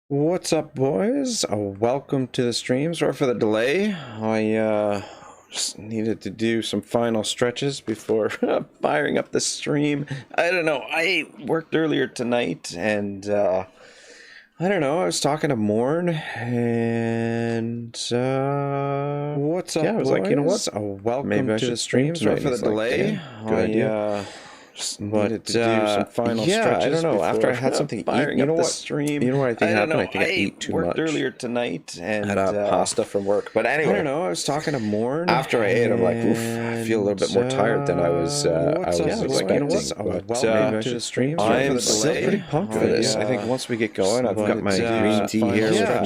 What's up, boys? Welcome to the stream. Sorry for the delay. I just needed to do some final stretches before firing up the stream. I don't know. I worked earlier tonight, and I don't know. I was talking to Morn, and what's up, yeah, I was boys? Like, you know what? Welcome maybe I to the stream. Sorry for the delay. Good idea. Just needed to do some final stretches. I don't know. After I had something to eat, you know what? Stream. You know what I think happened? I think I ate too much. Earlier tonight and had pasta from work. But anyway, I don't know. I was talking to Morn. After I ate, I'm like, oof, I feel a little bit more tired than I was expecting. But welcome to the stream. I'm still pretty pumped for this. I think once we get going, I've got my green tea here with my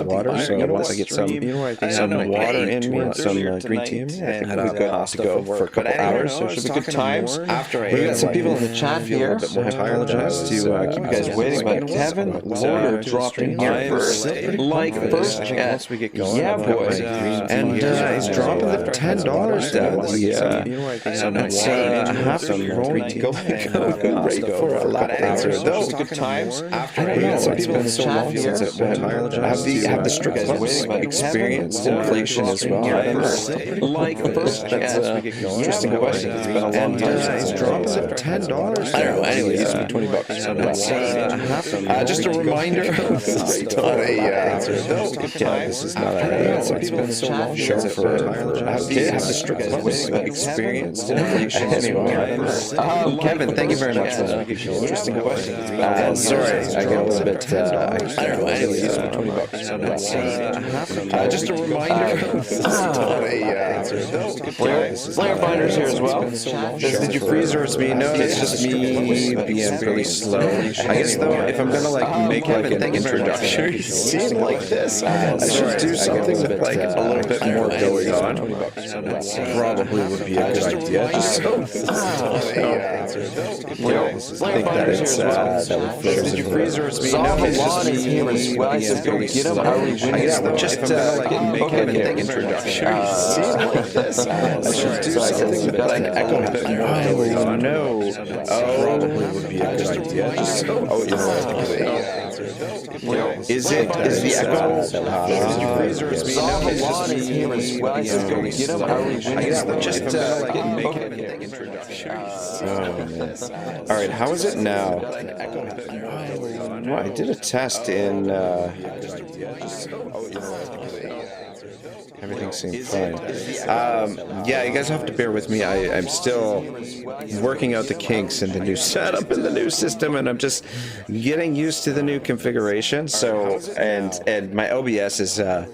water. So once I get some water in me, some green tea in me, I think we've got to go for a couple hours. So it should be good times. We got some people in the chat here. I apologize to keep you guys waiting, but Kevin Lawyer dropped in here first. Like first chat. Once we get going, yeah, boys. And he's dropping the $10 down. Let's have some rolling. Go ready for a lap answer. Those good times. We got some people in the chat here. Have the strict experienced inflation as well. Like first chat. Interesting question. And he's dropping the $10. I don't know. Anyway, he's for $20. Just a reminder. This is not a show for have the strict experienced inflation. Anyway, Kevin, thank you very much for that interesting question. Sorry, I get a little bit. I don't know. Anyway, he's for $20. Just a reminder. Player finders here as well. Did you freeze or is me? No, it's just me being really slow. I guess though, if I'm gonna like make like an introductory scene like this, I should do something with like a little bit more going on. Probably would be a good idea. Just so I think that it's that would flow. Did you freeze or is me? No, it's just me here as well. I said, go get him. Are we winning? Just make an introductory scene like this. I should do something with like echo a bit more going on. No. Probably would be a good idea. Just is the echo? Solve is here as well. I said, go get him. Are we winning? Just make an introduction. All right, how is it now? Well, I did a test in. Everything seemed fine. Yeah, you guys have to bear with me. I'm still working out the kinks in the new setup in the new system, and I'm just getting used to the new configuration. So, and my OBS is a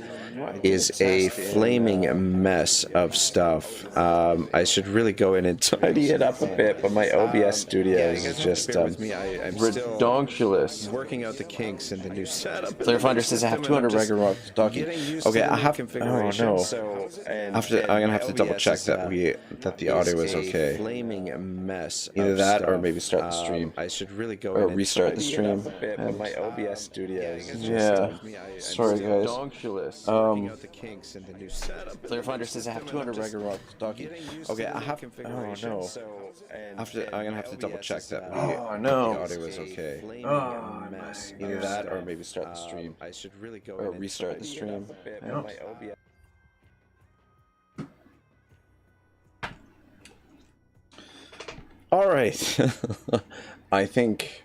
flaming mess of stuff. I should really go in and tidy it up a bit, but my OBS studio is just redonkulous. Working out the kinks in the new setup. Finder says I have 200 regular stocky. Okay, I have. Oh no. I'm gonna have to double check that the audio is okay. Flaming mess. Either that or maybe start the stream. I should really go or restart the stream. But my OBS studio is just sorry guys. Out the kinks in the new setup. Finder says I have 200 regular stocky. Okay, I have. Oh no. I'm gonna have to double check that the audio is okay. Oh, mess. Either that or maybe start the stream. I should really go or restart the stream. All right. I think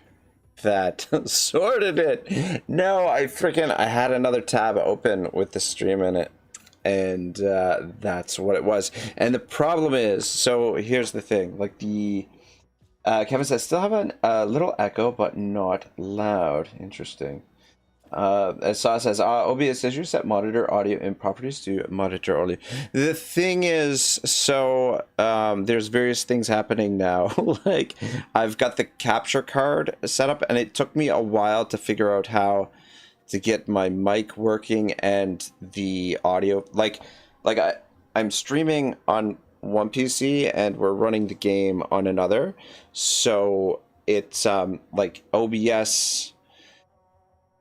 that sorted it. No, I had another tab open with the stream in it, and that's what it was. And the problem is, so here's the thing, like the Kevin says still have a little echo but not loud. Interesting. As Saw says, OBS says you set monitor audio in properties to monitor audio. The thing is, so there's various things happening now. Like I've got the capture card set up, and it took me a while to figure out how to get my mic working and the audio. I'm streaming on one PC and we're running the game on another, so it's like OBS.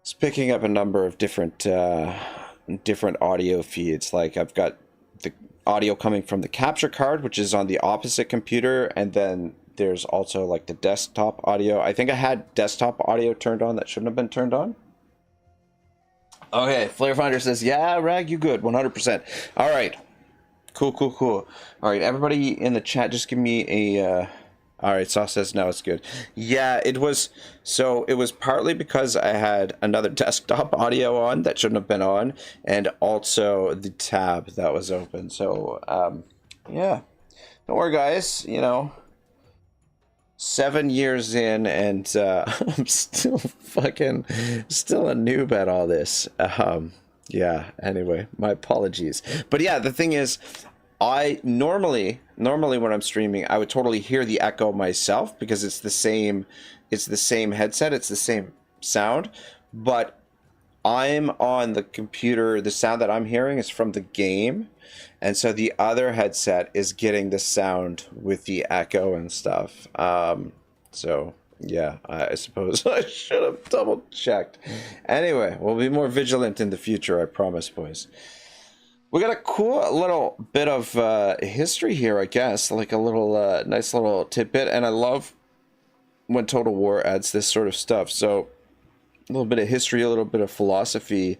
It's picking up a number of different audio feeds. Like I've got the audio coming from the capture card, which is on the opposite computer, and then there's also like the desktop audio. I think I had desktop audio turned on that shouldn't have been turned on. Okay, Flare Finder says, yeah, Rag, you good, 100%. All right, cool. All right, everybody in the chat, just give me a... All right, Sauce says, no, it's good. Yeah, it was... So, it was partly because I had another desktop audio on that shouldn't have been on, and also the tab that was open. So, yeah. Don't worry, guys, you know... 7 years in, and I'm still a noob at all this. Yeah, anyway, my apologies. But yeah, the thing is, I normally when I'm streaming, I would totally hear the echo myself because it's the same headset, it's the same sound, but I'm on the computer, the sound that I'm hearing is from the game, and so the other headset is getting the sound with the echo and stuff. So yeah, I suppose I should have double checked. Anyway, we'll be more vigilant in the future, I promise, boys. We got a cool little bit of history here, I guess, like a little nice little tidbit, and I love when Total War adds this sort of stuff. So a little bit of history, a little bit of philosophy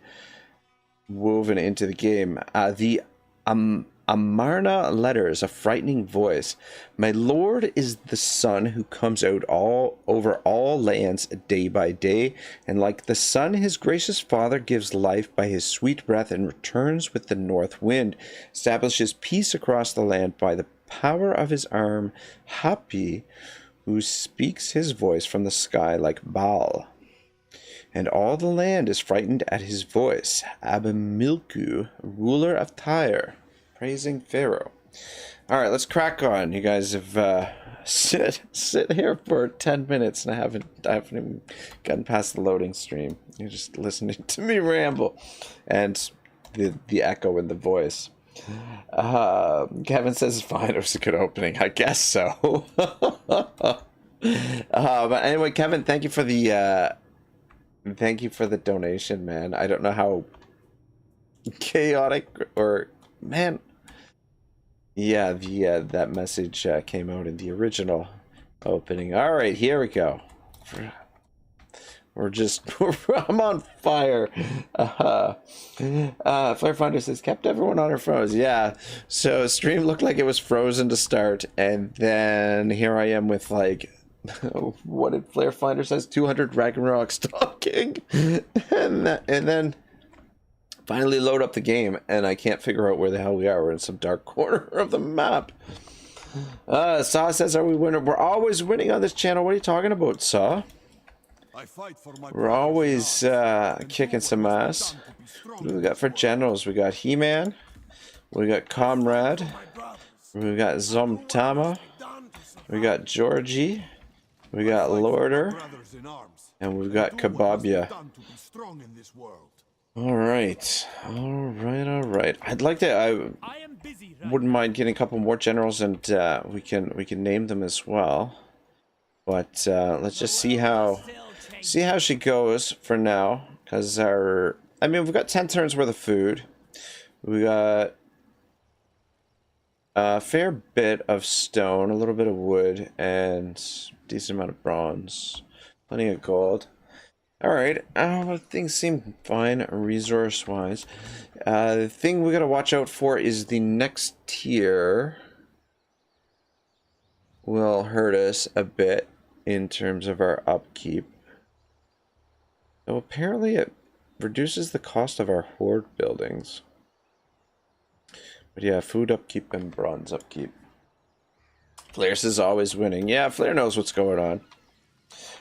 woven into the game. The Amarna letters, a frightening voice. My lord is the sun who comes out all over all lands day by day, and like the sun, his gracious father gives life by his sweet breath and returns with the north wind, establishes peace across the land by the power of his arm. Happy, who speaks his voice from the sky like Baal. And all the land is frightened at his voice. Abimilku, ruler of Tyre, praising Pharaoh. All right, let's crack on. You guys have sit here for 10 minutes, and I haven't even gotten past the loading stream. You're just listening to me ramble, and the echo in the voice. Kevin says, "Fine, it was a good opening. I guess so." But anyway, Kevin, thank you for the. Thank you for the donation, man. I don't know how chaotic or... Man. Yeah, that message came out in the original opening. All right, here we go. I'm on fire. Flare Finder says, kept everyone on her phones. Yeah, so stream looked like it was frozen to start, and then here I am with like... What did Flare Finder says? 200 Ragnarok stalking, and then finally load up the game, and I can't figure out where the hell we are. We're in some dark corner of the map. Saw says, "Are we winning? We're always winning on this channel. What are you talking about, Saw? We're always kicking some ass. What do we got for generals? We got He-Man. We got Comrade. We got Zomtama. We got Georgie. We got Lorder, and we've got Kebabia. All right. I'd like to. I wouldn't mind getting a couple more generals, and we can name them as well. But let's just see how she goes for now, because we've got 10 turns worth of food. We got a fair bit of stone, a little bit of wood, and decent amount of bronze, plenty of gold. All right, things seem fine resource wise. The thing we gotta watch out for is the next tier will hurt us a bit in terms of our upkeep. So apparently it reduces the cost of our horde buildings. But yeah, food upkeep and bronze upkeep. Flare is always winning. Yeah, Flare knows what's going on.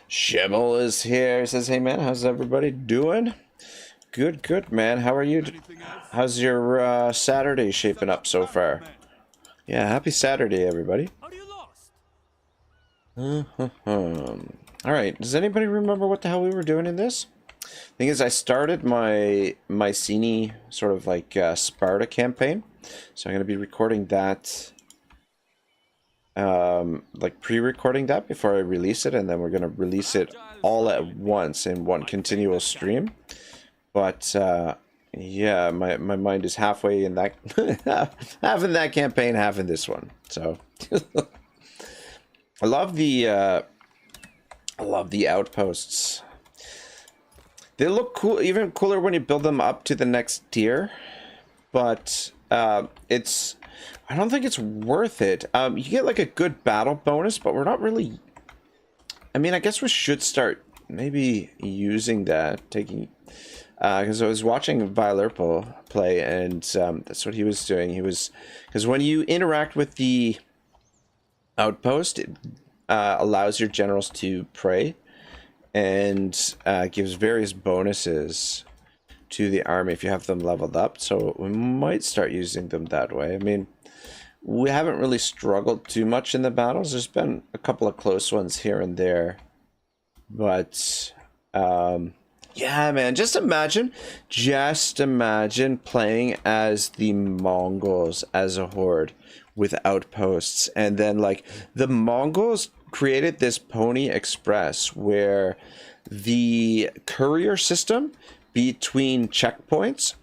Shimmel is here. He says, "Hey man, how's everybody doing?" Good man. How are you? How's your Saturday shaping up so far? Yeah, happy Saturday, everybody. Alright, does anybody remember what the hell we were doing in this? Thing is, I started my Mycenae sort of like Sparta campaign. So I'm going to be recording that, like pre-recording that before I release it, and then we're going to release it all at once in one continual stream. But yeah, my mind is halfway in that, half in that campaign, half in this one. So I love the outposts. They look cool, even cooler when you build them up to the next tier. But it's, I don't think it's worth it. You get like a good battle bonus, but we're not really, I mean, I guess we should start maybe using that, taking, because I was watching Vilerpo play, and that's what he was doing. He was, because when you interact with the outpost, it allows your generals to pray, and gives various bonuses to the army if you have them leveled up. So we might start using them that way. I mean, we haven't really struggled too much in the battles. There's been a couple of close ones here and there, but yeah, man, just imagine playing as the Mongols as a horde with outposts, and then like the Mongols created this Pony Express where the courier system between checkpoints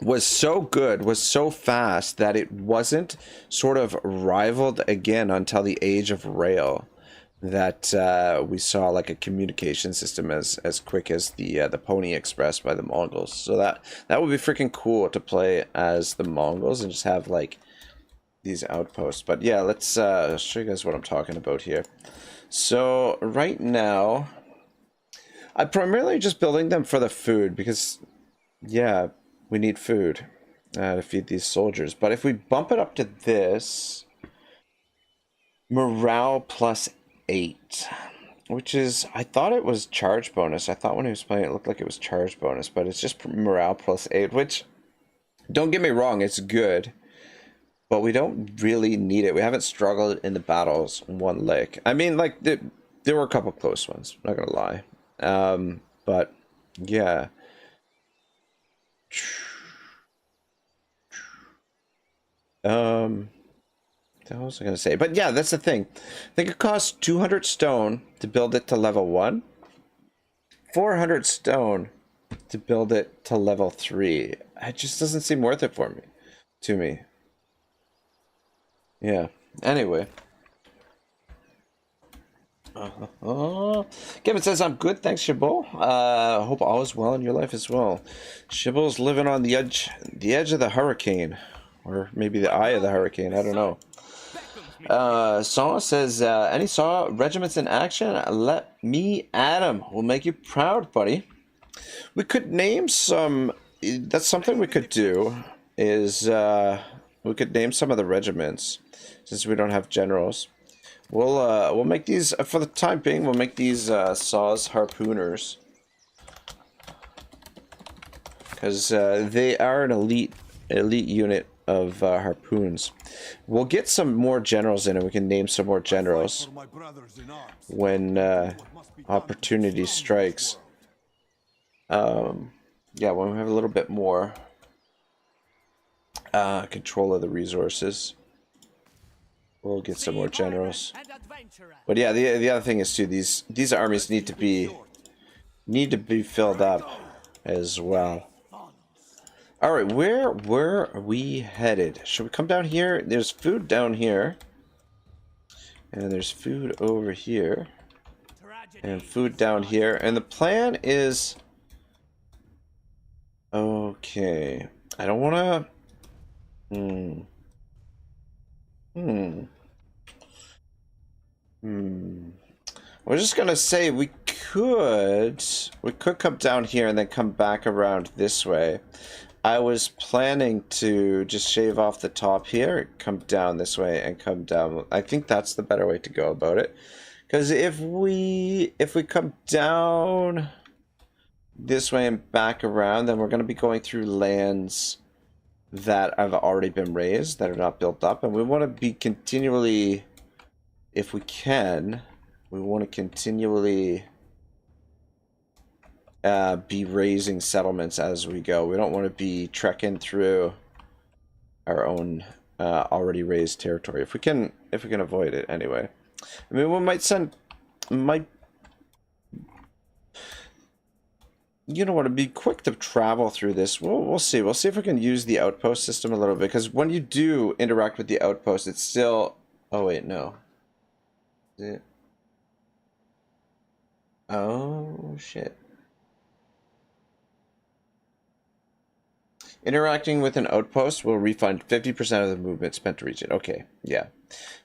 was so good, was so fast, that it wasn't sort of rivaled again until the age of rail, that we saw like a communication system as quick as the Pony Express by the Mongols. So that would be freaking cool to play as the Mongols and just have like these outposts. But yeah, let's show you guys what I'm talking about here. So right now I'm primarily just building them for the food, because yeah, we need food to feed these soldiers. But if we bump it up to this, morale +8, which is, I thought it was charge bonus. I thought when he was playing it looked like it was charge bonus, but it's just morale +8, which, don't get me wrong, it's good, but we don't really need it. We haven't struggled in the battles one lick. I mean, like, there were a couple close ones, I'm not gonna lie. But yeah. What was I gonna say? But yeah, that's the thing. I think it costs 200 stone to build it to level 1, 400 stone to build it to level 3. It just doesn't seem worth it to me. Yeah. Anyway. Kevin says, I'm good, thanks, Shibble. Hope all is well in your life as well. Shibble's living on the edge of the hurricane, or maybe the eye of the hurricane, I don't know. Saw says, any Saw regiments in action? Let me at 'em. We'll make you proud, buddy. We could name some, that's something we could do, is we could name some of the regiments, since we don't have generals. We'll make these, for the time being, we'll make these Saws harpooners, because they are an elite unit of harpoons. We'll get some more generals in, and we can name some more generals when opportunity strikes. Yeah, when we have a little bit more control of the resources, we'll get some more generals. But yeah, the other thing is too, these armies need to be filled up as well. All right, where are we headed? Should we come down here? There's food down here, and there's food over here, and food down here. And the plan is, okay, I don't want to. We're just gonna say we could come down here and then come back around this way. I was planning to just shave off the top here, come down this way, and come down. I think that's the better way to go about it. Because if we come down this way and back around, then we're going to be going through lands that have already been raised, that are not built up, and we want to be continually, if we can, we want to continually be raising settlements as we go. We don't want to be trekking through our own already raised territory, if we can avoid it anyway. I mean, we might you know what, to be quick to travel through this. We'll see. We'll see if we can use the outpost system a little bit, because when you do interact with the outpost, it's still, oh wait, no. Is it? Oh shit. Interacting with an outpost will refund 50% of the movement spent to reach it. Okay, yeah.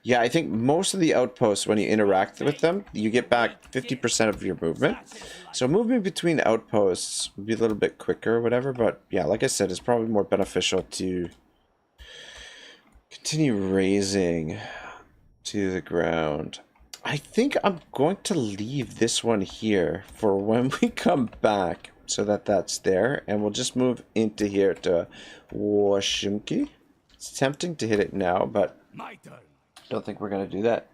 Yeah, I think most of the outposts, when you interact with them, you get back 50% of your movement. So moving between outposts would be a little bit quicker or whatever, but yeah, like I said, it's probably more beneficial to continue raising to the ground. I think I'm going to leave this one here for when we come back, so that that's there, and we'll just move into here to Washunki. It's tempting to hit it now, but I don't think we're going to do that.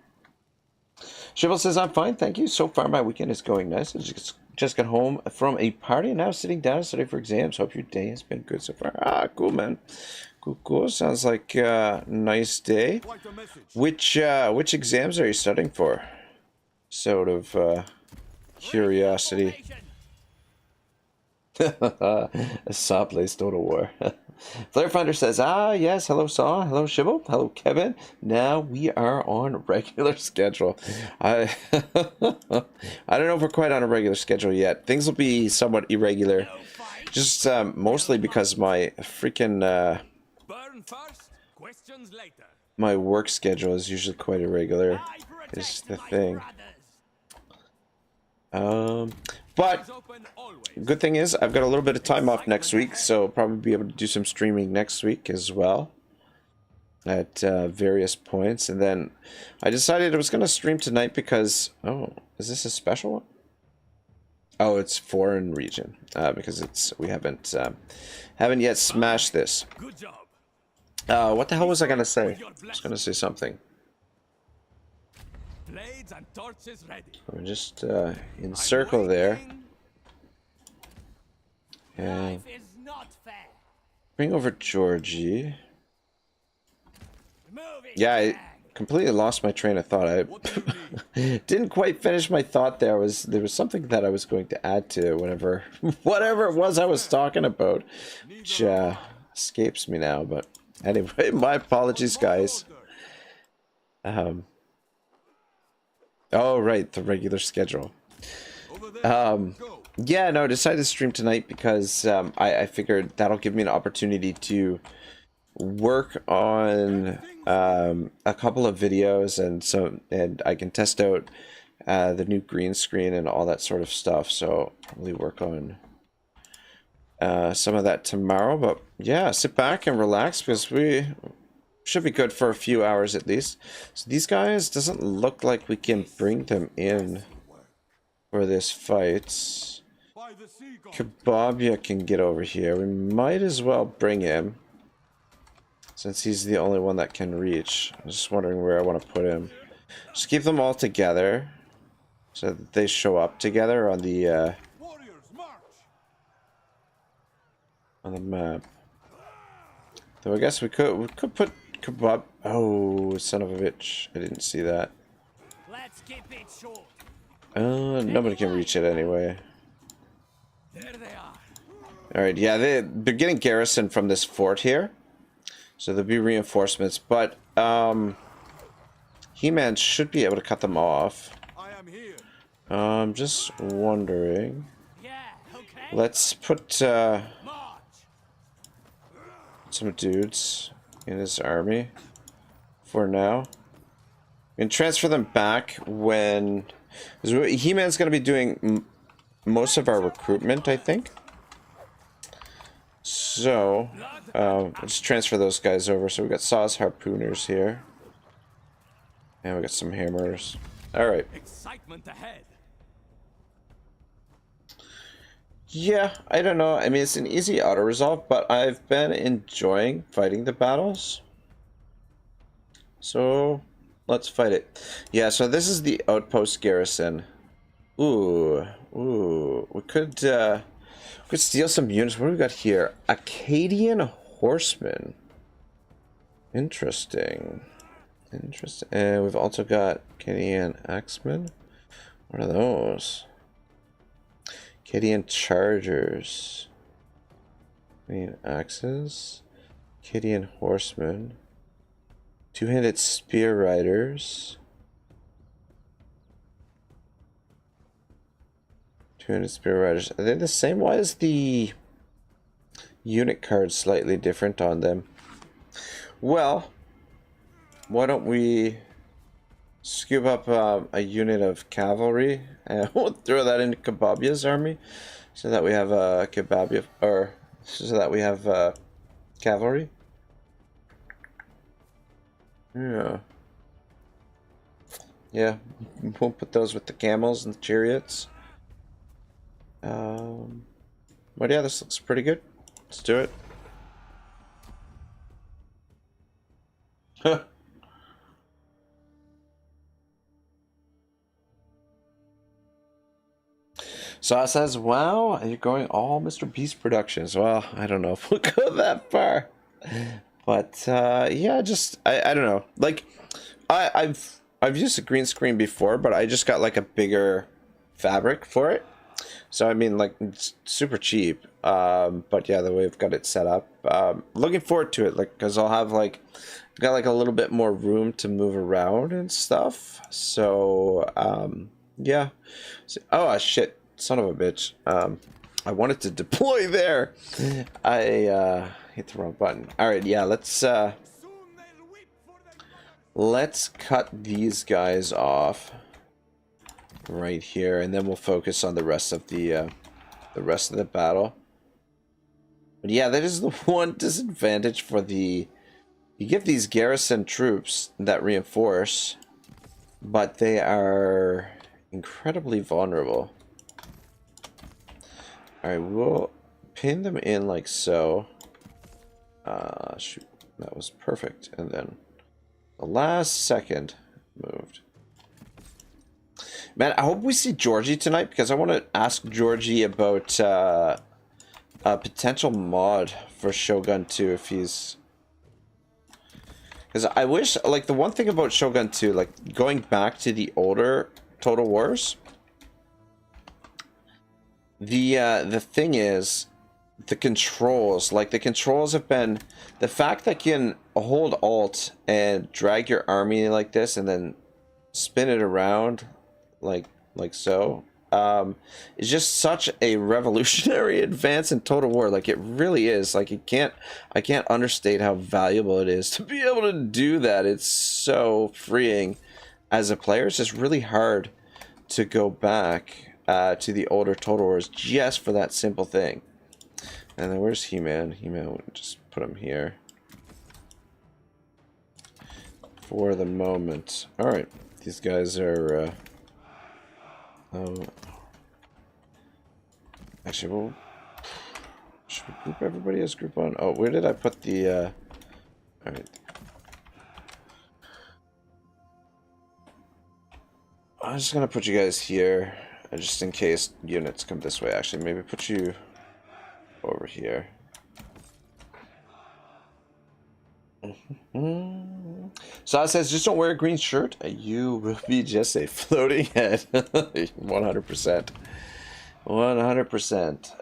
Shibble says, I'm fine, thank you. So far, my weekend is going nice. I just got home from a party and now sitting down to study for exams. Hope your day has been good so far. Ah, cool, man. Cool, cool. Sounds like a nice day. Which exams are you studying for? Sort of curiosity. A Saw plays Total War. Flare Finder says, ah, yes, hello Saw, hello Shibble, hello Kevin. Now we are on a regular schedule. I I don't know if we're quite on a regular schedule yet. Things will be somewhat irregular. Just mostly because my freaking my work schedule is usually quite irregular, is the thing. But good thing is I've got a little bit of time off next week, so I'll probably be able to do some streaming next week as well at various points. And then I decided I was going to stream tonight because, oh, is this a special one? Oh, it's foreign region because we haven't yet smashed this. What the hell was I going to say? I was going to say something. Blades and torches ready. We're just encircle there. And bring over Georgie. Yeah, I completely lost my train of thought. I didn't quite finish my thought there. There was something that I was going to add to whatever it was I was talking about, which escapes me now. But anyway, my apologies, guys. Oh, right, the regular schedule. Yeah, no, I decided to stream tonight because I figured that'll give me an opportunity to work on a couple of videos, and I can test out the new green screen and all that sort of stuff. So probably work on some of that tomorrow. But yeah, sit back and relax because we should be good for a few hours at least. So these guys, doesn't look like we can bring them in for this fight. Kebabia can get over here. We might as well bring him, since he's the only one that can reach. I'm just wondering where I want to put him. Just keep them all together so that they show up together on the map. Though I guess we could put Kebab. Oh, son of a bitch! I didn't see that. Let's keep it short. Nobody can reach it anyway. There they are. All right, yeah, they're getting garrison from this fort here, so there'll be reinforcements. But He-Man should be able to cut them off. I am here. I'm just wondering. Yeah, okay. Let's put some dudes in his army for now, and transfer them back when He-Man's going to be doing most of our recruitment, I think. So let's transfer those guys over. So we got Saw's harpooners here, and we got some hammers. All right. Excitement ahead. Yeah, I don't know. I mean, it's an easy auto resolve, but I've been enjoying fighting the battles. So let's fight it. Yeah, so this is the outpost garrison. Ooh, we could steal some units. What do we got here? Acadian horsemen. Interesting. And we've also got Acadian axemen. What are those? Acadian chargers. Acadian axes. Acadian horsemen. Two-handed spear riders. Two-handed spear riders. Are they the same? Why is the unit cards slightly different on them. Well, why don't we scoop up a unit of cavalry and we'll throw that into Kababia's army so that we have Kababia, or so that we have cavalry. Yeah, we'll put those with the camels and the chariots. But yeah, this looks pretty good. Let's do it. Huh. So it says, wow, you're going all Mr. Beast Productions. Well, I don't know if we'll go that far. But yeah, just I don't know. Like I've used a green screen before, but I just got like a bigger fabric for it. So I mean, like, it's super cheap. But yeah, the way we've got it set up, looking forward to it. Like, because I'll have like got like a little bit more room to move around and stuff. So yeah. So, oh shit, son of a bitch. I wanted to deploy there. I hit the wrong button. All right, yeah. Let's cut these guys off right here, and then we'll focus on the rest of the battle. But yeah, that is the one disadvantage for you get these garrison troops that reinforce, but they are incredibly vulnerable. All right, we'll pin them in like so. Shoot, that was perfect, and then the last second moved. Man, I hope we see Georgie tonight, because I want to ask Georgie about a potential mod for Shogun 2 if he's... Because I wish, like, the one thing about Shogun 2, like, going back to the older Total Wars, the thing is, the controls, like, the controls have been... The fact that you can hold Alt and drag your army like this and then spin it around like so, it's just such a revolutionary advance in Total War. Like, it really is. Like, I can't understate how valuable it is to be able to do that. It's so freeing as a player. It's just really hard to go back to the older Total Wars just for that simple thing. And then where's He-Man? He-Man, just put him here for the moment. All right, these guys are actually, well, should we group everybody as group 1? Oh, where did I put the all right, I'm just gonna put you guys here just in case units come this way. Actually, maybe put you over here. So it says, just don't wear a green shirt. You will be just a floating head. 100%. 100%.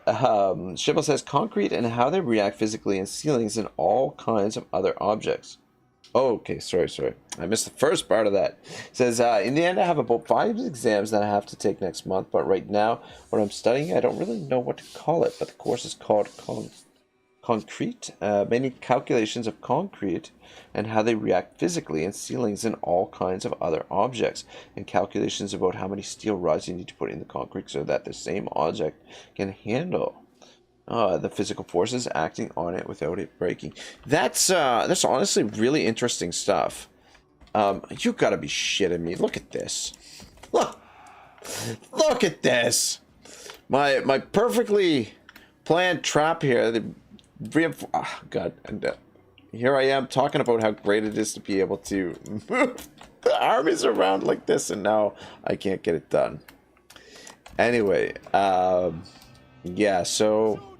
Shibble says, concrete and how they react physically in ceilings and all kinds of other objects. Oh, okay, sorry. I missed the first part of that. It says, in the end, I have about 5 exams that I have to take next month, but right now, what I'm studying, I don't really know what to call it, but the course is called concrete. Many calculations of concrete and how they react physically in ceilings and all kinds of other objects, and calculations about how many steel rods you need to put in the concrete so that the same object can handle the physical forces acting on it without it breaking. That's honestly really interesting stuff. You gotta be shitting me. Look at this. Look at this. My perfectly planned trap here. Oh, God. And here I am talking about how great it is to be able to move the armies around like this, and now I can't get it done. Anyway, yeah, so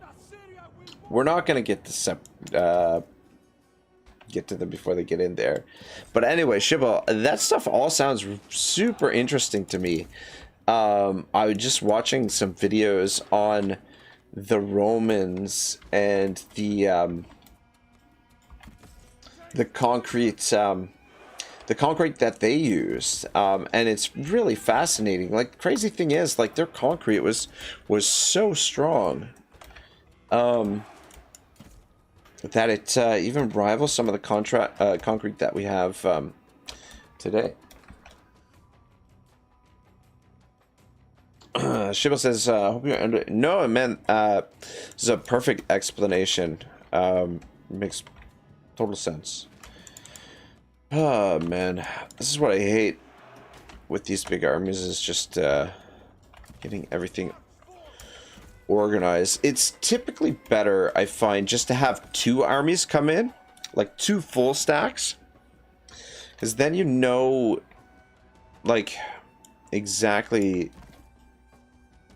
we're not gonna get to them before they get in there. But anyway, Shibble, that stuff all sounds super interesting to me. I was just watching some videos on the Romans and the concrete that they used, and it's really fascinating. Like, the crazy thing is, like, their concrete was so strong. that it even rivals some of the concrete that we have today. Shibble says, hope you're under... No, man, this is a perfect explanation. Makes total sense. Oh, man. This is what I hate with these big armies, is just getting everything organized. It's typically better, I find, just to have 2 armies come in, like 2 full stacks, because then you know, like, exactly,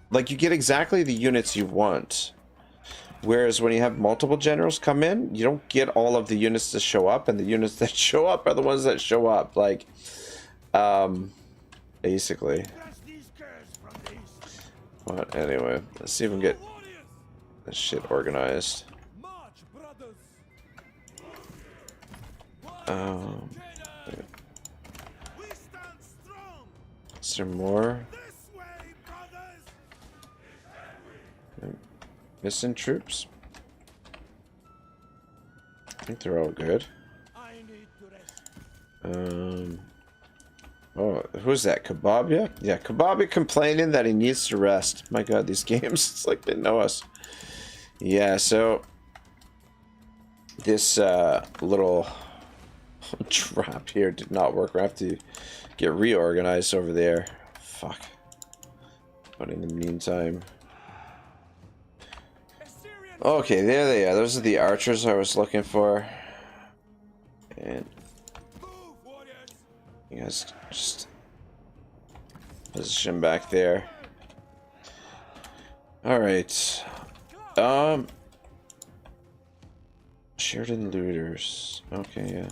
like, you get exactly the units you want. Whereas when you have multiple generals come in, you don't get all of the units that show up, and the units that show up are the ones that show up, like, basically. But anyway, let's see if we can get this shit organized. Is there more? Missing troops? I think they're all good. Oh, who's that? Kebabia? Yeah, Kebabia complaining that he needs to rest. My god, these games, it's like they know us. Yeah, so this little trap here did not work. We have to get reorganized over there. Fuck. But in the meantime... Okay, there they are. Those are the archers I was looking for. And... you guys just position back there. Alright. Sheridan looters. Okay, yeah.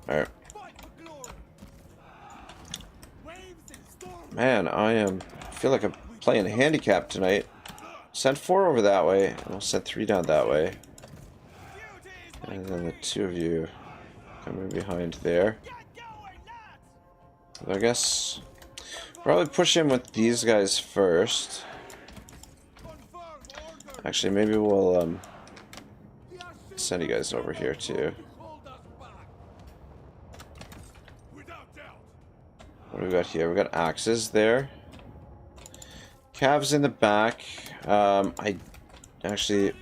Alright. Man, I feel like I'm playing handicap tonight. Send 4 over that way, and we'll send 3 down that way. And then the 2 of you coming behind there. I guess probably push in with these guys first. Actually, maybe we'll send you guys over here too. What do we got here? We got axes there. Calves in the back. I actually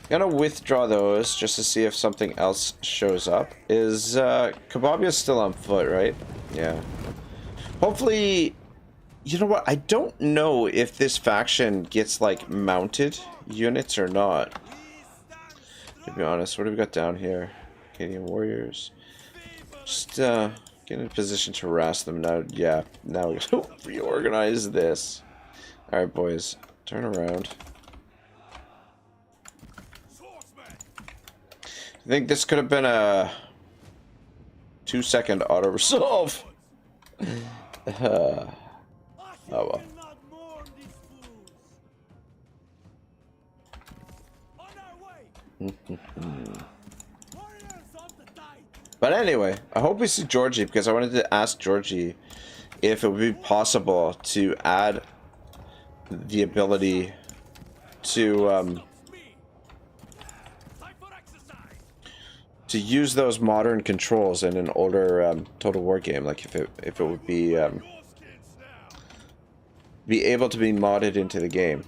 gonna withdraw those just to see if something else shows up. Is Kebabia still on foot, right? Yeah. Hopefully, you know what? I don't know if this faction gets like mounted units or not. To be honest, what do we got down here? Canadian warriors. Just get in a position to harass them now. Yeah, now we gotta reorganize this. All right, boys, turn around. I think this could have been a 2-second auto resolve. Oh well. But anyway, I hope we see Georgie, because I wanted to ask Georgie if it would be possible to add the ability to use those modern controls in an older Total War game, like if it would be able to be modded into the game.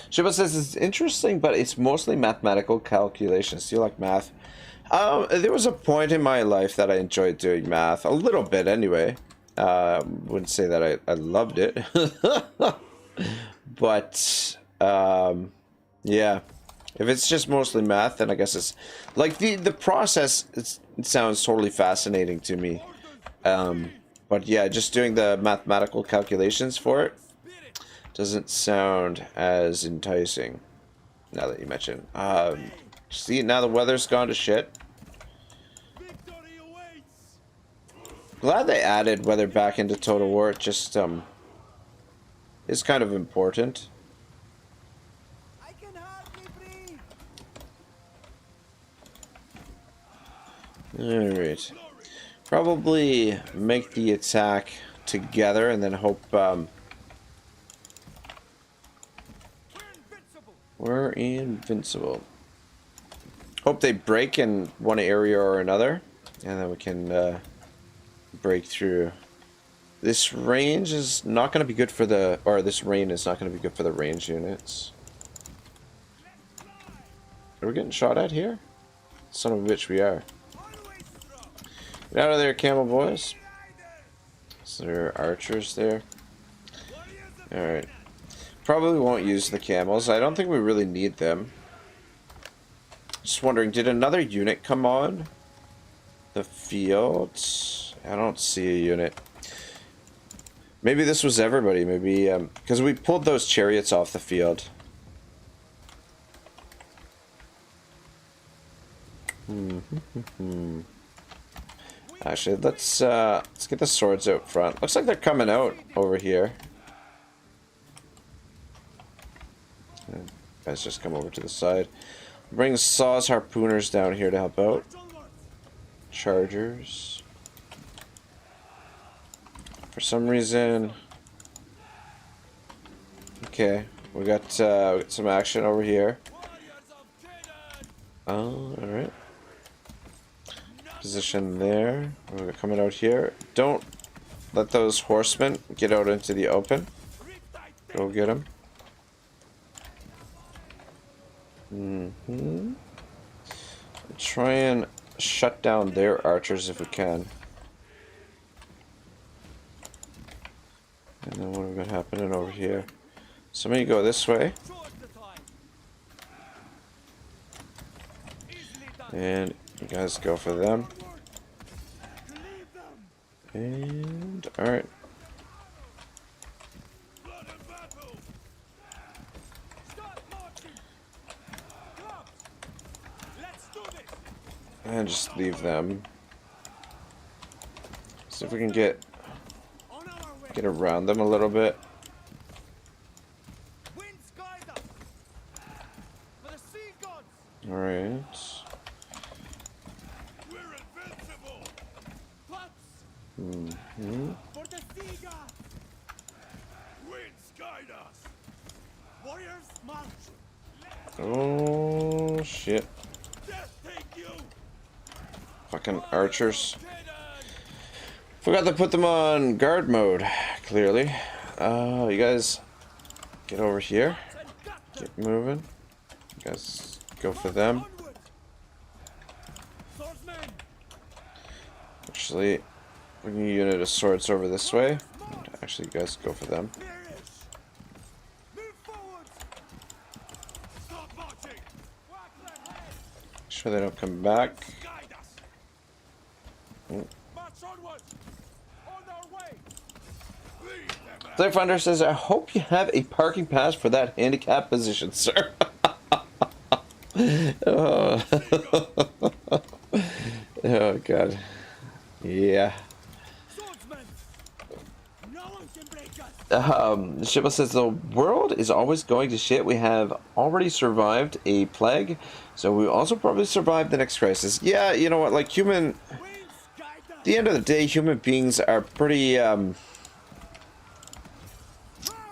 Shiva says it's interesting, but it's mostly mathematical calculations. Do you like math? There was a point in my life that I enjoyed doing math, a little bit anyway. Wouldn't say that I loved it. But yeah, if it's just mostly math, then I guess it's like the process. It sounds totally fascinating to me. But yeah, just doing the mathematical calculations for it doesn't sound as enticing. Now that you mention, see, now the weather's gone to shit. Glad they added weather back into Total War. It just is kind of important. I can hardly breathe. Alright. Probably make the attack together and then hope we're invincible. Hope they break in one area or another, and then we can break through. This range is not going to be good for the, or this rain is not going to be good for the range units. Are we getting shot at here? Son of a bitch, we are. Get out of there, camel boys. Is there archers there? Alright. Probably won't use the camels. I don't think we really need them. Just wondering, did another unit come on the field? I don't see a unit. Maybe this was everybody. Maybe, because we pulled those chariots off the field. Actually, let's get the swords out front. Looks like they're coming out over here. Guys, just come over to the side. Bring saws, harpooners down here to help out. Chargers. For some reason. Okay, we got some action over here. Oh, all right. Position there. We're coming out here. Don't let those horsemen get out into the open. Go get them. Try and shut down their archers if we can. And then what have we got happening over here? Somebody go this way. And you guys go for them. And alright. And just leave them. See if we can get around them a little bit. Alright. Oh shit. Fucking archers. Forgot to put them on guard mode, clearly. You guys get over here. Get moving. You guys go for them. Actually, bring a unit of swords over this way. Actually, you guys go for them. Make sure they don't come back. Claire Finder says, I hope you have a parking pass for that handicap position, sir. Oh. Oh, God. Yeah. Shiba says, the world is always going to shit. We have already survived a plague, so we also probably survived the next crisis. Yeah, you know what, like at the end of the day, human beings are pretty,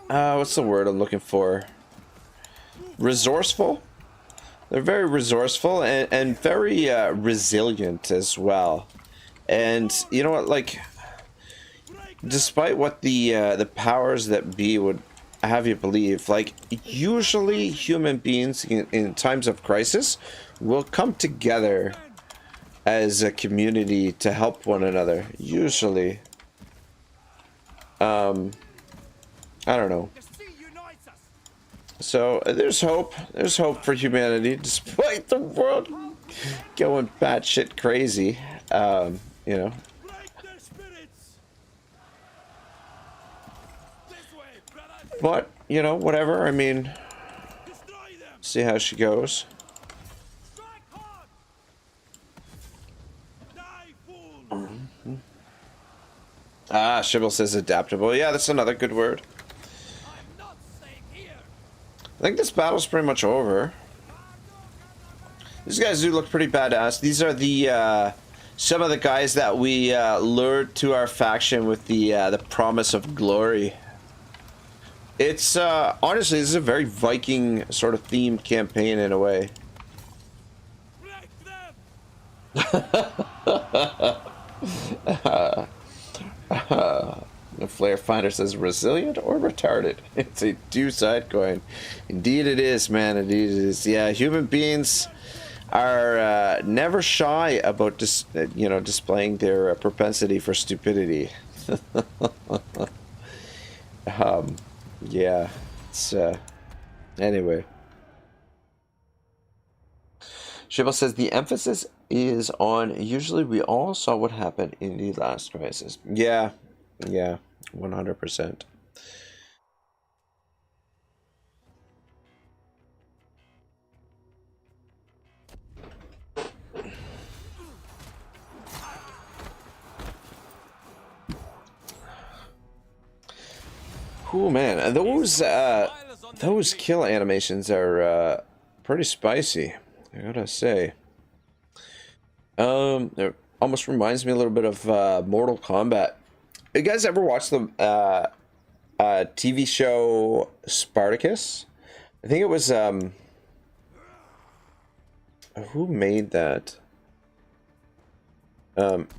what's the word I'm looking for? Resourceful? They're very resourceful and very resilient as well. And you know what, like, despite what the powers that be would have you believe, like, usually human beings in times of crisis will come together as a community to help one another. Usually. I don't know. So there's hope. There's hope for humanity, despite the world going batshit crazy. You know. But you know, whatever. I mean, see how she goes. Ah, Shibble says adaptable. Yeah, that's another good word. I think this battle's pretty much over. These guys do look pretty badass. These are the some of the guys that we lured to our faction with the promise of glory. It's honestly, this is a very Viking sort of themed campaign in a way. Break them! The Flare Finder says resilient or retarded. It's a two-side coin. Indeed it is, man. Indeed it is. Yeah, human beings are never shy about displaying their propensity for stupidity. Yeah, it's anyway. Shibble says the emphasis is on usually we all saw what happened in the last crisis. Yeah, 100%. Cool, man. Those kill animations are pretty spicy, I gotta say. It almost reminds me a little bit of Mortal Kombat. You guys ever watch the TV show Spartacus? I think it was who made that?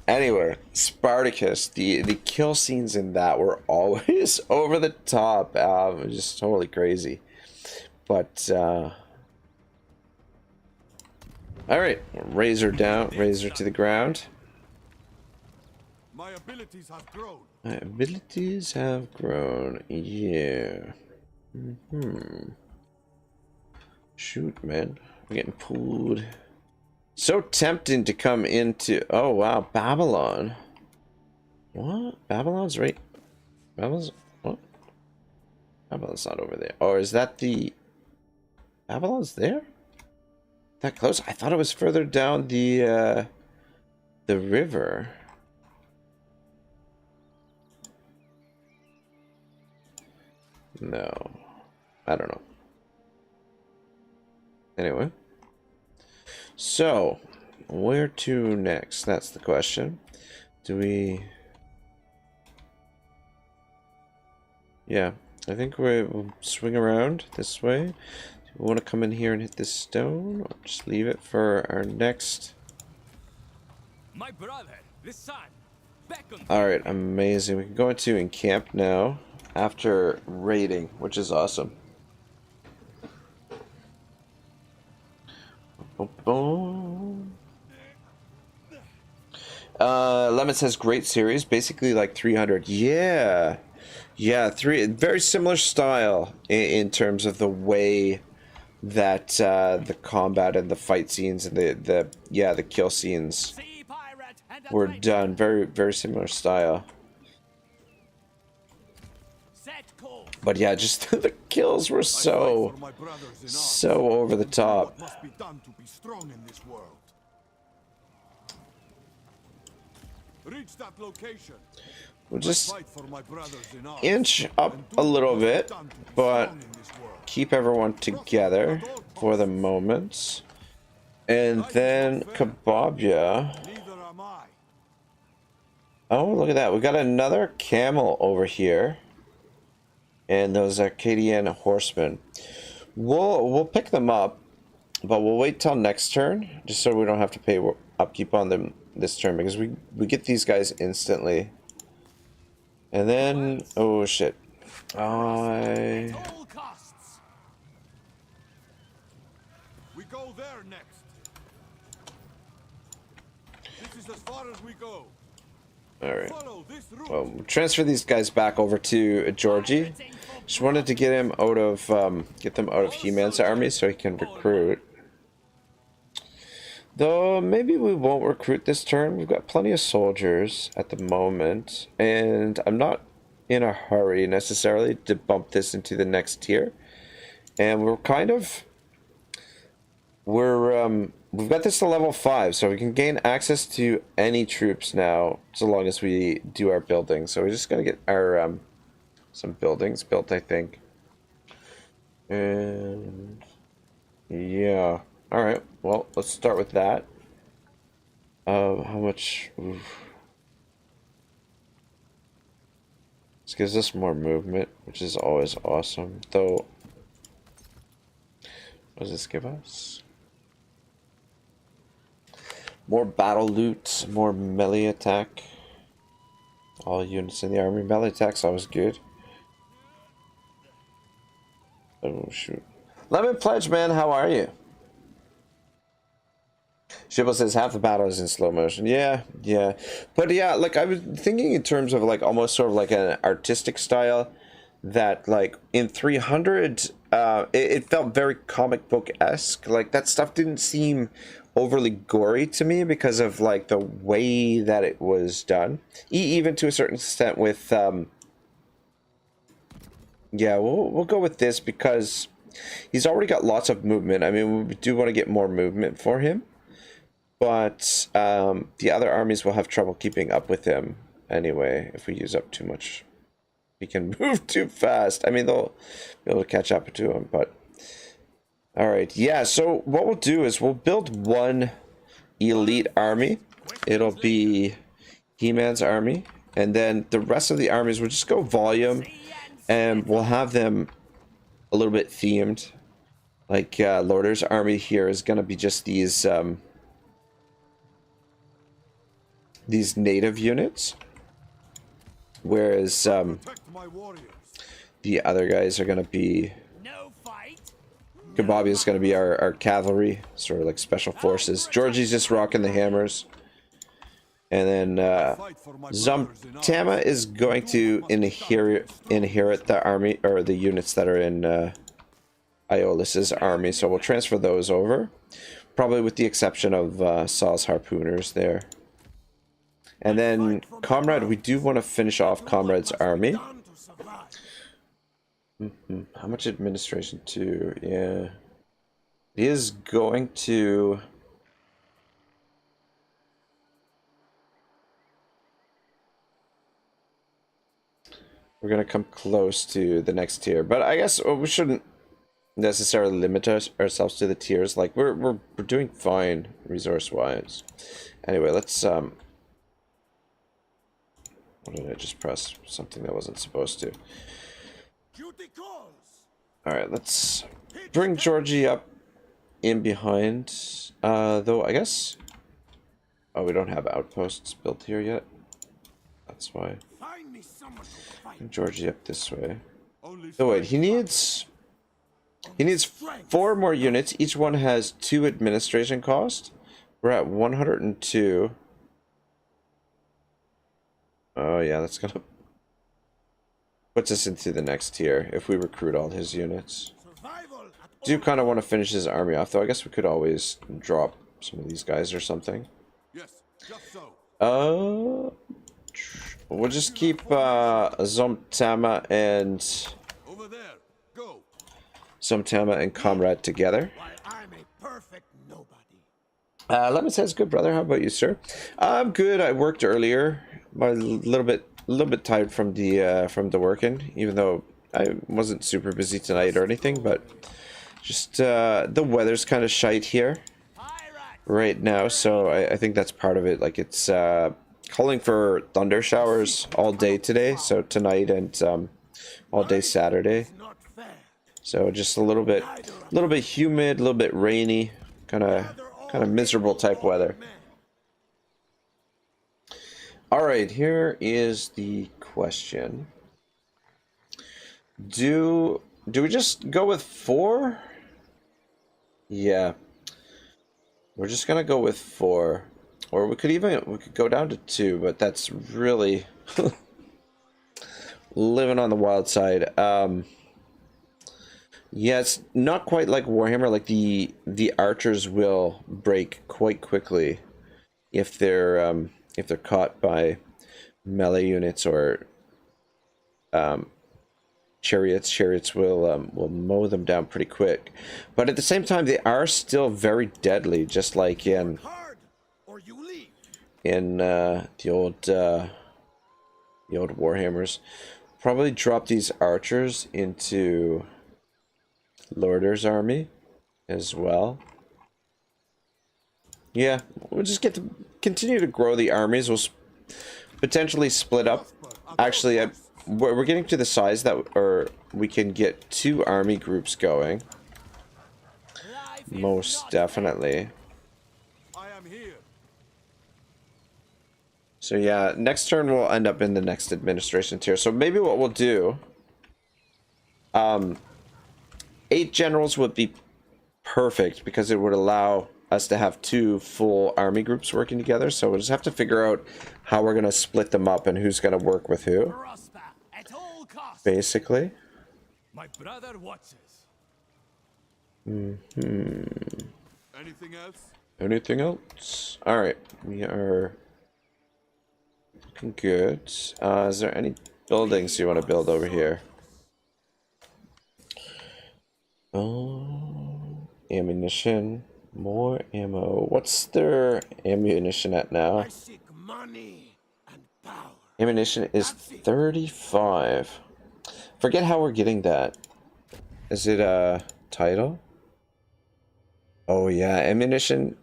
Anyway, Spartacus, the kill scenes in that were always over the top. It was just totally crazy. But all right, razor down, razor to the ground. My abilities have grown. My abilities have grown. Yeah. Shoot, man, we're getting pulled. So tempting to come into... Oh, wow. Babylon. What? Babylon's right... Babylon's... What? Babylon's not over there. Oh, is that the... Babylon's there? That close? I thought it was further down the river. No. I don't know. Anyway. So, where to next? That's the question. Do we... Yeah, I think we'll swing around this way. Do we want to come in here and hit this stone? Or just leave it for our next... My brother, the sun, beckons. Alright, amazing. We can go into encamp now after raiding, which is awesome. Lemon says great series, basically like 300. Yeah, very similar style in terms of the way that the combat and the fight scenes and the kill scenes were done. Very similar style. But yeah, just the kills were so over the top. Must be done to be strong in this world. Reach that location. We'll just Fight for my brothers in arms. inch up a little bit, but keep everyone together for the moment. And then Kebabia. Neither am I. Oh, look at that. We got another camel over here. And those Arcadian horsemen. We'll pick them up, but we'll wait till next turn, just so we don't have to pay upkeep on them this turn, because we get these guys instantly. And then, oh shit. We go there next. This is as far as we go. Alright. Follow this route. Well, we'll transfer these guys back over to Georgie. Just wanted to get him out of get them out of He-Man's army so he can recruit. Though maybe we won't recruit this turn. We've got plenty of soldiers at the moment, and I'm not in a hurry necessarily to bump this into the next tier. And we've got this to level 5, so we can gain access to any troops now, so long as we do our building. So we're just gonna get our some buildings built, I think. And yeah, all right. Well, let's start with that. How much? Oof. This gives us more movement, which is always awesome. Though, what does this give us? More battle loot, more melee attack. All units in the army. Melee attack's always good. Oh shoot. Lemon Pledge, man, how are you? Shibble says half the battle is in slow motion. Yeah, yeah. But yeah, like I was thinking in terms of like almost sort of like an artistic style that like in 300 it felt very comic book-esque. Like that stuff didn't seem overly gory to me because of like the way that it was done. Even to a certain extent with yeah, we'll go with this because he's already got lots of movement. I mean, we do want to get more movement for him. But the other armies will have trouble keeping up with him anyway if we use up too much. He can move too fast. I mean, they'll be able to catch up to him, but... Alright, yeah, so what we'll do is we'll build one elite army. It'll be He-Man's army. And then the rest of the armies will just go volume. And we'll have them a little bit themed. Like, Lorder's army here is going to be just these native units, whereas the other guys are going to be Kababi is going to be our cavalry, sort of like special forces. Georgie's just rocking the hammers, and then Zomtama is going to inherit the army or the units that are in Iolis's army, so we'll transfer those over, probably with the exception of Saw's harpooners there. And then Comrade, we do want to finish off Comrade's army. How much administration too? Yeah. He is going to... We're going to come close to the next tier. But I guess we shouldn't necessarily limit ourselves to the tiers. Like, we're doing fine resource-wise. Anyway, let's... What did I just press? Something that wasn't supposed to. Alright, let's bring Georgie up in behind. Though, I guess... Oh, we don't have outposts built here yet. That's why. Bring Georgie up this way. Oh, wait, he needs 4 more units. Each one has 2 administration cost. We're at 102. Oh yeah, that's gonna puts us into the next tier if we recruit all his units. Do kind of want to finish his army off, though. I guess we could always drop some of these guys or something. Yes, just so. We'll just keep Zomtama and Over there. Go. Zomtama and Comrade together. Lemon says, "Good brother. How about you, sir?" I'm good. I worked earlier. A little bit tired from the working, even though I wasn't super busy tonight or anything. But just the weather's kind of shite here right now, so I think that's part of it. Like it's calling for thunder showers all day today, so tonight and all day Saturday. So just a little bit humid, a little bit rainy, kind of miserable type weather. All right, here is the question. Do we just go with 4? Yeah. We're just going to go with 4. Or we could go down to 2, but that's really living on the wild side. Yeah, it's not quite like Warhammer. Like the archers will break quite quickly if they're caught by melee units or chariots. Chariots will mow them down pretty quick, but at the same time they are still very deadly, just like in the old Warhammers. Probably drop these archers into Lorder's army as well. Yeah, we'll just get continue to grow the armies. We'll potentially split up. Actually, we're getting to the size that we can get 2 army groups going. Most definitely. I am here. So yeah, next turn we'll end up in the next administration tier. So maybe what we'll do, 8 generals would be perfect because it would allow us to have 2 full army groups working together. So we'll just have to figure out how we're going to split them up and who's going to work with who. Prosper at all costs. Basically. My brother watches. Anything else? Anything else? Alright, we are looking good. Is there any buildings you want to build over here? Oh, ammunition. More ammo. What's their ammunition at now? I seek money and power. Ammunition is 35. Forget how we're getting that. Is it a title? Oh yeah, ammunition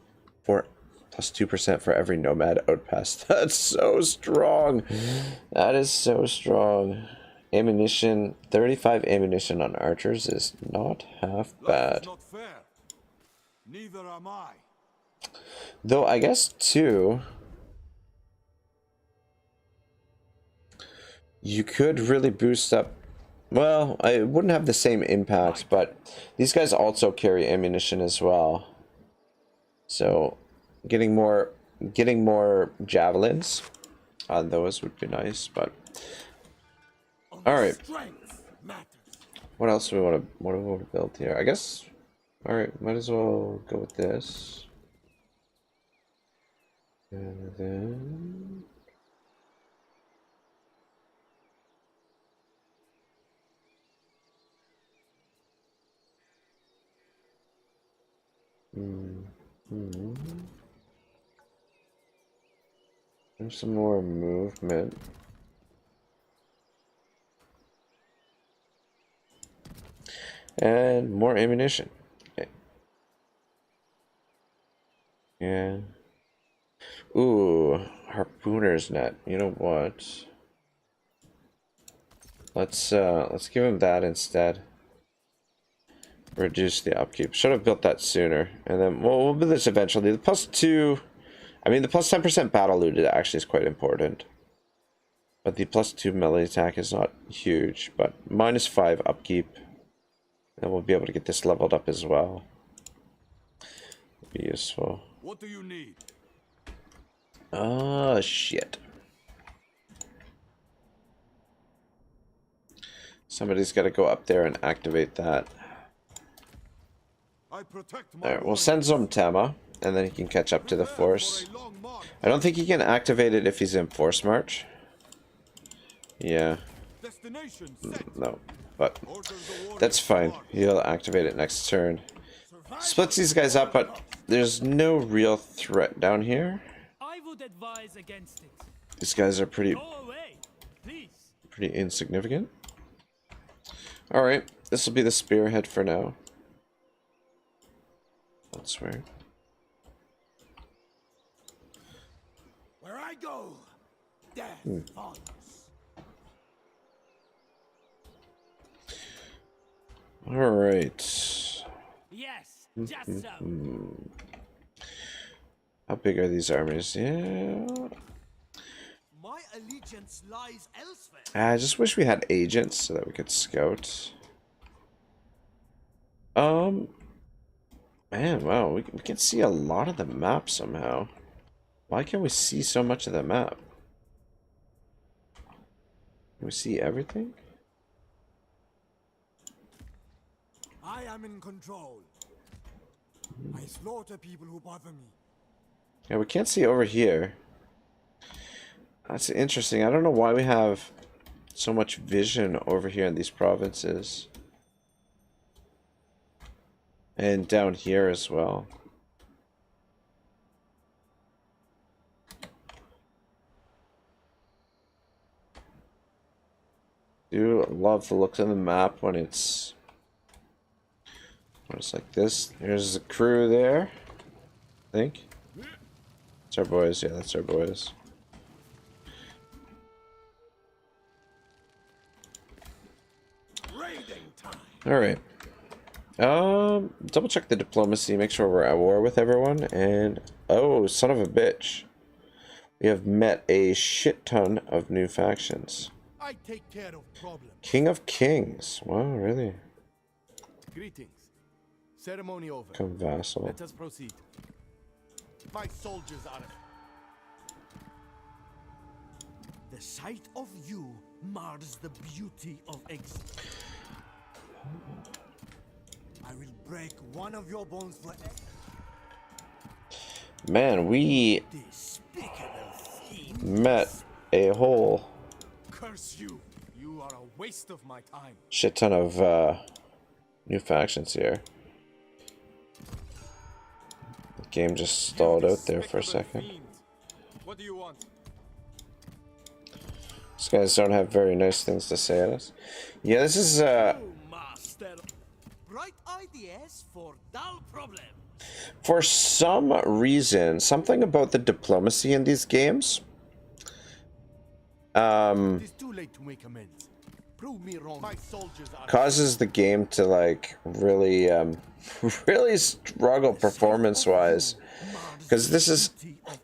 for plus 2% for every nomad outpost. That's so strong. That is so strong. Ammunition, 35 ammunition on archers is not half Life bad. is not fair. Neither am I. Though I guess too, you could really boost up. Well, I wouldn't have the same impact, but these guys also carry ammunition as well. So getting more javelins on those would be nice, but all right. Strength matters. What else do we want to build here? I guess. All right, might as well go with this. And then there's some more movement. And more ammunition. Okay. Yeah. Ooh, harpooner's net. You know what? Let's give him that instead. Reduce the upkeep. Should have built that sooner. And then we'll do this eventually. The +2, I mean the +10% battle loot actually is quite important. But the +2 melee attack is not huge, but -5 upkeep. And we'll be able to get this leveled up as well. Be useful. What do you need? Oh shit. Somebody's got to go up there and activate that. I protect my Alright, we'll send Zomtema, and then he can catch up to the force. for a long march. I don't think he can activate it if he's in force march. Yeah, Destination set. no, but Orders the warriors that's fine. march. He'll activate it next turn. Splits these guys up, but there's no real threat down here. I would advise against it. These guys are pretty Go away, please. insignificant. Alright, this will be the spearhead for now. That's weird. Where I go, death follows. Alright. Yes, just so. How big are these armies? Yeah. My allegiance lies elsewhere. I just wish we had agents so that we could scout. Man, wow, we can see a lot of the map somehow. Why can't we see so much of the map? Can we see everything? I am in control. I slaughter people who bother me. Yeah, we can't see over here. That's interesting. I don't know why we have so much vision over here in these provinces. And down here as well. Do love the looks of the map when it's like this. There's a crew there, I think. It's our boys. Yeah, that's our boys. Raiding time. All right. Double check the diplomacy. Make sure we're at war with everyone. And oh, son of a bitch, we have met a shit ton of new factions. I take care of problems. King of Kings. Wow, really? Greetings. Ceremony over. Become vassal. Let us proceed. My soldiers are. The sight of you mars the beauty of exile. I will break one of your bones for. Man, we Despicable fiend. met a whole Curse you! You are a waste of my time. shit ton of new factions here. The game just stalled out there for a second. What do you want? These guys don't have very nice things to say at us. Yeah, this is Oh, master. Bright ideas for dull problems. for some reason, something about the diplomacy in these games It is too late to make amends. Prove me wrong. My soldiers are. causes the game to like really really struggle performance wise, because this is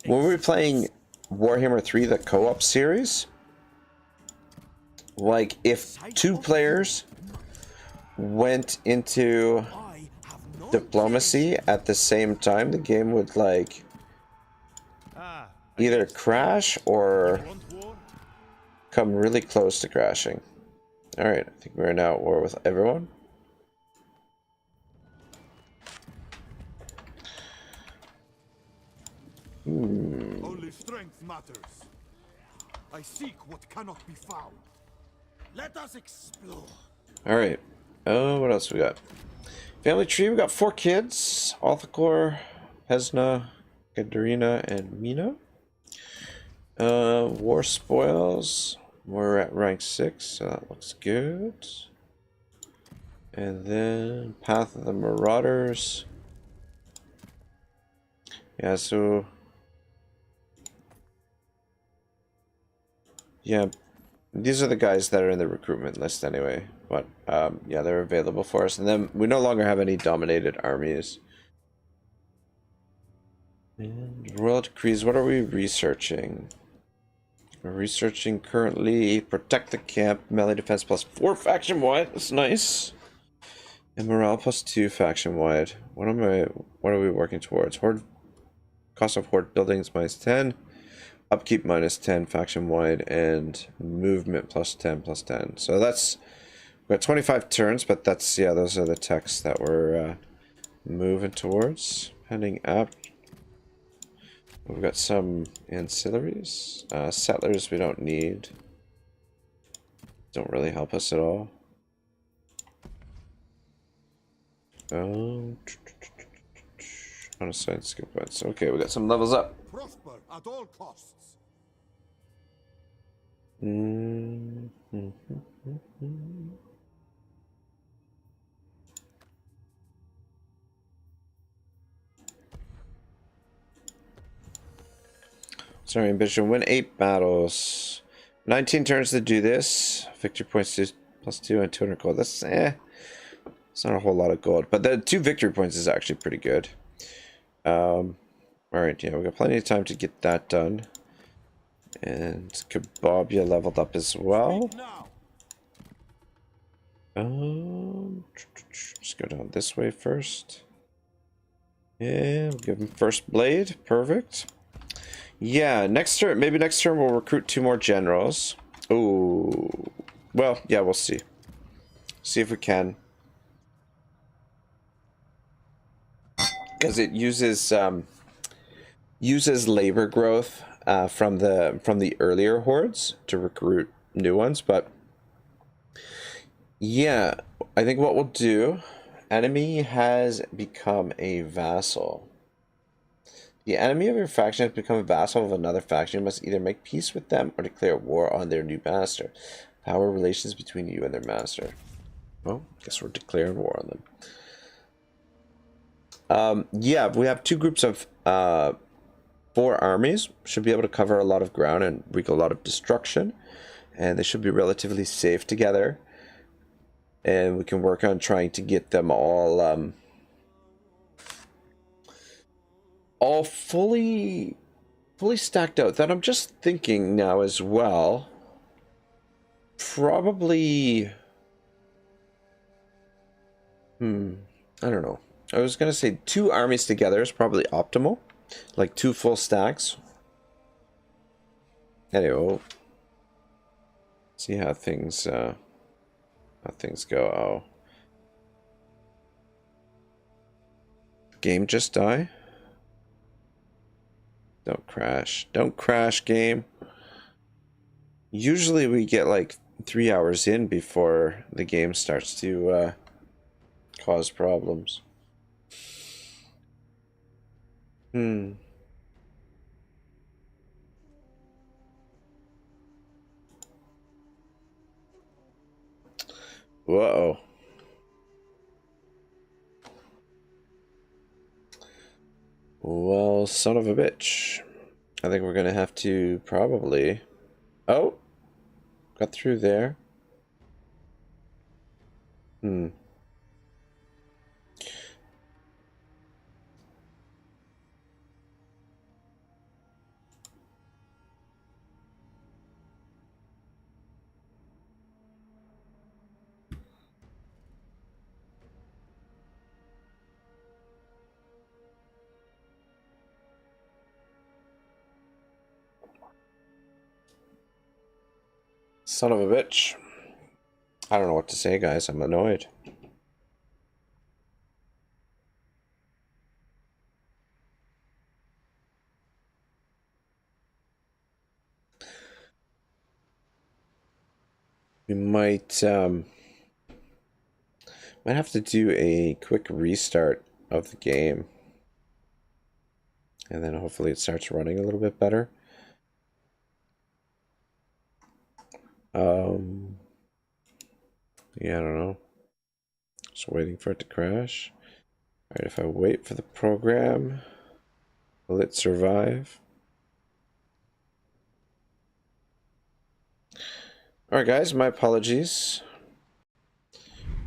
when we were playing Warhammer 3 the co-op series, like if two players went into I have no diplomacy at the same time, the game would like either crash or want war. come really close to crashing. Alright, I think we're now at war with everyone. Only strength matters. I seek what cannot be found. Let us explore. Alright. Oh, what else we got? Family tree, we got 4 kids. Althacor, Pesna, Katerina, and Mina. War spoils. We're at rank 6, so that looks good. And then Path of the Marauders. Yeah, so yeah, these are the guys that are in the recruitment list anyway. But yeah, they're available for us. And then we no longer have any dominated armies. And Royal Decrees, what are we researching? We're researching currently protect the camp, melee defense +4 faction wide. That's nice. And morale +2 faction wide. What are we working towards? Horde cost of horde buildings -10. Upkeep -10 faction wide, and movement +10. So that's, we got 25 turns, but that's, yeah, those are the techs that we're moving towards. Heading up. We've got some ancillaries. Settlers we don't need. Don't really help us at all. Unassigned skill points. Okay, we got some levels up. Prosper at all costs. Sorry, ambition. Win 8 battles. 19 turns to do this. Victory points +2 and 200 gold. That's it's not a whole lot of gold, but the 2 victory points is actually pretty good. Alright, yeah, we got plenty of time to get that done. And Kebabia leveled up as well. Just go down this way first. Yeah, we'll give him first blade. Perfect. Yeah, next turn, maybe next turn we'll recruit 2 more generals. Ooh. Well, yeah, we'll see. See if we can. Because it uses labor growth from the earlier hordes to recruit new ones, but yeah, I think what we'll do, enemy has become a vassal. The enemy of your faction has become a vassal of another faction. You must either make peace with them or declare war on their new master. Power relations between you and their master. Well, guess we're declaring war on them. Yeah, we have 2 groups of 4 armies should be able to cover a lot of ground and wreak a lot of destruction, and they should be relatively safe together, and we can work on trying to get them all fully stacked out. That I'm just thinking now as well, probably I don't know, I was gonna say 2 armies together is probably optimal, like 2 full stacks. Anyway, we'll see how things go. Oh, game just die. Don't crash. Don't crash, game. Usually we get like 3 hours in before the game starts to cause problems. Whoa. Well, son of a bitch. I think we're gonna have to probably... Oh! Got through there. Son of a bitch. I don't know what to say, guys. I'm annoyed. We might have to do a quick restart of the game, and then hopefully it starts running a little bit better. Yeah, I don't know. Just waiting for it to crash. Alright, if I wait for the program, will it survive? Alright guys, my apologies.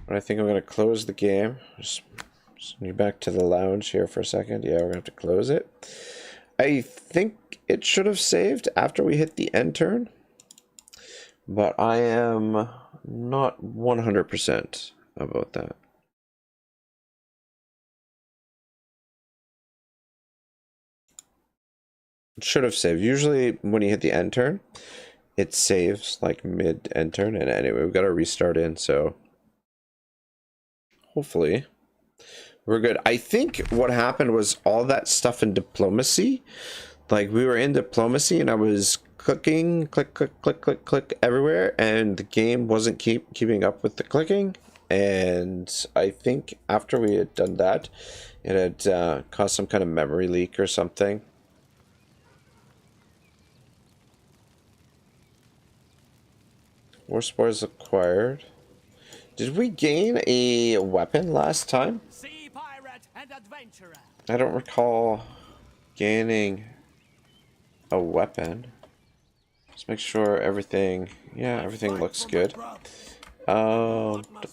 But I think I'm going to close the game. Just send you back to the lounge here for a second. Yeah, we're going to have to close it. I think it should have saved after we hit the end turn, but I am not 100% about that. It should have saved. Usually when you hit the end turn, it saves like mid end turn. And anyway, we've got to restart in, so hopefully we're good. I think what happened was all that stuff in diplomacy, like we were in diplomacy and I was clicking, click, click, click, click, click everywhere, and the game wasn't keeping up with the clicking. And I think after we had done that, it had caused some kind of memory leak or something. War spores acquired. Did we gain a weapon last time? Sea pirate and adventurer. I don't recall gaining a weapon. Let's make sure everything, yeah, everything looks good.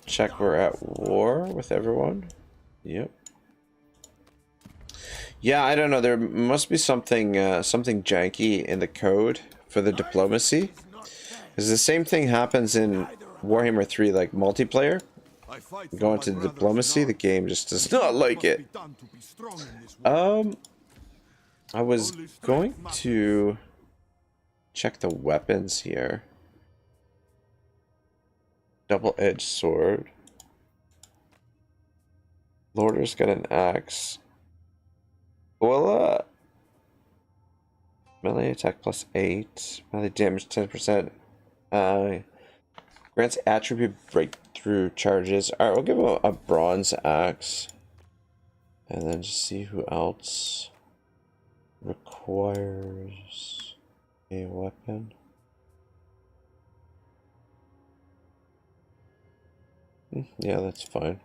Check we're at war with everyone. Yep. Yeah, I don't know. There must be something something janky in the code for the diplomacy. Because the same thing happens in Warhammer 3, like multiplayer. You go into diplomacy, the game just does not like it. I was going to check the weapons here. Double-edged sword. Lorder's got an axe. Well, melee attack +8. Melee damage 10%. Grants attribute breakthrough charges. Alright, we'll give him a bronze axe. And then just see who else requires a weapon. Yeah, that's fine.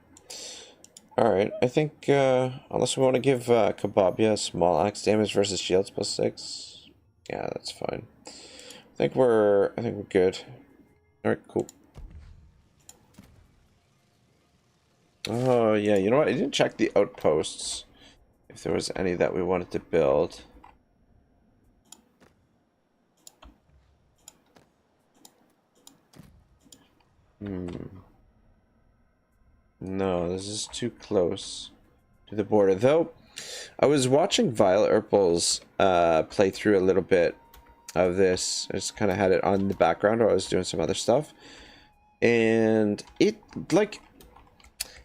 Alright, I think, unless we want to give Kababia small axe damage versus shields +6. Yeah, that's fine. I think we're good. Alright, cool. Oh, yeah, you know what? I didn't check the outposts. If there was any that we wanted to build. No, this is too close to the border. Though, I was watching Violet Urple's play through a little bit of this. I just kind of had it on the background while I was doing some other stuff. And it, like,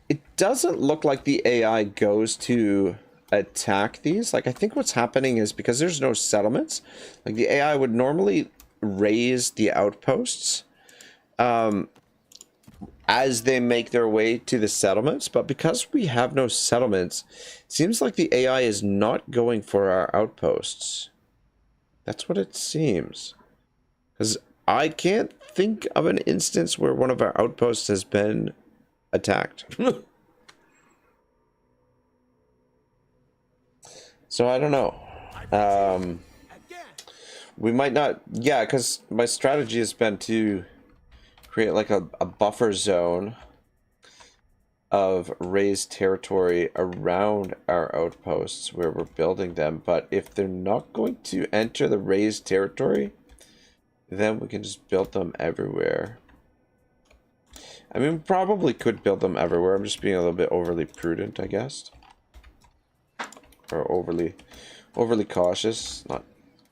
it doesn't look like the AI goes to attack these. Like, I think what's happening is because there's no settlements, like, the AI would normally raise the outposts as they make their way to the settlements, but because we have no settlements, it seems like the AI is not going for our outposts. That's what it seems. Because I can't think of an instance where one of our outposts has been attacked. So I don't know. We might not, yeah, because my strategy has been to create like a buffer zone of raised territory around our outposts where we're building them. But if they're not going to enter the raised territory, then we can just build them everywhere. I mean, we probably could build them everywhere. I'm just being a little bit overly prudent, I guess. Or overly cautious. Not.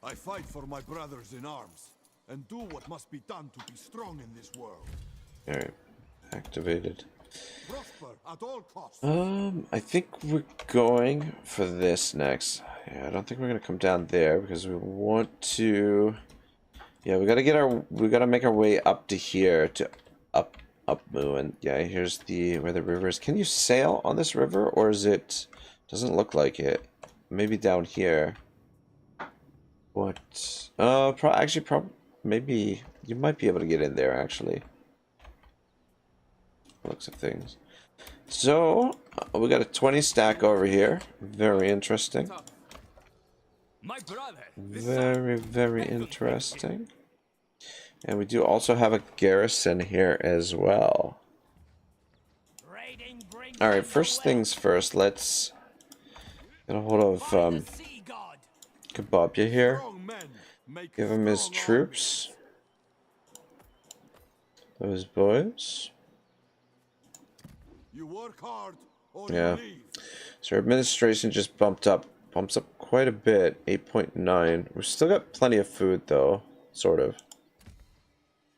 I fight for my brothers in arms, and do what must be done to be strong in this world. Alright. Activated. Prosper at all costs. I think we're going for this next. Yeah, I don't think we're gonna come down there because we want to. Yeah, we gotta make our way up to here to up Moo, and yeah, here's where the river is. Can you sail on this river, or is it? Doesn't look like it. Maybe down here. What? Maybe you might be able to get in there actually. Looks of things. So we got a 20 stack over here. Very interesting. Very interesting. And we do also have a garrison here as well. Alright, first things first, let's get a hold of Kababia here. Give him his troops. Those boys. You work hard or Yeah. you leave. So our administration just bumps up quite a bit. 8.9. We've still got plenty of food though, sort of.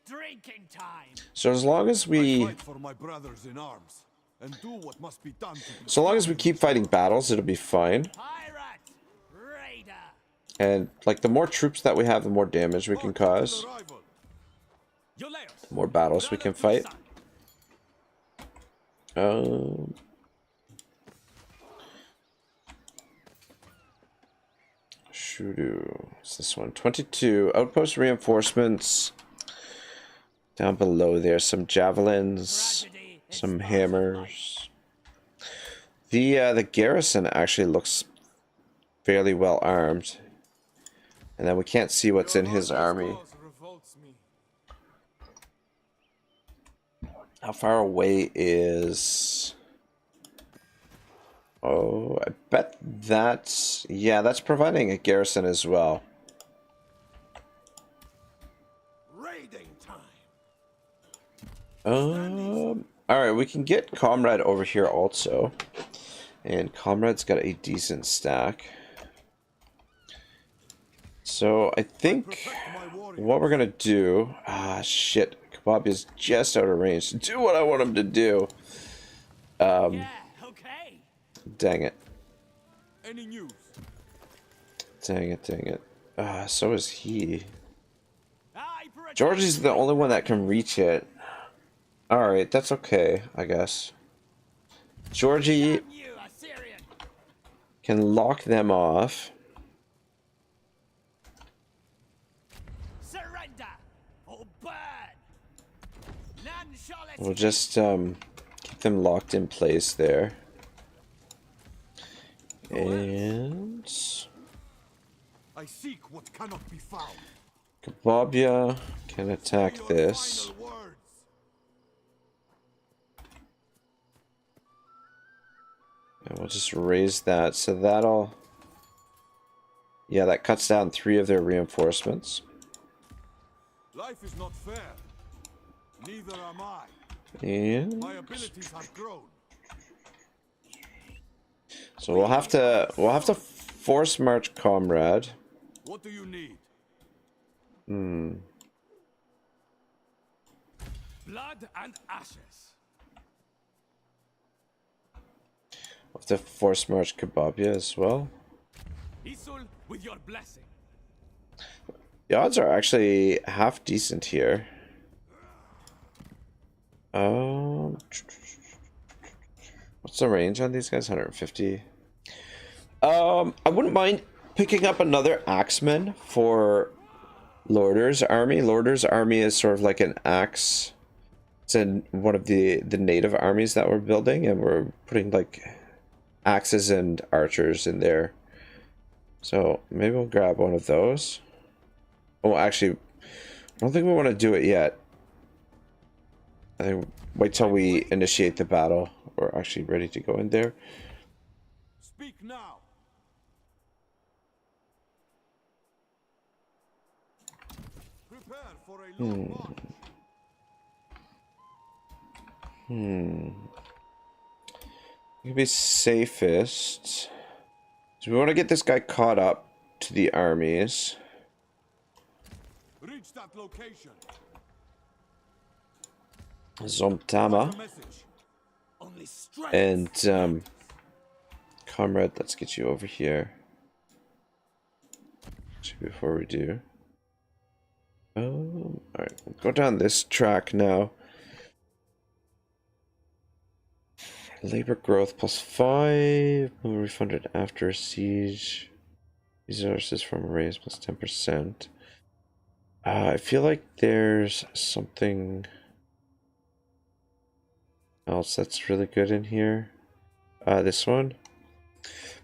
Drinking time. So as long as we Fight for my brothers in arms, and do what must be done to be so long as we keep fighting battles, it'll be fine. Pirate. Raider. And like the more troops that we have, the more damage we can cause. The more battles we can fight. Shudu. What's this one? 22. Outpost reinforcements. Down below there, some javelins, some hammers. The garrison actually looks fairly well armed. And then we can't see what's in his army. How far away is... Oh, I bet that's... Yeah, that's providing a garrison as well. raiding time. Alright, we can get Comrade over here also. And Comrade's got a decent stack. So, I think what we're gonna do... Ah, shit. Kabab is just out of range to do what I want him to do. Yeah, okay. Dang it. Any news? Dang it. So is he. Aye, for a Georgie's the only one that can reach it. Alright, that's okay, I guess. Georgie damn you, Assyrian. can lock them off. Surrender or burn. None shall We'll escape. just keep them locked in place there. And I seek what cannot be found. Kabobia can attack Your this. final words. And we'll just raise that. So that'll... Yeah, that cuts down 3 of their reinforcements. Life is not fair. Neither am I. And My abilities have grown. so we'll have to force march Comrade. What do you need? Blood and ashes. We'll have to force march Kabobia as well. Isul with your blessing. The odds are actually half decent here. What's the range on these guys? 150. I wouldn't mind picking up another axeman for Lorder's army. Lorder's army is sort of like an axe. It's in one of the native armies that we're building, and we're putting like axes and archers in there. So maybe we'll grab one of those. Oh, actually, I don't think we want to do it yet. I think wait till we initiate the battle. We're actually ready to go in there. Speak now. Prepare for a long march. It'd be safest. So we want to get this guy caught up to the armies. Reach that location. Zomtama. Message. Only strength. And Comrade, let's get you over here. Actually, before we do. Alright, we'll go down this track now. Labor growth +5. Refunded after siege. Resources from a raise +10%. I feel like there's something else that's really good in here. This one.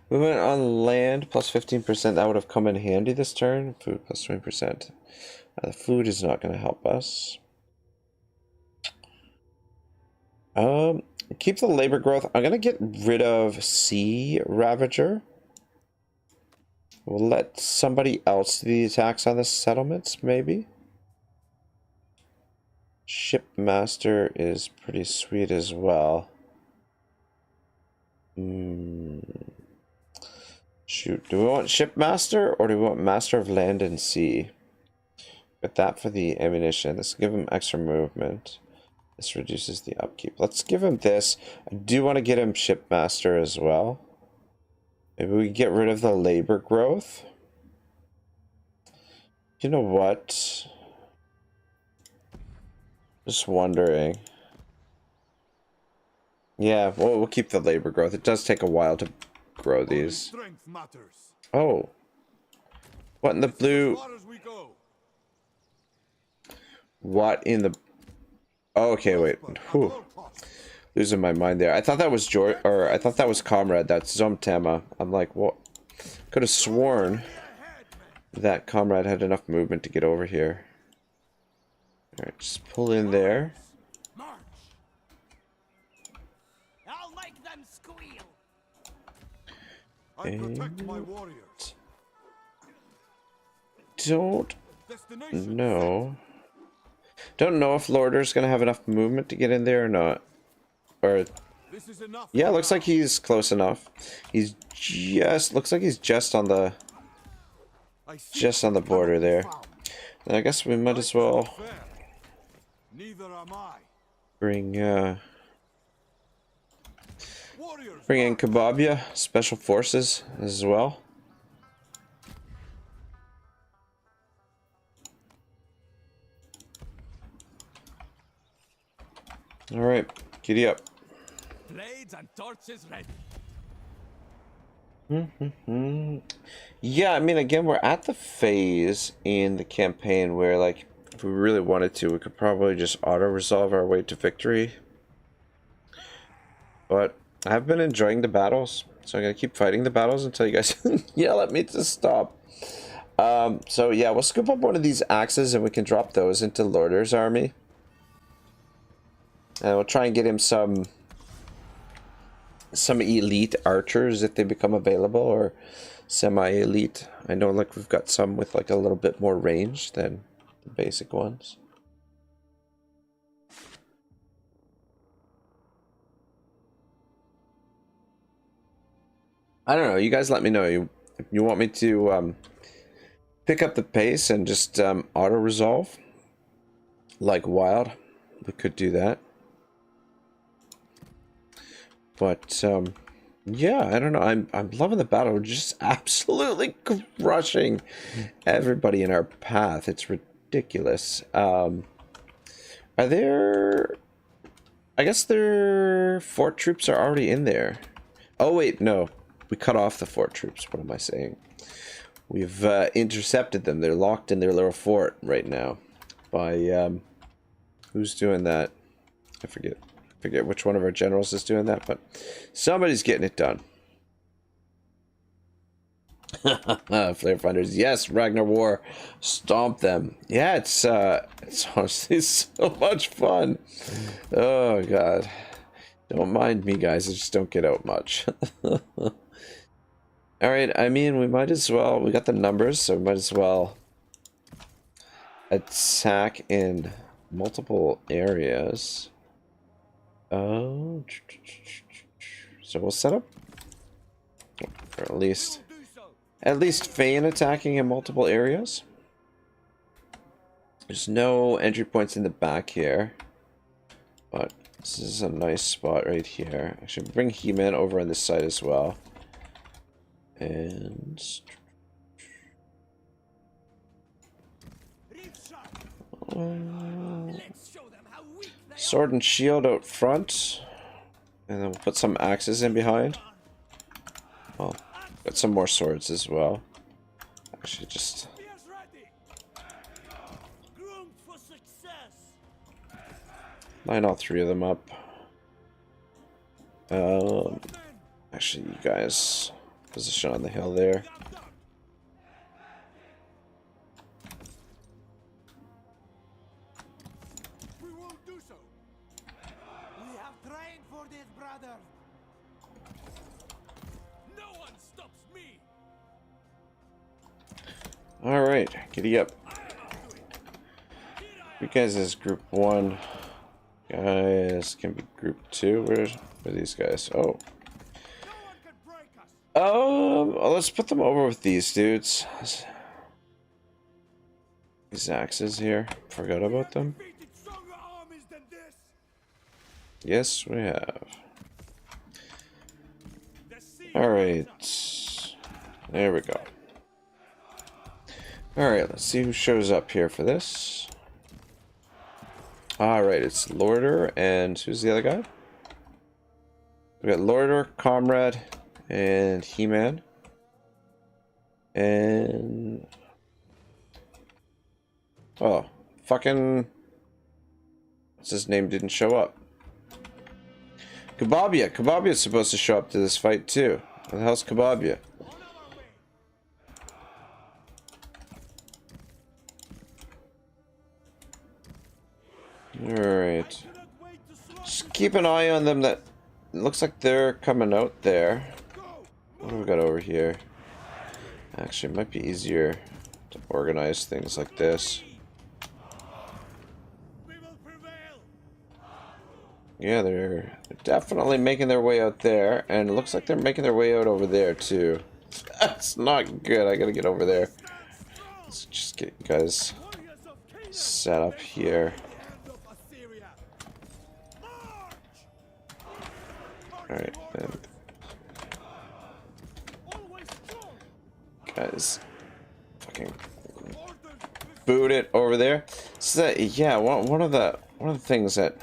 Movement on land +15%. That would have come in handy this turn. Food +20%. The food is not going to help us. Keep the labor growth. I'm going to get rid of Sea Ravager. We'll let somebody else do the attacks on the settlements, maybe. Shipmaster is pretty sweet as well. Shoot, do we want Shipmaster or do we want Master of Land and Sea? Get that for the ammunition. Let's give him extra movement. This reduces the upkeep. Let's give him this. I do want to get him Shipmaster as well. Maybe we get rid of the labor growth. You know what? Just wondering. Yeah, we'll keep the labor growth. It does take a while to grow these. Strength matters. Oh. What in the blue? As far as we go. What in the... Oh, okay, wait. Whew. Losing my mind there. I thought that was George, or I thought that was Comrade. That's Zomtama. I'm like, what? Could have sworn that Comrade had enough movement to get over here. Alright, just pull in there. March. I'll make them squeal. I protect my warriors. Don't Destination. know. Don't know if Lorder's gonna have enough movement to get in there or not. Or This is enough. yeah, looks like he's close enough. He's just looks like he's just on the border there. And I guess we might as well Neither am I. bring Warriors. bring in Kabobia Special Forces as well. All right, giddy up. Blades and torches ready. Yeah, I mean, again, we're at the phase in the campaign where, like, if we really wanted to, we could probably just auto-resolve our way to victory. But I've been enjoying the battles, so I'm gonna keep fighting the battles until you guys yell at me to stop. So yeah, we'll scoop up one of these axes and we can drop those into Lorder's army. And we'll try and get him some elite archers if they become available, or semi-elite. I know like we've got some with like a little bit more range than the basic ones. I don't know. You guys let me know. You want me to pick up the pace and just auto resolve like wild? We could do that. But yeah, I don't know. I'm loving the battle. We're just absolutely crushing everybody in our path. It's ridiculous. Are there? I guess their fort troops are already in there. Oh wait, no. We cut off the fort troops. What am I saying? We've intercepted them. They're locked in their little fort right now. By who's doing that? I forget which one of our generals is doing that, but somebody's getting it done. Flare finders, yes. Ragnar War, stomp them. Yeah, it's honestly so much fun. Oh god, don't mind me, guys. I just don't get out much. All right, I mean, we might as well. We got the numbers, so we might as well attack in multiple areas. Oh, so we'll set up, or at least feign attacking in multiple areas. There's no entry points in the back here, but this is a nice spot right here. I should bring He-Man over on this side as well. And sword and shield out front, and then we'll put some axes in behind. Oh, got some more swords as well. Actually, just line all three of them up. Actually, you guys position on the hill there. We won't do so. We have trained for this, brother. No one stops me. All right, giddy up. You guys is group 1. Guys can be group 2. Where are these guys? Oh. Let's put them over with these dudes. These axes here. Forgot about them. Yes, we have. Alright. There we go. Alright, let's see who shows up here for this. Alright, it's Lorder and who's the other guy? We got Lorder, Comrade, and He-Man. And oh, fucking what's his name didn't show up. Kababia. Kababia's supposed to show up to this fight too. Where the hell's Kababia? Alright. Just keep an eye on them. That looks like they're coming out there. What do we got over here? Actually, it might be easier to organize things like this. Yeah, they're definitely making their way out there, and it looks like they're making their way out over there too. That's not good. I gotta get over there. Let's just get you guys set up here. Alright, and guys, fucking boot it over there. So that, yeah, one of the things that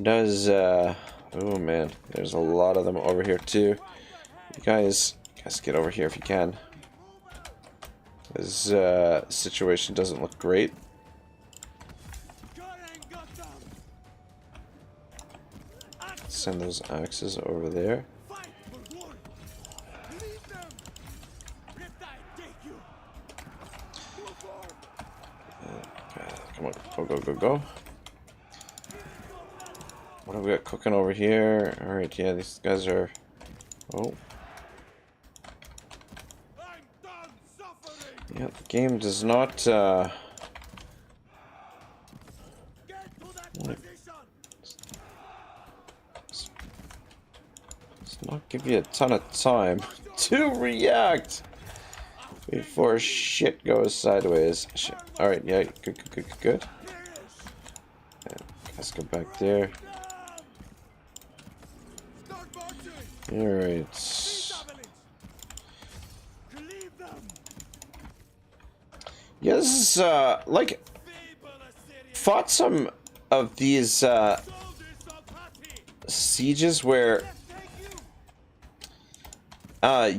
does oh man, there's a lot of them over here too. You guys get over here if you can. This situation doesn't look great. send those axes over there. Fight for glory. Lead them. Reptile, take you. Move forward. Come on, go, go, go, go. What have we got cooking over here? Alright, yeah, these guys are... Oh. I'm done suffering. Yeah, the game does not, Get to that position. does not give you a ton of time to react before shit goes sideways. Shit. Alright, yeah, good, good, good, good. Yeah, let's go back there. Start marching. Alright. Leave them. Yeah, this is, like, Feeble Assyrian fought some of these, soldiers of Hatti. sieges where Take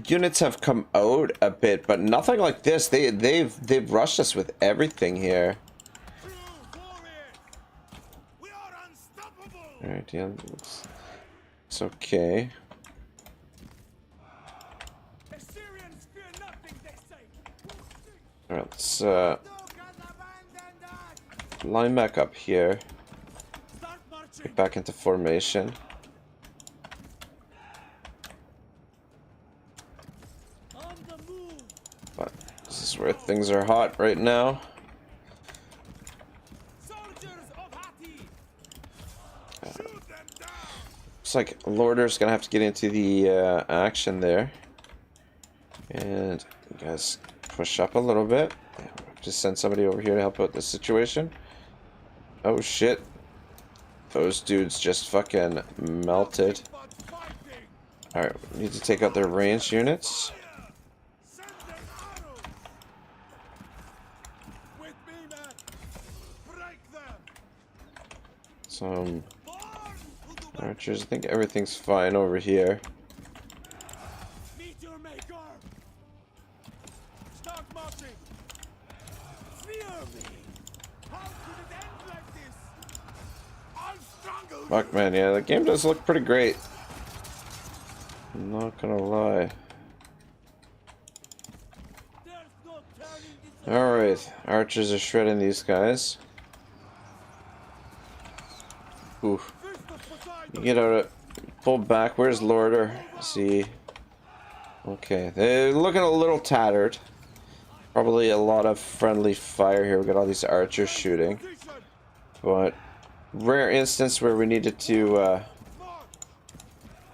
you. units have come out a bit, but nothing like this. They've rushed us with everything here. True warriors. We are unstoppable. Alright, yeah, it's okay. Assyrians fear nothing, they say. Alright, let's Who can abandon that? line back up here. Start marching. Get back into formation. On the move. But this is where things are hot right now. Soldiers of Hatti. Shoot them down. Looks like Lorder's gonna have to get into the action there. And you guys push up a little bit. Just send somebody over here to help out this situation. Oh shit. Those dudes just fucking melted. But fighting. Alright, we need to take out their ranged units. Send them arrows. With me, man. Break them. Some Born to do battle. archers. I think everything's fine over here. Meet your maker. Start marching. Fear me. How could it end like this? I'll strangle you. Fuck man, yeah, the game does look pretty great. I'm not gonna lie. There's no turning this. Alright, archers are shredding these guys. Ooh. Fist of Poseidon. You get out of pull back. Where's Lorder? See. Okay, they're looking a little tattered. Probably a lot of friendly fire here. We got all these archers shooting. Position. But rare instance where we needed to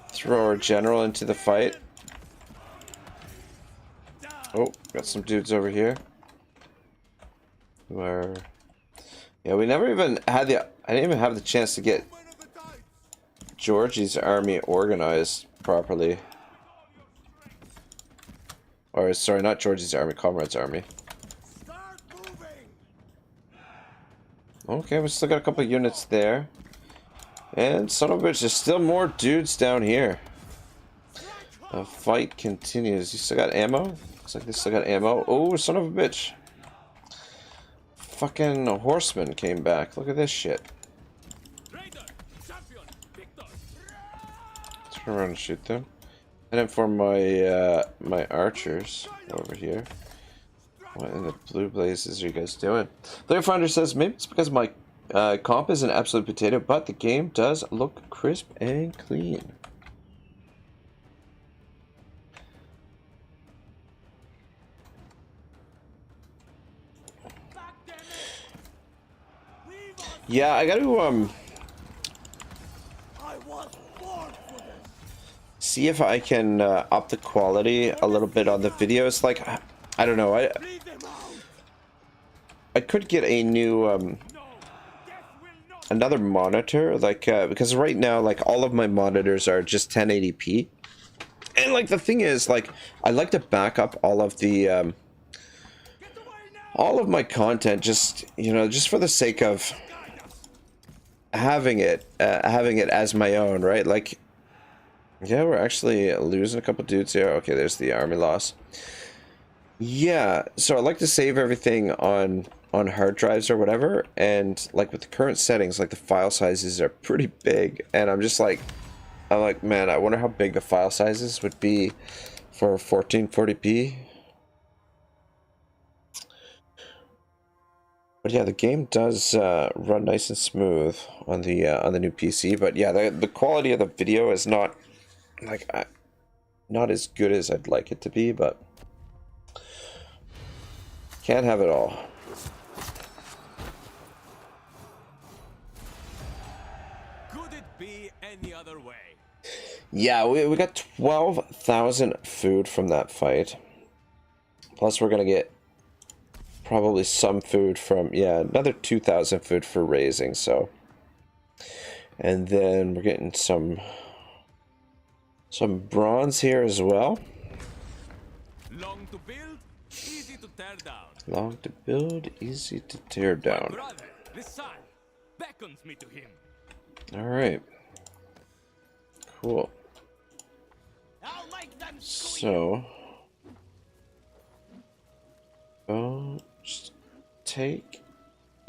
throw our general into the fight. Oh, got some dudes over here. Who are... Yeah, we never even had the... I didn't even have the chance to get Win of the tides. Georgie's army organized properly. Or, sorry, not Georgie's army, Comrade's army. Start moving. Okay, we still got a couple units there. And son of a bitch, there's still more dudes down here. The fight continues. You still got ammo? Looks like they still got ammo. Oh, son of a bitch. Fucking horseman came back. Look at this shit. Raider. Champion. Victor. Turn around and shoot them. And then for my my archers over here. What in the blue blazes are you guys doing? Player Finder says maybe it's because my comp is an absolute potato, but the game does look crisp and clean. Back them in. Leave us. Yeah, I gotta I was born for this. see if I can up the quality a little bit on the videos. Like, I don't know. Leave them out. I could get a new No. Death will not. another monitor, like because right now, like all of my monitors are just 1080p, and like the thing is, like I like to back up all of the Get away now. all of my content, just just for the sake of having it as my own, right? Like, yeah, we're actually losing a couple dudes here. Okay, there's the army loss. Yeah, so I like to save everything on hard drives or whatever, and like with the current settings, like the file sizes are pretty big, and I'm just like, I like, man, I wonder how big the file sizes would be for 1440p. But yeah, the game does run nice and smooth on the new PC. But yeah, the quality of the video is not like not as good as I'd like it to be, but can't have it all. Could it be any other way? Yeah, we got 12,000 food from that fight. Plus we're gonna get probably some food from, yeah, another 2,000 food for raising, so. And then we're getting some bronze here as well. Long to build, easy to tear down. Long to build, easy to tear down. My brother, the sun, beckons me to him. Alright. Cool. I'll make them So, just take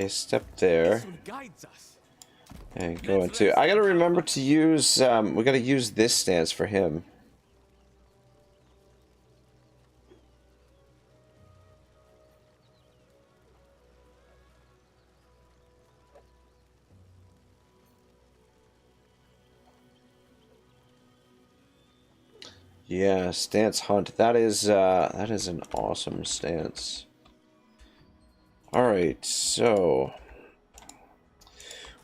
a step there This one guides us. and go into. I gotta remember to use. We gotta use this stance for him. Yeah, stance hunt. That is an awesome stance. All right, so,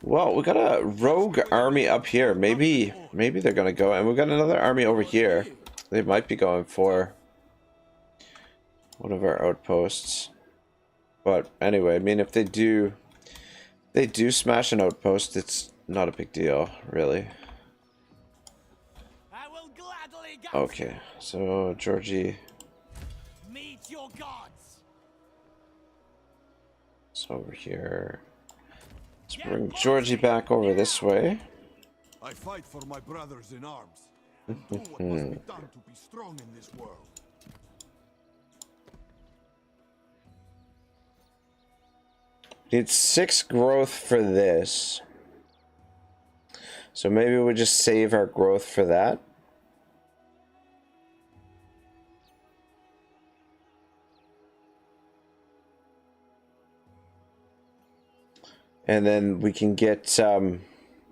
well, we got a rogue army up here. Maybe they're gonna go, and we've got another army over here. They might be going for one of our outposts. But anyway, I mean, if they do smash an outpost, it's not a big deal, really. I will gladly guide Okay, so Georgie. meet your gods. It's over here. Let's bring Georgie back over this way. I fight for my brothers in arms. And do what must be done to be strong in this world. Need 6 growth for this. So maybe we'll just save our growth for that. And then we can get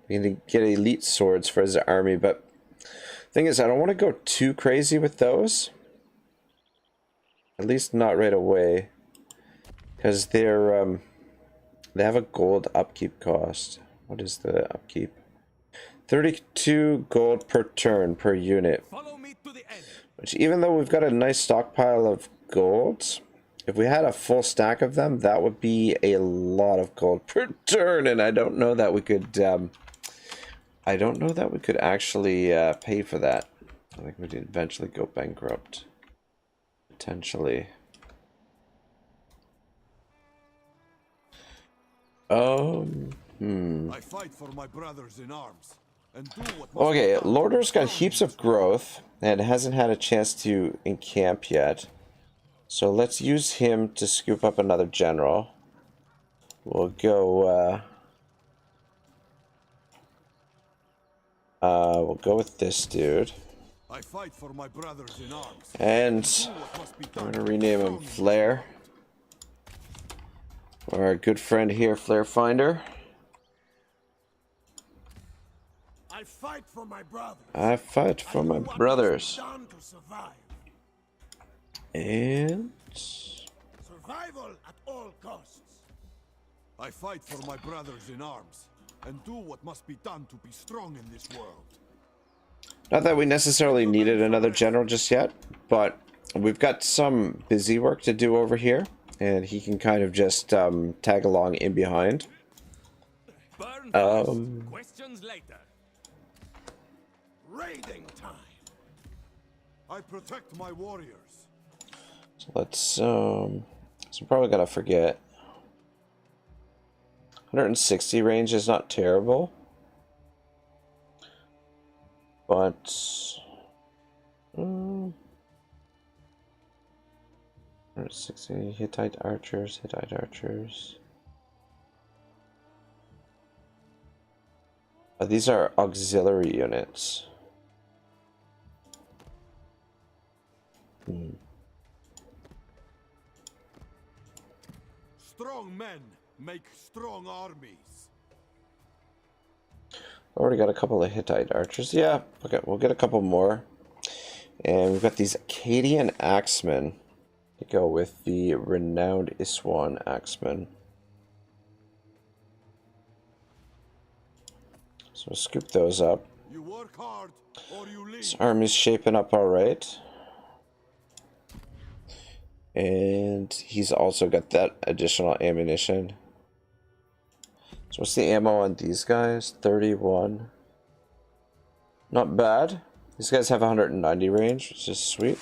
elite swords for his army, but thing is, I don't want to go too crazy with those. At least not right away, because they have a gold upkeep cost. What is the upkeep? 32 gold per turn per unit. Follow me to the end. Which, even though we've got a nice stockpile of golds, if we had a full stack of them, that would be a lot of gold per turn, and I don't know that we could. I don't know that we could actually pay for that. I think we'd eventually go bankrupt, potentially. I fight for my brothers in arms. And do what must be Okay, done to be Lorder's got strong heaps in of this world. growth and hasn't had a chance to encamp yet. So let's use him to scoop up another general. We'll go with this dude. I fight for my brothers in arms. And Do what must be I'm done gonna to be rename him strong in this Flare. Or our good friend here, Flare Finder. I fight for my brothers. I fight for my brothers. Done to survive. And Survival at all costs. I fight for my brothers in arms. And do what must be done to be strong in this world. not that we necessarily needed another general just yet, but we've got some busy work to do over here, and he can kind of just tag along in behind. Burn first, questions later. Raiding time. I protect my warriors. So let's so probably gotta forget. 160 range is not terrible, but 160 Hittite archers. These are auxiliary units. Strong men make strong armies. Already got a couple of Hittite archers. Yeah, okay, we'll get a couple more. And we've got these Akkadian axemen to go with the renowned Iswan axemen. So we'll scoop those up. You work hard or you leave. This army's shaping up alright. And he's also got that additional ammunition. So what's the ammo on these guys? 31. Not bad. These guys have 190 range, which is sweet.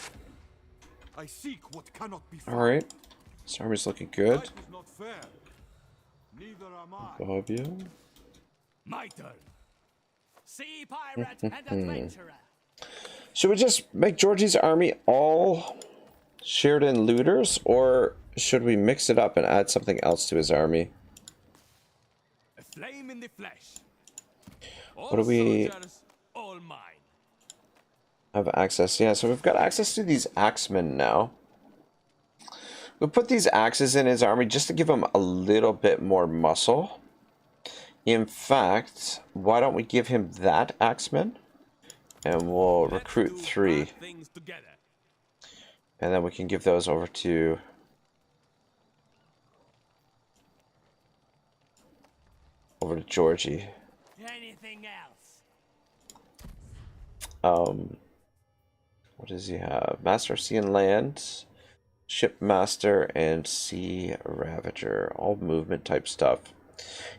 I seek what cannot be found. Alright. This army's looking good. Life is not fair. Neither am I. Fabio. My turn. Sea pirate and adventurer. Should we just make Georgie's army all shared in looters, or should we mix it up and add something else to his army? A flame in the flesh. What do we All mine. have access? Yeah, so we've got access to these axemen now. We'll put these axes in his army just to give him a little bit more muscle. In fact, why don't we give him that axeman? And we'll recruit 3. And then we can give those over to Georgie. Anything else? What does he have? Master of Sea and Land, Ship Master, and Sea Ravager. All movement type stuff.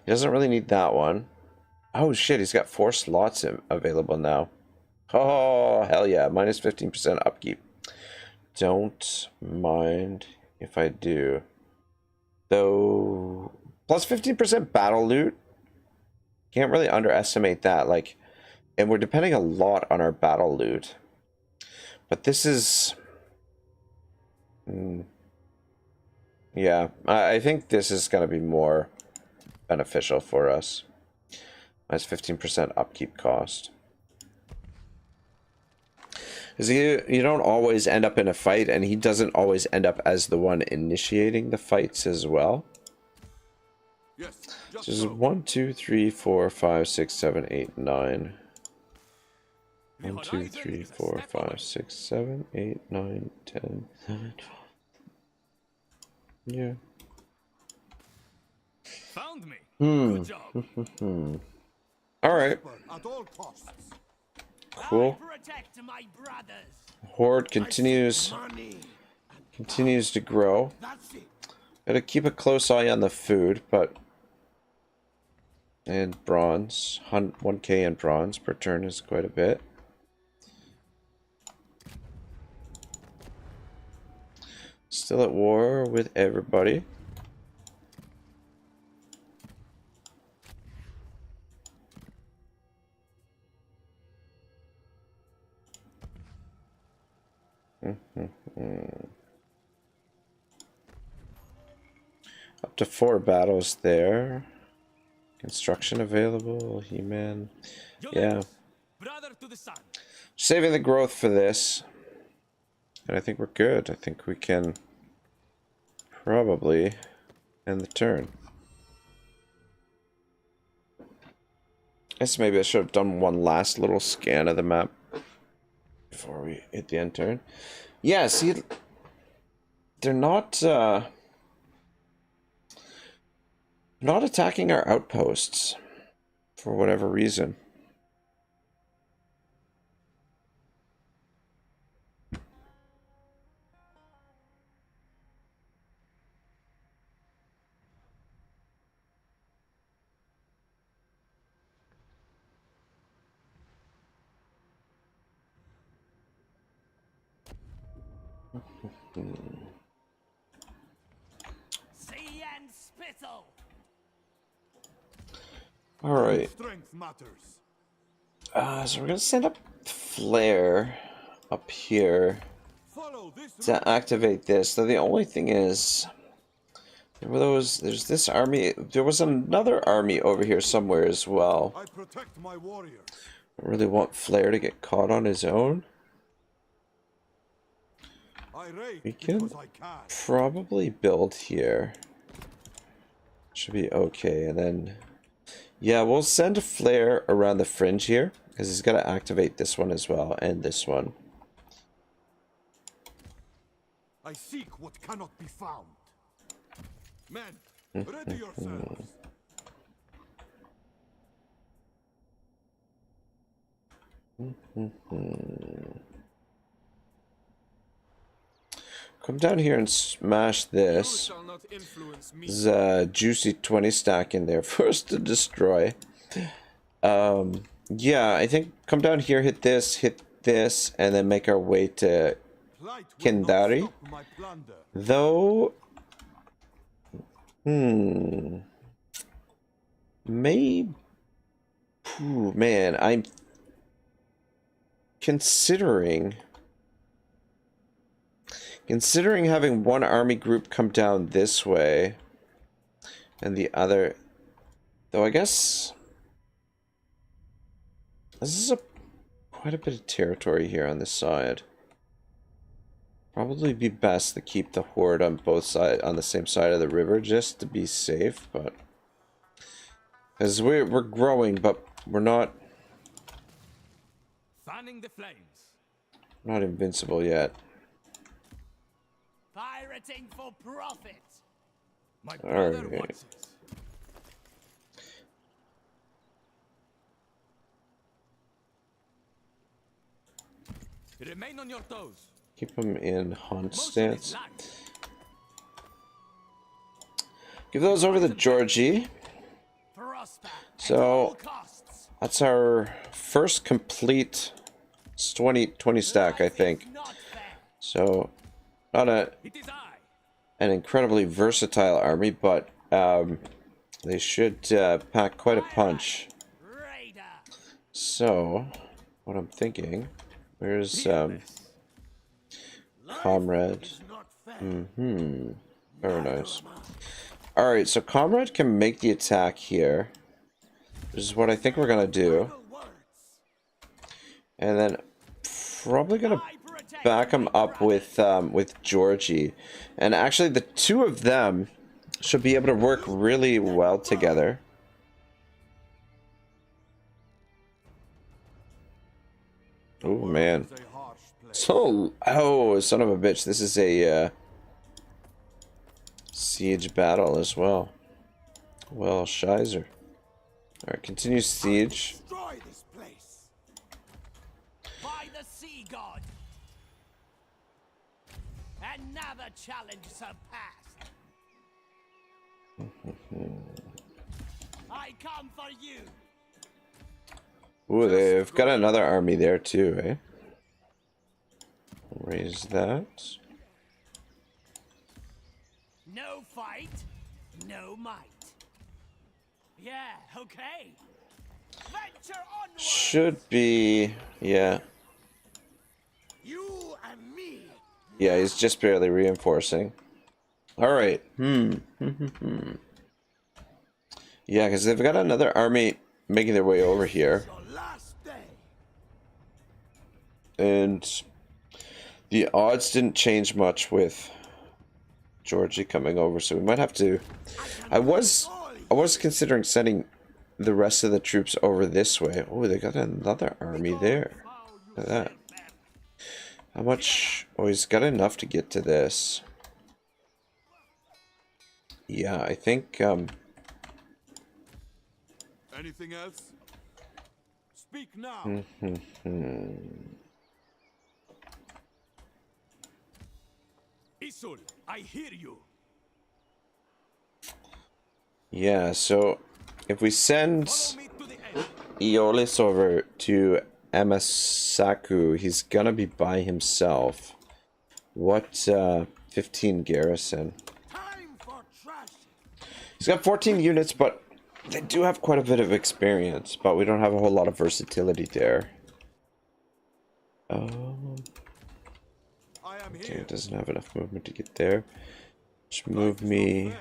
He doesn't really need that one. Oh shit, he's got 4 slots available now. Oh, hell yeah. Minus 15% upkeep. Don't mind if I do. Though, plus 15% battle loot. Can't really underestimate that. Like, and we're depending a lot on our battle loot. But this is... yeah, I think this is going to be more beneficial for us. Minus 15% upkeep cost. Because you don't always end up in a fight, and he doesn't always end up as the one initiating the fights as well. Yes, So this is 1, 2, 3, 4, 5, 6, 7, 8, 9. 1, 2, 3, 4, 5, 6, 7, 8, 9, 10, 11, 12. Yeah. Found me. Good job. Alright. at all costs. Cool. I protect my brothers. Horde continues to grow. That's it. Gotta keep a close eye on the food, but... And bronze. 1k in bronze per turn is quite a bit. Still at war with everybody. Up to 4 battles there. Construction available. He-Man. Yeah. Brother to the sun. Saving the growth for this. And I think we're good. I think we can probably end the turn. Guess maybe I should have done one last little scan of the map before we hit the end turn. Yeah, see, they're not attacking our outposts for whatever reason. See and spittle. All right. Strength matters. So we're gonna send up Flare up here Follow this to activate this. So the only thing is, there's this army. There was another army over here somewhere as well. I protect my warriors. I really want Flare to get caught on his own. I rake We can because I can. probably build here. Should be okay, and then yeah, we'll send a flare around the fringe here because he's got to activate this one as well and this one. I seek what cannot be found. Men, ready yourselves. Come down here and smash this. There's a juicy 20 stack in there for us to destroy. Yeah, I think come down here, hit this, and then make our way to Kendari. Though, maybe, man, I'm considering having one army group come down this way and the other, though I guess this is quite a bit of territory here on this side. Probably be best to keep the horde on both sides, on the same side of the river, just to be safe, but as we're growing, but we're not Fanning the flames. not invincible yet. Pirating for profit. My brother Alright. wants it. Remain on your toes. Keep them in hunt Motion is stance. light. Give those over to Georgie. Prosper at So all costs. that's our first complete 20 stack, I think. Life is not fair. So not It is I. an incredibly versatile army, but they should pack quite a punch. Raider. So what I'm thinking, where's Comrade? It's not fair. Very nice. Alright, so Comrade can make the attack here. Which is what I think we're gonna do. And then probably gonna back him up with Georgie. And actually the two of them should be able to work really well together. Oh man. It's a harsh place. So, oh, son of a bitch, this is a siege battle as well. Well, Shizer. Alright, continue siege. Destroy this place. By the sea god. Another challenge surpassed. I come for you. Ooh, they've got another army there too, eh? Raise that. No fight, no might. Yeah, okay. Venture onward. Should be, yeah. You and me. Yeah, he's just barely reinforcing. Alright, Yeah, because they've got another army making their way over here. Your last day. And the odds didn't change much with Georgie coming over, so we might have to... I was considering sending the rest of the troops over this way. Oh, they got another army there. Look at that. How much? Oh, he's got enough to get to this. Yeah, I think, Anything else? Speak now. Isul, I hear you. yeah, so if we send Follow me to the end. Aeolus over to Amasaku, he's gonna be by himself. What, 15 garrison? Time for trash. He's got 14 units, but they do have quite a bit of experience, but we don't have a whole lot of versatility there. I am Okay, here. it doesn't have enough movement to get there. Just move me.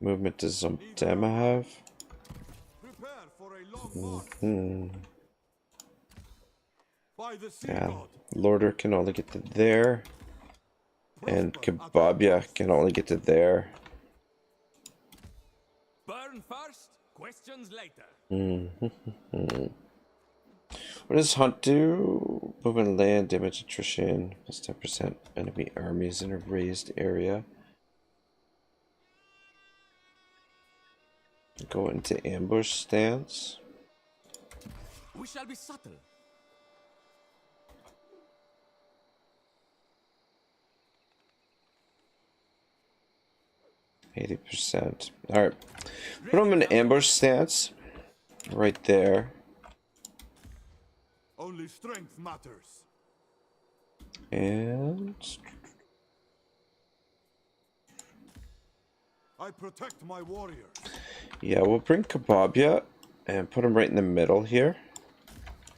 Movement does Zamtema have? Prepare for a long march. By the sea Yeah. god. Lorder can only get to there. And Kebabia can only get to there. Burn first, questions later. What does Hunt do? Movement land, damage attrition, plus 10% enemy armies in a raised area. Go into ambush stance. We shall be subtle. 80%. Alright. Put him in ambush stance. Right there. Only strength matters. And I protect my warriors. yeah, we'll bring Kebabia and put him right in the middle here.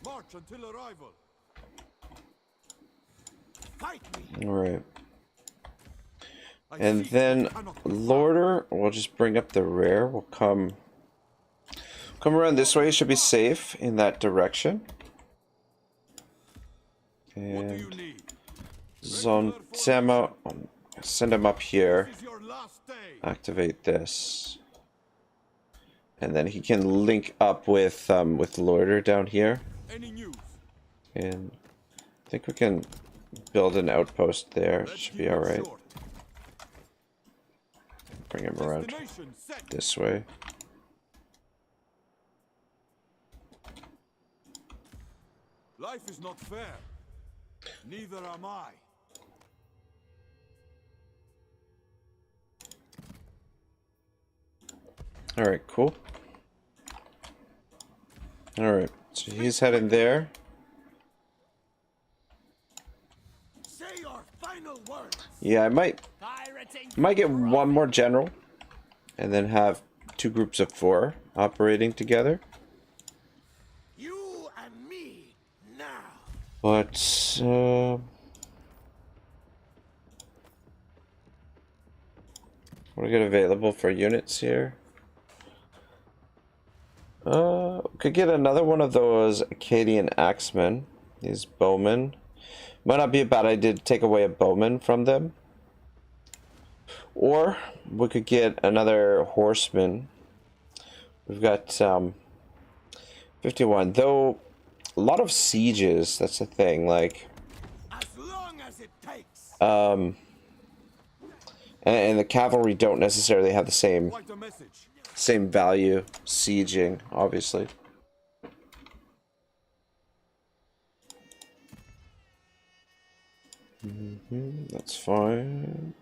March until arrival. Fight me. Alright. And then Lorder, we'll just bring up the rear. We'll come around this way. Should be safe in that direction. And Zontema, send him up here. Activate this. And then he can link up with Lorder down here. And I think we can build an outpost there. Should be alright. Bring him around this way. Life is not fair. Neither am I. Alright, cool. Alright, so he's heading there. Say your final words. Yeah, I might get one more general. And then have 2 groups of 4 operating together. You and me now. But what do we got available for units here? Could get another one of those Acadian axemen. These bowmen. Might not be a bad idea to take away a bowman from them. Or we could get another horseman. We've got 51. Though a lot of sieges, that's the thing, like As long as it takes. and the cavalry don't necessarily have the same Quite a message. value sieging, obviously. That's fine.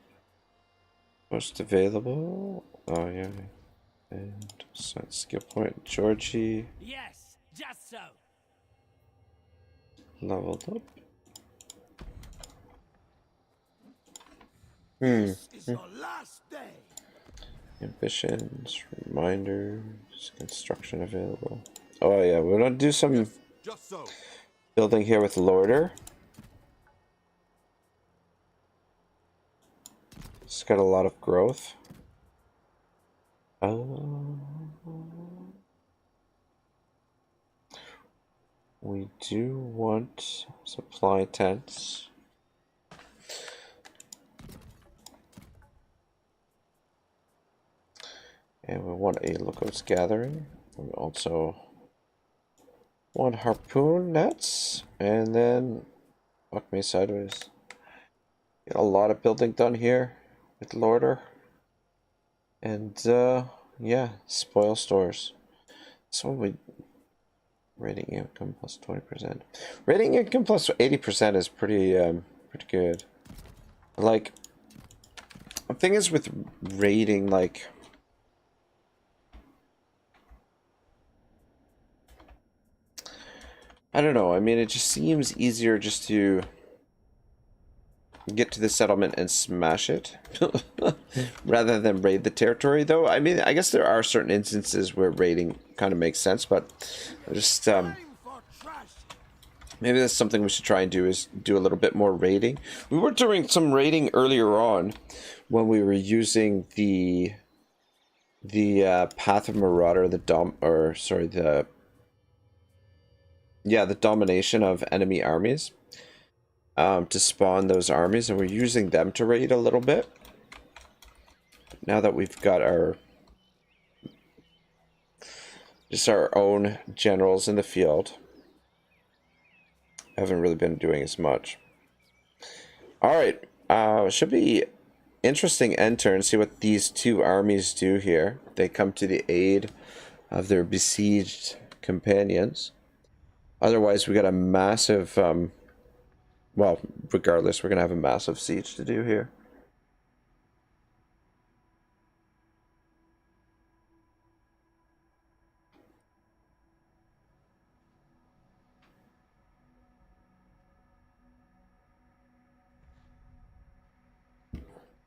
Most available. Oh yeah. And science skill point. Georgie Yes, just so. leveled up. This is your last day. Ambitions, reminders, construction available. Oh yeah, we're gonna do some Just so. building here with Lorder. It's got a lot of growth. We do want supply tents. And we want a Lookout's Gathering. We also want harpoon nets. And then fuck me sideways. Get a lot of building done here with Lorder. And yeah, spoil stores. So we rating income plus 20%. Rating income plus 80% is pretty good. Like the thing is with rating, like I don't know, I mean it just seems easier just to get to the settlement and smash it rather than raid the territory, though. I mean, I guess there are certain instances where raiding kind of makes sense, but just maybe that's something we should try and do, is do a little bit more raiding. We were doing some raiding earlier on when we were using the Path of Marauder, the domination of enemy armies. to spawn those armies, and we're using them to raid a little bit. Now that we've got our just our own generals in the field, I haven't really been doing as much. All right, should be interesting end turn. See what these two armies do here. They come to the aid of their besieged companions. Otherwise, we got a massive. Well, regardless, we're gonna have a massive siege to do here.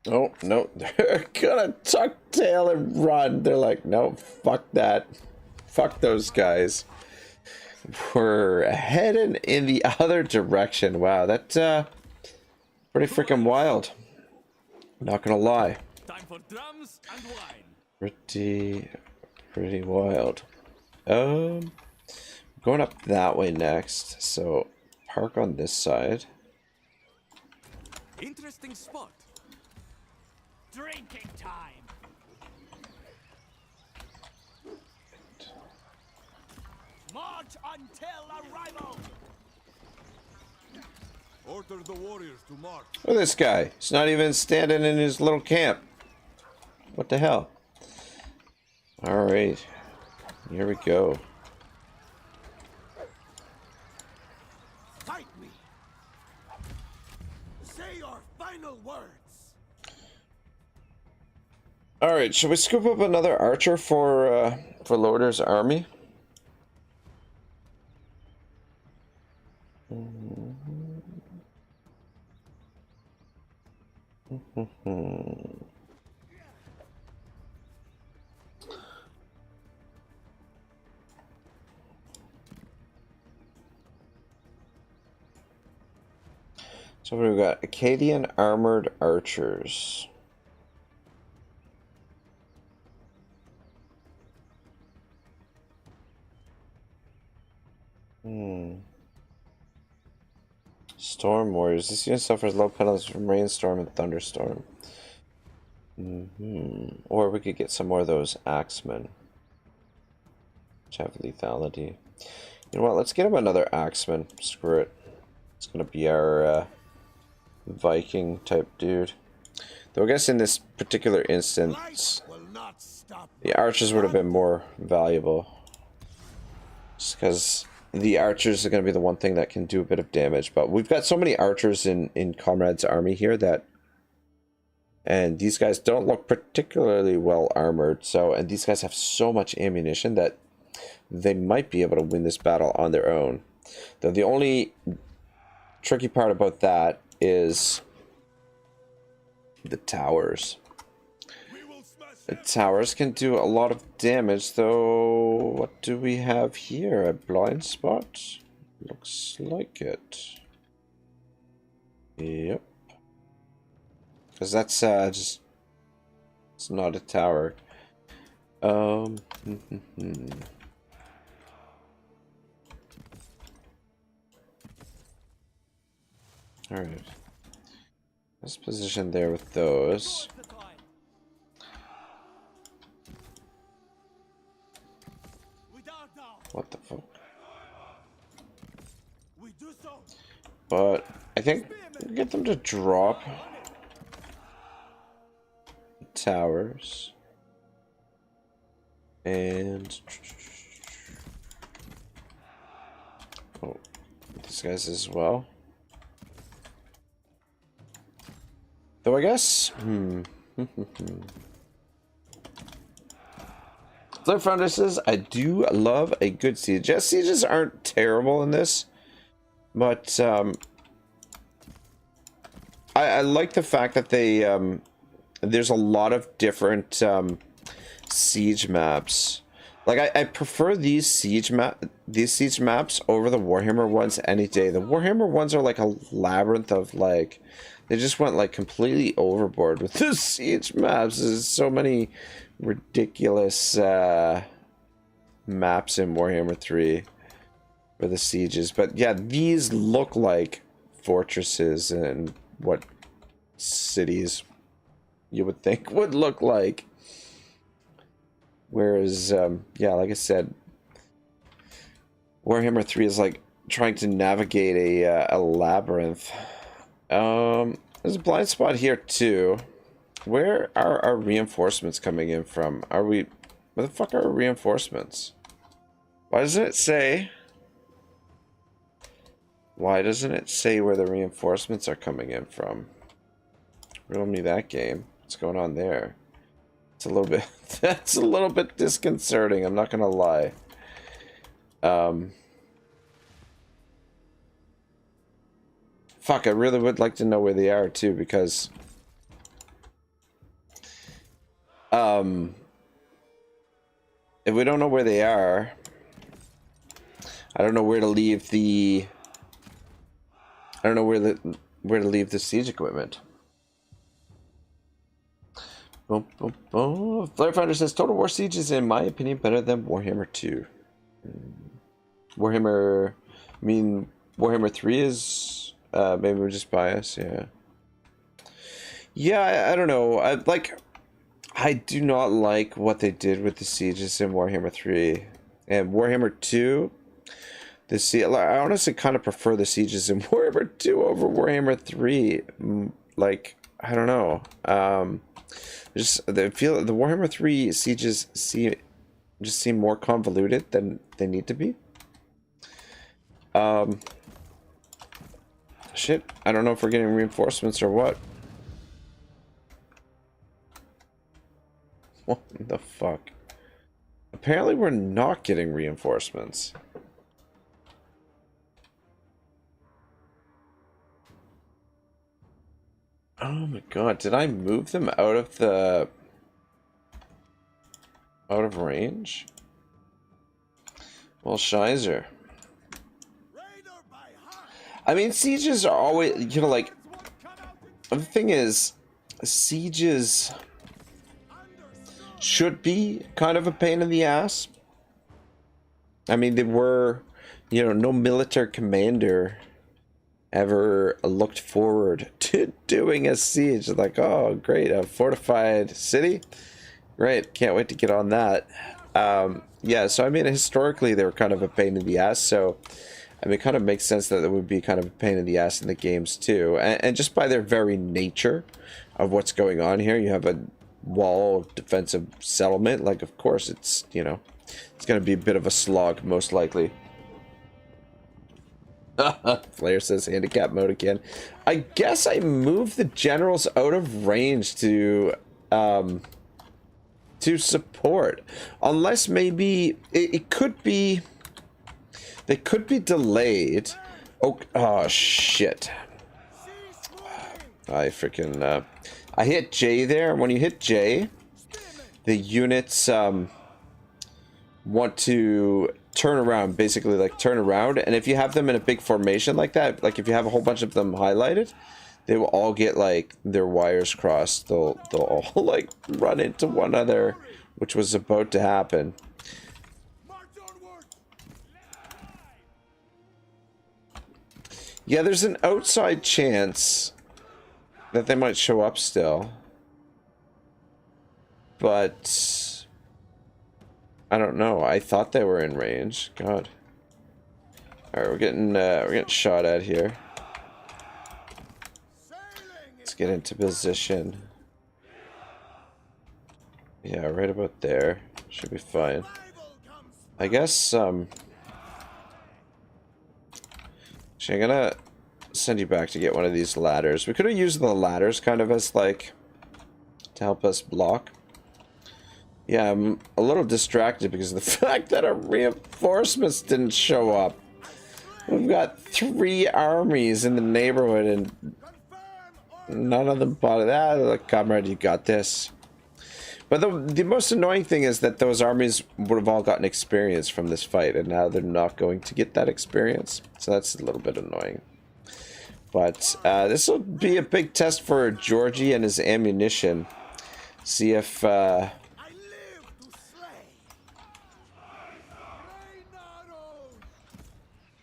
Oh, no, they're gonna tuck tail and run. They're like, no, fuck that. Fuck those guys. We're heading in the other direction. Wow, that's pretty freaking wild. Not gonna lie. Time for drums and wine. Pretty wild. Going up that way next. So park on this side. Interesting spot. Drinking time. March until arrival. Order the warriors to march. Look at this guy. He's not even standing in his little camp. What the hell? Alright. Here we go. Fight me. Say your final words. Alright, should we scoop up another archer for Loader's army? So we've got Akkadian armored archers. Storm warriors. This unit suffers low penalties from rainstorm and thunderstorm. Or we could get some more of those axemen, which have lethality. You know what? Let's get him another axeman. Screw it. It's gonna be our Viking type dude. Though I guess in this particular instance, the archers would have been more valuable. Just because the archers are going to be the one thing that can do a bit of damage. But we've got so many archers in Comrade's army here that... And these guys don't look particularly well armored. So, and these guys have so much ammunition that they might be able to win this battle on their own. Though the only tricky part about that is the towers. The towers can do a lot of damage, though. What do we have here? A blind spot? Looks like it. Yep. Because that's just... It's not a tower. Alright. Let's position there with those. What the fuck? But I think we'll get them to drop towers. And oh, these guys as well. Though I guess Flip Furnaces, I do love a good siege. Yes, sieges aren't terrible in this, but I like the fact that they there's a lot of different siege maps. Like I prefer these siege maps over the Warhammer ones any day. The Warhammer ones are like a labyrinth of like, they just went like completely overboard with the siege maps. There's so many ridiculous maps in Warhammer 3 for the sieges. But yeah, these look like fortresses and what cities you would think would look like. Whereas, yeah, like I said, Warhammer 3 is like trying to navigate a labyrinth. There's a blind spot here too. Where are our reinforcements coming in from? Where the fuck are our reinforcements? Why doesn't it say? Why doesn't it say where the reinforcements are coming in from? Riddle me that game. What's going on there? It's a little bit that's a little bit disconcerting, I'm not gonna lie. Fuck, I really would like to know where they are too, because if we don't know where they are, I don't know where to leave the siege equipment. Boom, boom, boom. Firefighter says Total War Siege is, in my opinion, better than Warhammer 2. Warhammer 3 is maybe we're just biased, yeah. Yeah, I don't know. I do not like what they did with the sieges in Warhammer 3. And Warhammer 2, I honestly kind of prefer the sieges in Warhammer 2 over Warhammer 3. Like, I don't know. They feel the Warhammer 3 sieges seem more convoluted than they need to be. Shit, I don't know if we're getting reinforcements or what. What the fuck? Apparently we're not getting reinforcements. Oh my god, did I move them out of range? Well, shizer. I mean, sieges are always, you know, like, the thing is, sieges should be kind of a pain in the ass. I mean, they were, you know, no military commander ever looked forward to doing a siege. Like, oh, great, a fortified city? Great, can't wait to get on that. Yeah, so I mean, historically, they were kind of a pain in the ass, so I mean, it kind of makes sense that it would be kind of a pain in the ass in the games, too. And just by their very nature of what's going on here, you have a wall of defensive settlement. Like, of course, it's, you know, it's going to be a bit of a slog, most likely. Flair says handicap mode again. I guess I moved the generals out of range to support. Unless maybe it could be... They could be delayed. Oh shit. I freaking I hit J there. When you hit J, the units want to turn around, basically, like turn around, and if you have them in a big formation like that, like if you have a whole bunch of them highlighted, they will all get like their wires crossed. They'll all like run into one another, which was about to happen. Yeah, there's an outside chance that they might show up still. But I don't know. I thought they were in range. God. Alright, we're getting shot at here. Let's get into position. Yeah, right about there. Should be fine. I guess actually, I'm gonna send you back to get one of these ladders. We could have used the ladders kind of as like to help us block. Yeah, I'm a little distracted because of the fact that our reinforcements didn't show up. We've got 3 armies in the neighborhood and none of them bought it. Ah, look, comrade, you got this. But the most annoying thing is that those armies would have all gotten experience from this fight, and now they're not going to get that experience. So that's a little bit annoying. But this will be a big test for Georgie and his ammunition. See if...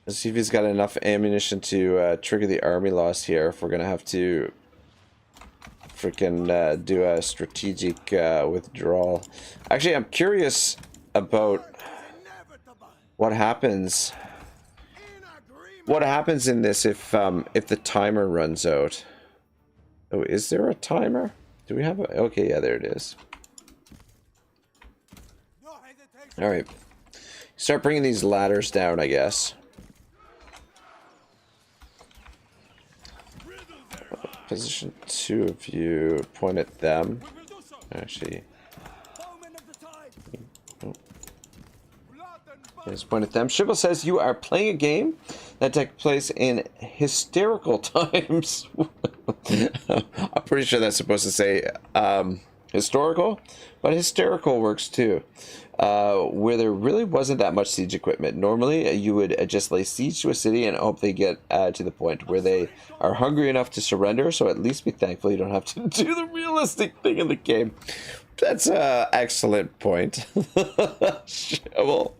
Let's see if he's got enough ammunition to trigger the army loss here. If we're gonna have to freaking do a strategic withdrawal. Actually, I'm curious about what happens. What happens in this if the timer runs out? Oh, is there a timer? Do we have a? Okay, yeah, there it is. All right, start bringing these ladders down, I guess. Position 2 of you, point at them. Actually, just point at them. Shibble says you are playing a game that took place in hysterical times. I'm pretty sure that's supposed to say historical, but hysterical works too. Where there really wasn't that much siege equipment. Normally, you would just lay siege to a city and hope they get to the point where they are hungry enough to surrender, so at least be thankful you don't have to do the realistic thing in the game. That's an excellent point. Shovel.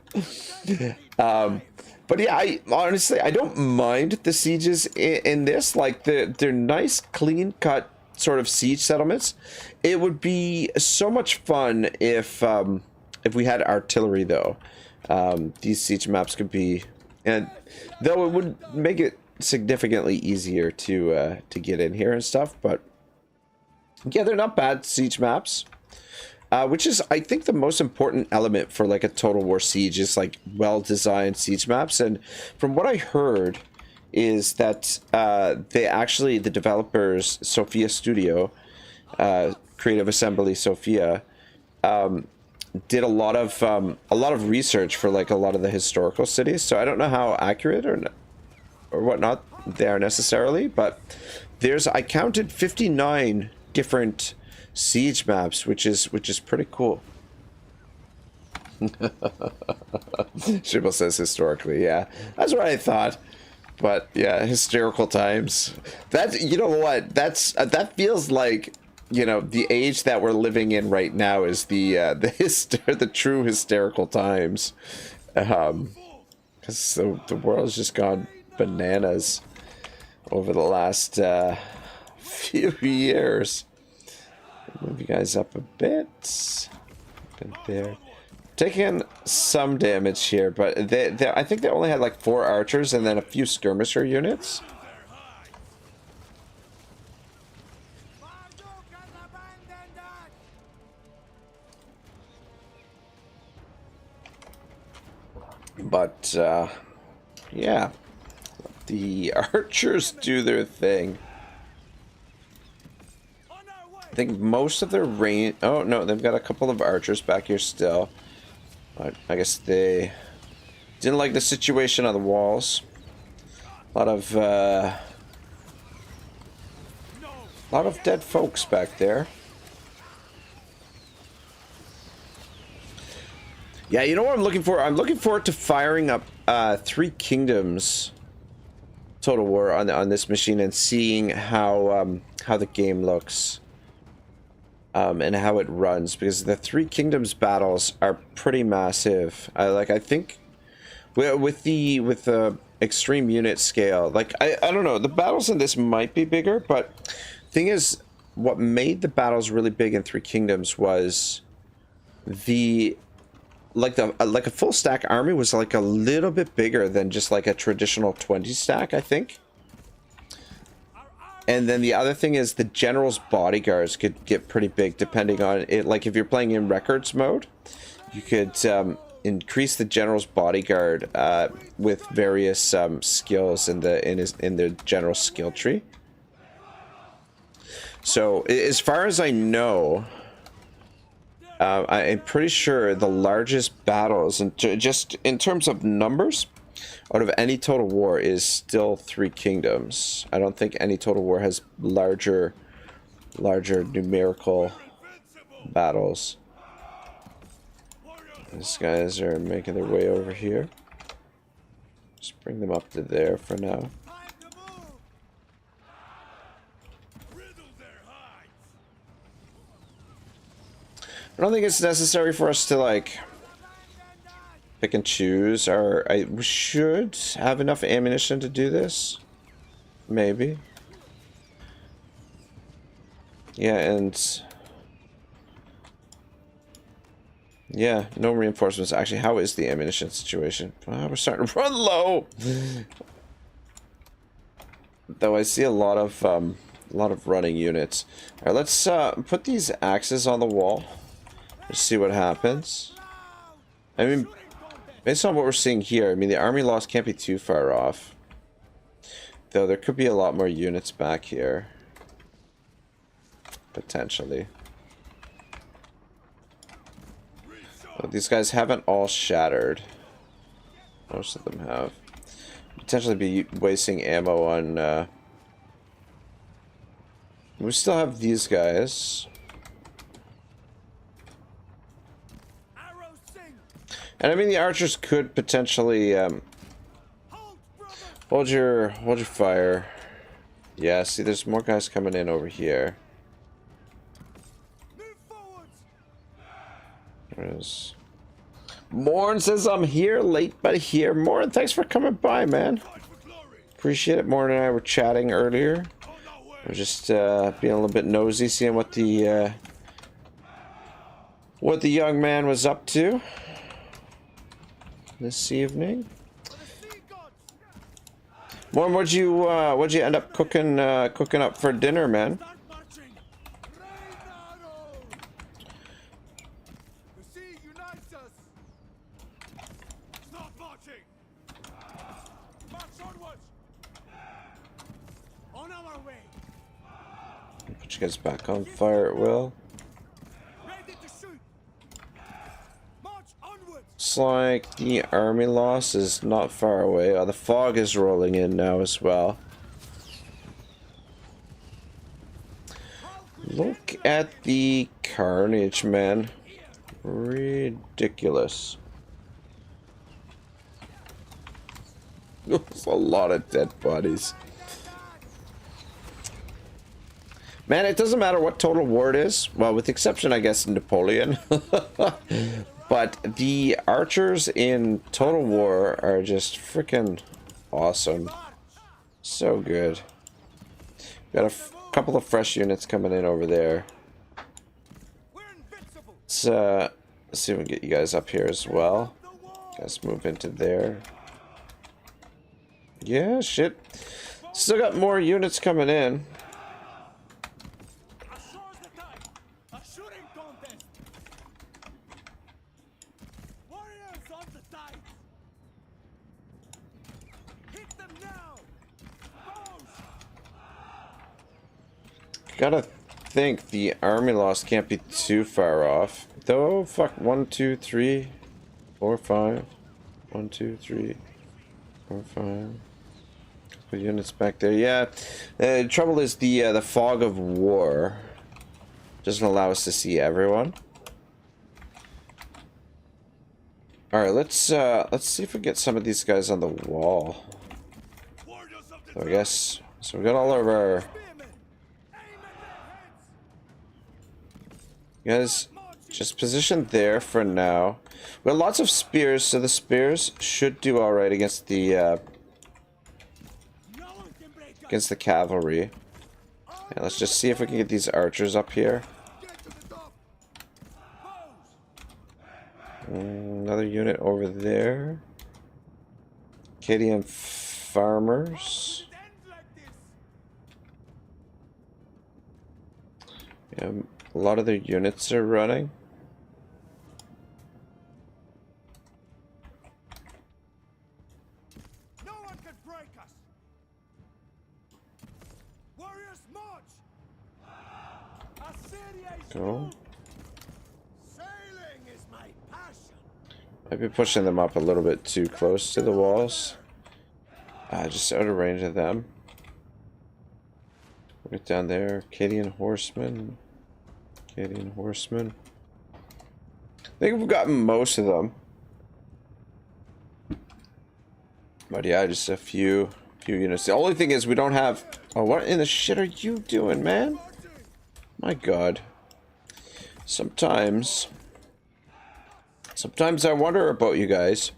But yeah, I honestly, I don't mind the sieges in this. Like, they're nice, clean-cut sort of siege settlements. It would be so much fun if we had artillery, though. These siege maps could be, and though it would make it significantly easier to get in here and stuff. But yeah, they're not bad siege maps. Which is, I think, the most important element for like a Total War siege is like well-designed siege maps. And from what I heard, is that the developers, Sophia Studio, Creative Assembly Sophia, did a lot of research for like a lot of the historical cities. So I don't know how accurate or whatnot they are necessarily, but I counted 59 different siege maps, which is pretty cool. Shibble says historically, yeah, that's what I thought. But yeah, hysterical times. That, you know what? That feels like, you know, the age that we're living in right now is the true hysterical times, because the world's just gone bananas over the last few years. Move you guys up a bit. Up there. Taking some damage here, but I think they only had like 4 archers and then a few skirmisher units. But yeah, the archers do their thing. I think most of their range... Oh, no, they've got a couple of archers back here still. I guess they didn't like the situation on the walls. A lot of dead folks back there. Yeah, you know what I'm looking for? I'm looking forward to firing up 3 Kingdoms Total War on this machine and seeing how the game looks. And how it runs, because the 3 Kingdoms battles are pretty massive. I think with the extreme unit scale, like I don't know, the battles in this might be bigger, but thing is, what made the battles really big in 3 Kingdoms was like a full stack army was like a little bit bigger than just like a traditional 20 stack, I think. And then the other thing is the general's bodyguards could get pretty big depending on it. Like if you're playing in records mode, you could increase the general's bodyguard with various skills in the general skill tree. So as far as I know, I'm pretty sure the largest battles, and just in terms of numbers, out of any Total War is still 3 Kingdoms. I don't think any Total War has larger numerical battles. These guys are making their way over here. Just bring them up to there for now. I don't think it's necessary for us to like pick and choose. We should have enough ammunition to do this. Maybe. Yeah, and... yeah, no reinforcements. Actually, how is the ammunition situation? We're starting to run low! Though I see a lot of running units. Alright, let's put these axes on the wall. Let's see what happens. I mean, based on what we're seeing here, I mean, the army loss can't be too far off. Though there could be a lot more units back here. Potentially. But these guys haven't all shattered. Most of them have. Potentially be wasting ammo on... we still have these guys. And I mean, the archers could potentially hold your fire. Yeah, see, there's more guys coming in over here. There's... Morn says I'm here, late but here. Morn, thanks for coming by, man. Appreciate it. Morn and I were chatting earlier. We're just being a little bit nosy, seeing what the young man was up to this evening. Morn, what'd you end up cooking up for dinner, man? Put you guys back on fire at will. Looks like the army loss is not far away. Oh, the fog is rolling in now as well. Look at the carnage, man. Ridiculous. There's a lot of dead bodies. Man, it doesn't matter what Total War it is. Well, with the exception, I guess, of Napoleon. But the archers in Total War are just freaking awesome. So good. Got a couple of fresh units coming in over there. Let's see if we can get you guys up here as well. Guys move into there. Yeah, shit. Still got more units coming in. Gotta think the army loss can't be too far off. Though, fuck, 1, 2, 3, 4, 5. 1, 2, 3, 4, 5. Couple units back there. Yeah, the trouble is the fog of war doesn't allow us to see everyone. All right, let's see if we get some of these guys on the wall. So I guess so. We got all of our. You guys, just position there for now. We got lots of spears, so the spears should do all right against the cavalry. Yeah, let's just see if we can get these archers up here. Another unit over there. Acadian farmers. Yeah. A lot of their units are running. No one can break us. Warriors march. Go. Sailing is my passion. Might be pushing them up a little bit too close to the walls. Just out of range of them. Right down there. Acadian horsemen. Acadian horsemen. I think we've gotten most of them. But yeah, just a few units. The only thing is we don't have... Oh, what in the shit are you doing, man? My god. Sometimes Sometimes I wonder about you guys.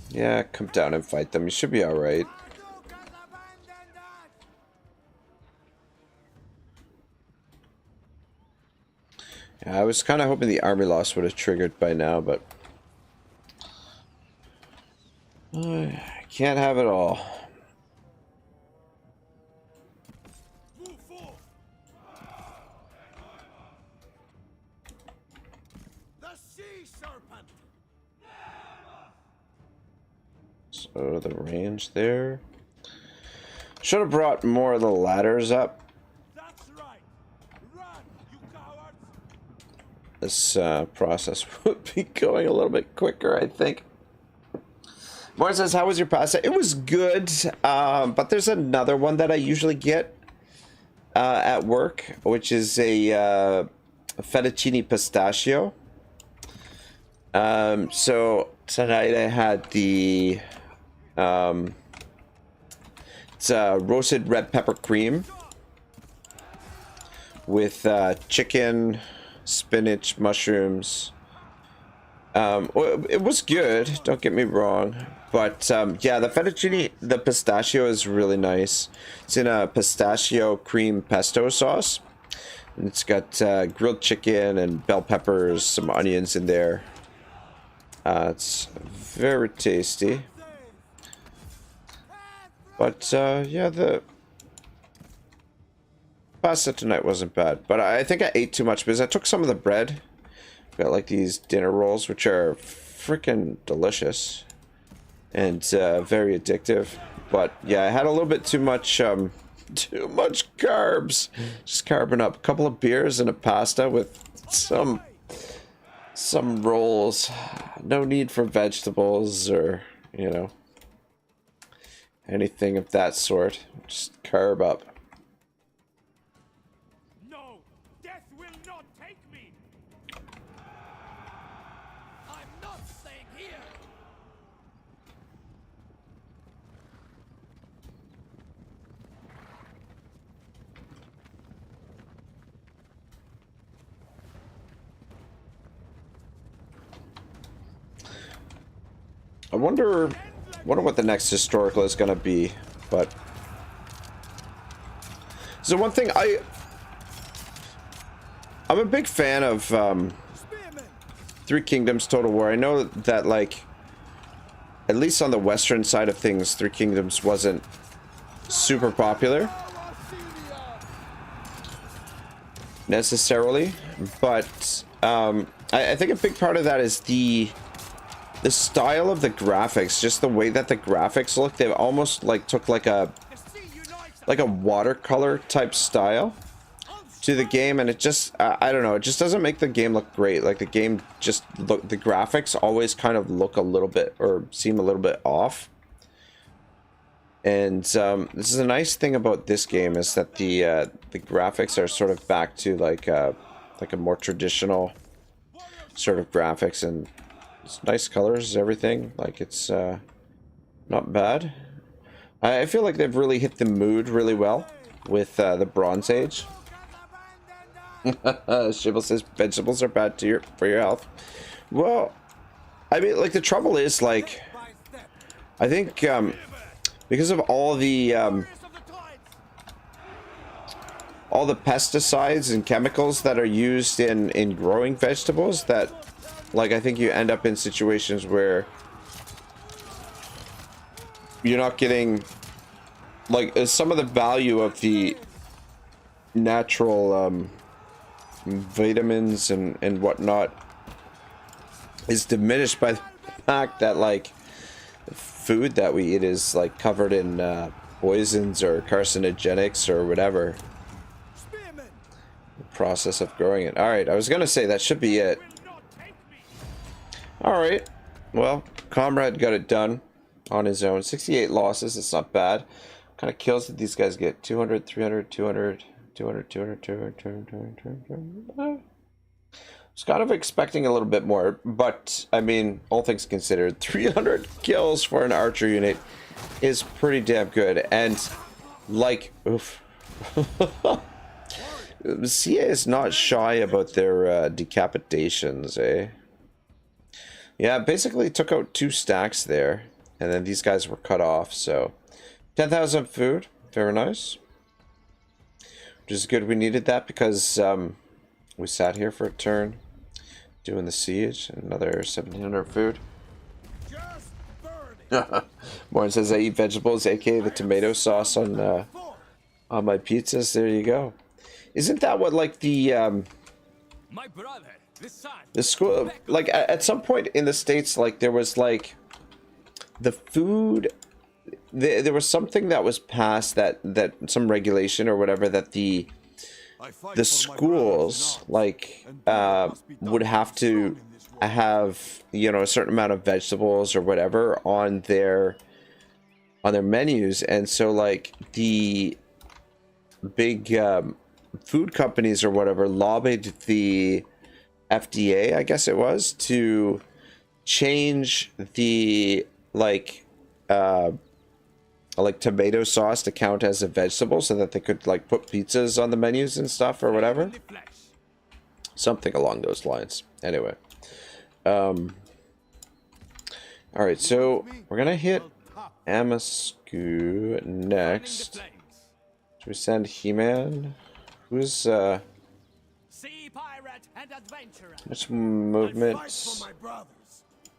Yeah, come down and fight them. You should be alright. Yeah, I was kind of hoping the army loss would have triggered by now, but I can't have it all. So the range there. Should have brought more of the ladders up. That's right. Run, you cowards. This process would be going a little bit quicker, I think. Morris says, how was your pasta? It was good, but there's another one that I usually get at work, which is a fettuccine pistachio. So tonight I had the it's roasted red pepper cream with chicken, spinach, mushrooms. It was good, don't get me wrong, but yeah, the fettuccine, the pistachio is really nice. It's in a pistachio cream pesto sauce, and it's got grilled chicken and bell peppers, some onions in there. It's very tasty. But yeah, the pasta tonight wasn't bad, but I think I ate too much because I took some of the bread. Got like these dinner rolls, which are freaking delicious and very addictive. But yeah, I had a little bit too much carbs. Just carbing up a couple of beers and a pasta with some rolls. No need for vegetables or, you know, anything of that sort. Just carb up. No, death will not take me. I'm not staying here. I wonder what the next historical is gonna be, but so one thing I'm a big fan of Three Kingdoms Total War. I know that, like, at least on the western side of things, Three Kingdoms wasn't super popular necessarily, but I think a big part of that is the style of the graphics, just the way that the graphics look. They almost like took like a watercolor type style to the game, and it just I don't know, it just doesn't make the game look great. Like the game just look, the graphics always kind of look a little bit or seem a little bit off. And this is a nice thing about this game, is that the graphics are sort of back to like a more traditional sort of graphics, and it's nice colors, everything. Like, it's not bad. I feel like they've really hit the mood really well with the Bronze Age. Shibble says vegetables are bad for your health. Well, I mean, like, the trouble is, like, I think because of all the pesticides and chemicals that are used in growing vegetables, that, like, I think you end up in situations where you're not getting, like, some of the value of the natural vitamins and whatnot is diminished by the fact that, like, the food that we eat is, like, covered in poisons or carcinogenics or whatever. The process of growing it. Alright, I was gonna say that should be it. Alright, well, Comrade got it done on his own. 68 losses, it's not bad. What kind of kills did these guys get? 200, 300, 200, 200, 200, 200, 200, 200, 200. I was kind of expecting a little bit more, but, I mean, all things considered, 300 kills for an archer unit is pretty damn good. And, like, oof. CA is not shy about their decapitations, eh? Yeah, basically took out 2 stacks there, and then these guys were cut off, so 10,000 food, very nice. Which is good, we needed that because we sat here for a turn doing the siege, another 1,700 food. Just burn it. Warren says I eat vegetables, aka the tomato sauce on my pizzas. There you go. Isn't that what like the My brother, the son. the school like at some point in the States, like there was like the food, there was something that was passed that some regulation or whatever that the schools like would have to have, you know, a certain amount of vegetables or whatever on their menus, and so like the big food companies or whatever lobbied the FDA, I guess it was, to change the like tomato sauce to count as a vegetable so that they could like put pizzas on the menus and stuff or whatever. Something along those lines. Anyway. All right, so we're gonna hit Amasku next. Should we send He-Man? Who's Sea pirate and adventurer. much movement?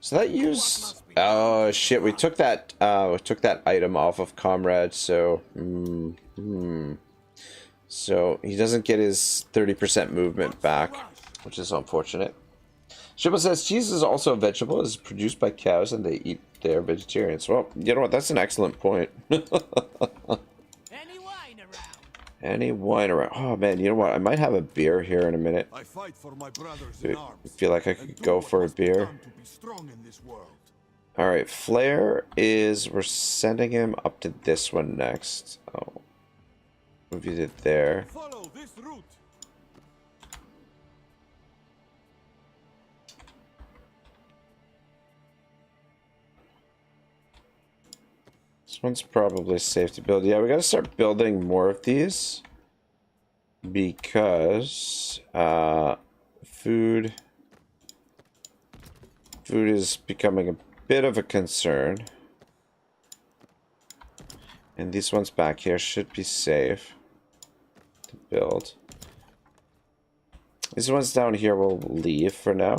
So that used, oh shit, we took that item off of Comrade, so so he doesn't get his 30% movement back, which is unfortunate. Shibble says cheese is also a vegetable. It's produced by cows and they eat their vegetarians. Well, you know what? That's an excellent point. Any wine around? Oh man, you know what? I might have a beer here in a minute. I fight for my brothers I in arms, feel like I could go for a beer. All right, Flare is. We're sending him up to this one next. Oh, move you did there. Follow this route. This one's probably safe to build. Yeah, we gotta start building more of these because food is becoming a bit of a concern. And these ones back here should be safe to build. These ones down here will leave for now.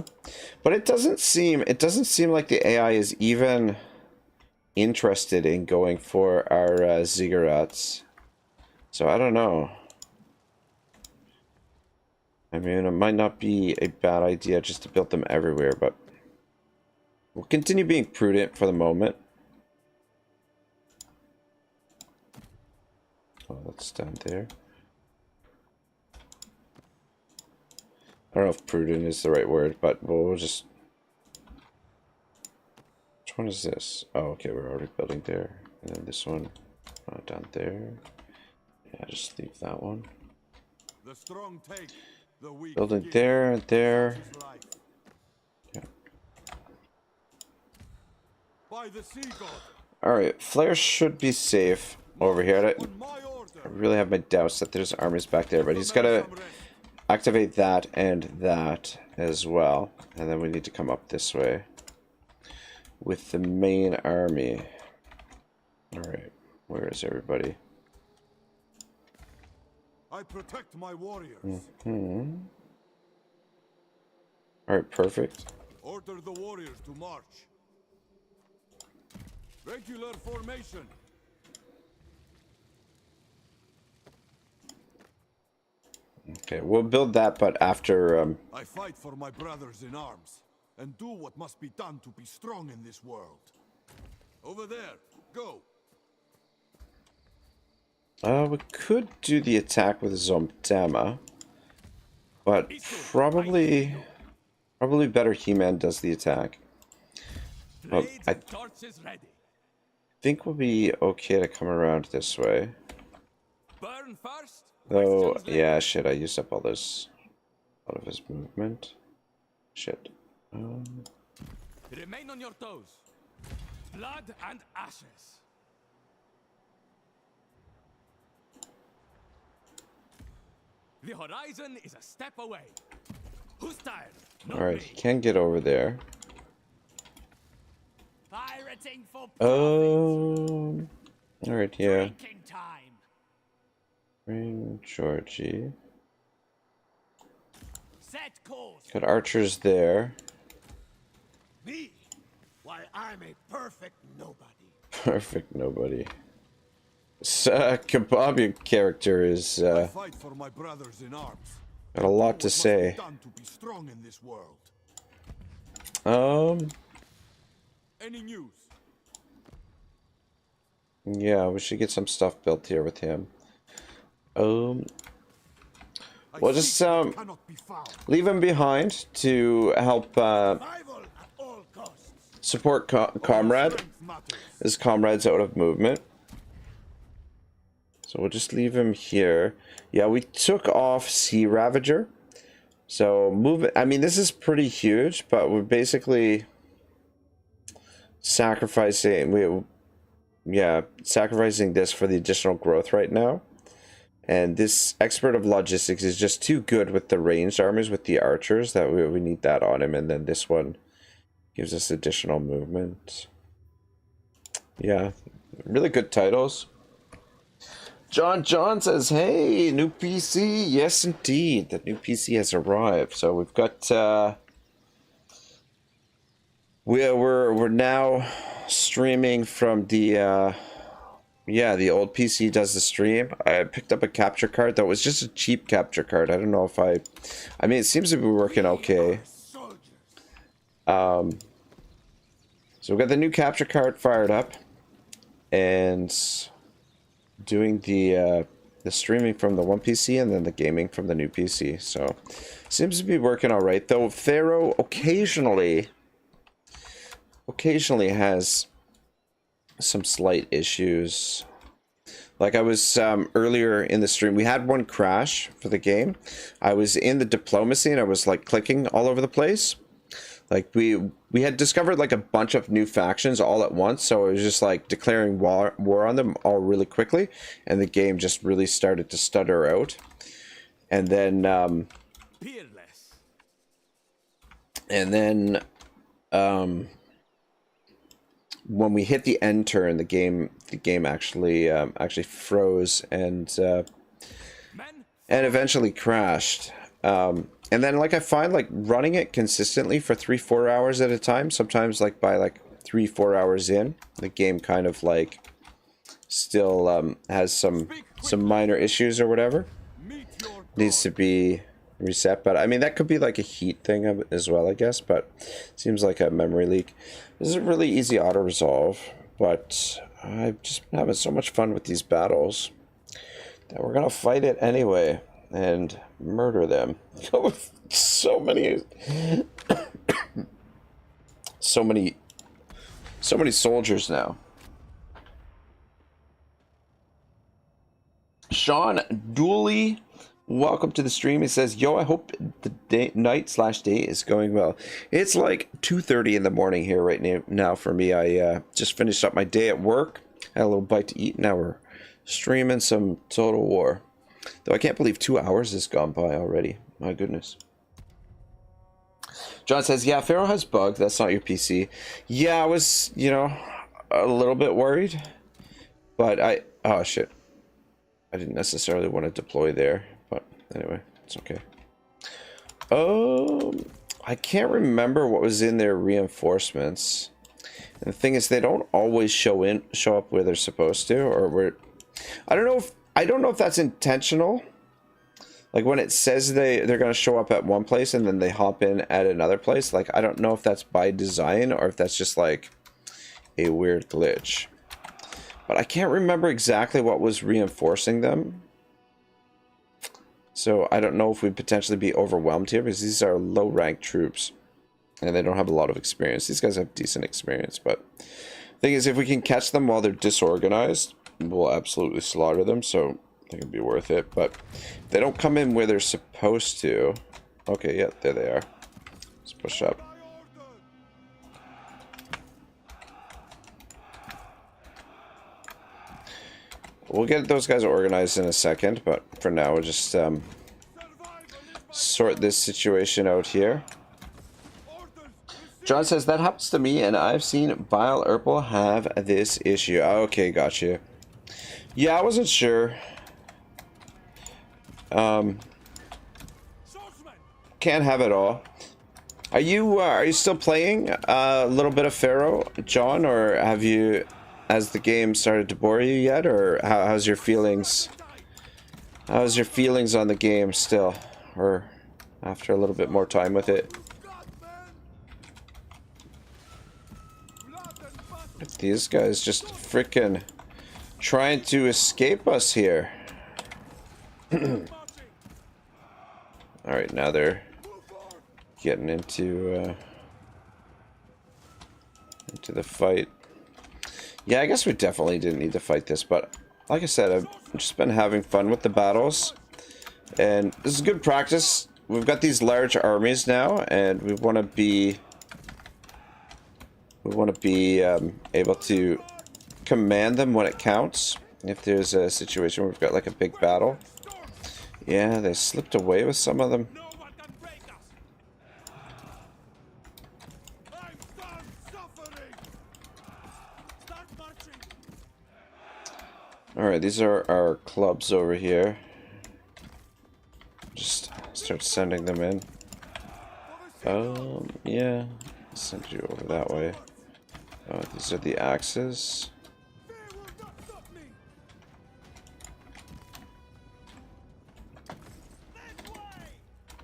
But it doesn't seem like the AI is even interested in going for our ziggurats. So I don't know. I mean, it might not be a bad idea just to build them everywhere, but we'll continue being prudent for the moment. Oh, that's down there. I don't know if prudent is the right word, but we'll just... Which one is this? Oh, okay, we're already building there. And then this one down there. Yeah, just leave that one. The strong take, the weak Building there and there. Yeah. By the sea god. Alright, Flare should be safe over here. I really have my doubts that there's armies back there, but he's got to activate that and that as well. And then we need to come up this way with the main army. Alright, where is everybody? I protect my warriors. Alright, perfect. Order the warriors to march. Regular formation. Okay, we'll build that, but after... I fight for my brothers in arms, and do what must be done to be strong in this world. Over there, go. We could do the attack with Zomtama, but probably better He-Man does the attack. Well, I think we'll be okay to come around this way. Burn first. Though, yeah, shit, I used up all of his movement. Shit. Remain on your toes. Blood and ashes. The horizon is a step away. Who's tired? Alright, he can get over there. Pirating for Alright, yeah. drinking time. Bring Georgie. Set course. Got archers there. Me? Why, I'm a perfect nobody. Perfect nobody. Kebab character is Fight for my brothers in arms. got a lot to say. Done to be strong in this world. Any news? Yeah, we should get some stuff built here with him. We'll just Cannot be found. leave him behind to help Survival at all costs. support Comrade. Strength matters. His comrade's out of movement. So we'll just leave him here. Yeah, we took off Sea Ravager. So move it. I mean, this is pretty huge, but we're basically sacrificing sacrificing this for the additional growth right now. And this expert of logistics is just too good with the ranged armies with the archers that we need that on him. And then this one gives us additional movement. Yeah, really good titles. John says, hey, new PC. Yes, indeed. The new PC has arrived. So we've got, we're now streaming from the, the old PC does the stream. I picked up a capture card that was just a cheap capture card. I don't know if I mean, it seems to be working okay. So we've got the new capture card fired up and doing the streaming from the one PC and then the gaming from the new PC. So seems to be working all right, though. Pharaoh occasionally has some slight issues. Like I was earlier in the stream, we had one crash for the game. I was in the diplomacy and I was like clicking all over the place. Like we had discovered like a bunch of new factions all at once, so it was just like declaring war on them all really quickly, and the game just really started to stutter out. And then when we hit the end turn, the game actually froze and eventually crashed. And then like I find like running it consistently for 3-4 hours at a time, sometimes like by like 3-4 hours in, the game kind of like still has some minor issues or whatever. Needs to be reset, but I mean that could be like a heat thing as well, I guess, but seems like a memory leak. This is a really easy auto resolve, but I've just been having so much fun with these battles that we're gonna fight it anyway and murder them. so many soldiers now. Sean Dooley, welcome to the stream. He says, yo, I hope the night/day is going well. It's like 2:30 in the morning here right now for me. I just finished up my day at work, had a little bite to eat, now we're streaming some Total War. Though I can't believe 2 hours has gone by already. My goodness. John says, yeah, Pharaoh has bugs. That's not your PC. Yeah, I was, a little bit worried. But oh, shit. I didn't necessarily want to deploy there. But anyway, it's okay. I can't remember what was in their reinforcements. And the thing is, they don't always show up where they're supposed to. Or where... I don't know if that's intentional. Like when it says they're going to show up at one place and then they hop in at another place. Like I don't know if that's by design or if that's just like a weird glitch. But I can't remember exactly what was reinforcing them. So I don't know if we'd potentially be overwhelmed here because these are low ranked troops. And they don't have a lot of experience. These guys have decent experience. But the thing is, if we can catch them while they're disorganized, we'll absolutely slaughter them, so I think it'd be worth it. But if they don't come in where they're supposed to... Okay, yeah, there they are. Let's push up. We'll get those guys organized in a second, but for now we'll just sort this situation out here. John says, that happens to me, and I've seen Vile Urple have this issue. Okay, gotcha. Yeah, I wasn't sure. Can't have it all. Are you still playing a little bit of Pharaoh, John, or has the game started to bore you yet, or how's your feelings? How's your feelings on the game still, or after a little bit more time with it? These guys just freaking trying to escape us here. Alright, now they're getting into the fight. Yeah, I guess we definitely didn't need to fight this, but like I said, I've just been having fun with the battles. And this is good practice. We've got these large armies now, and we want to be able to command them when it counts. If there's a situation where we've got like a big battle. Yeah, they slipped away with some of them. Alright, these are our clubs over here. Just start sending them in. Yeah. Send you over that way. Oh, these are the axes.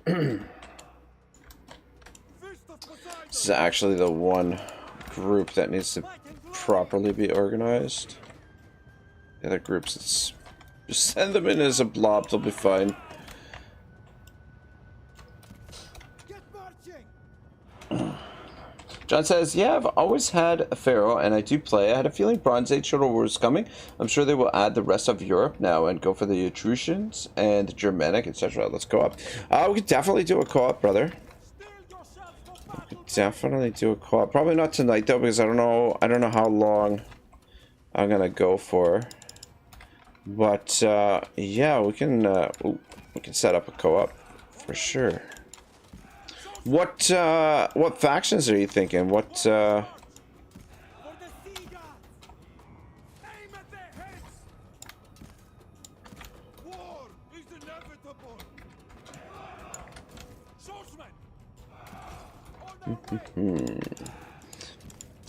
This is actually the one group that needs to properly be organized. The other groups, it's just send them in as a blob, they'll be fine. John says, yeah, I've always had a Pharaoh, and I do play. I had a feeling Bronze Age Total War was coming. I'm sure they will add the rest of Europe now and go for the Etruscans and the Germanic, etc. Let's go up. We could definitely do a co-op, brother. We could definitely do a co-op. Probably not tonight, though, because I don't know how long I'm going to go for. But, yeah, we can set up a co-op for sure. What factions are you thinking? What You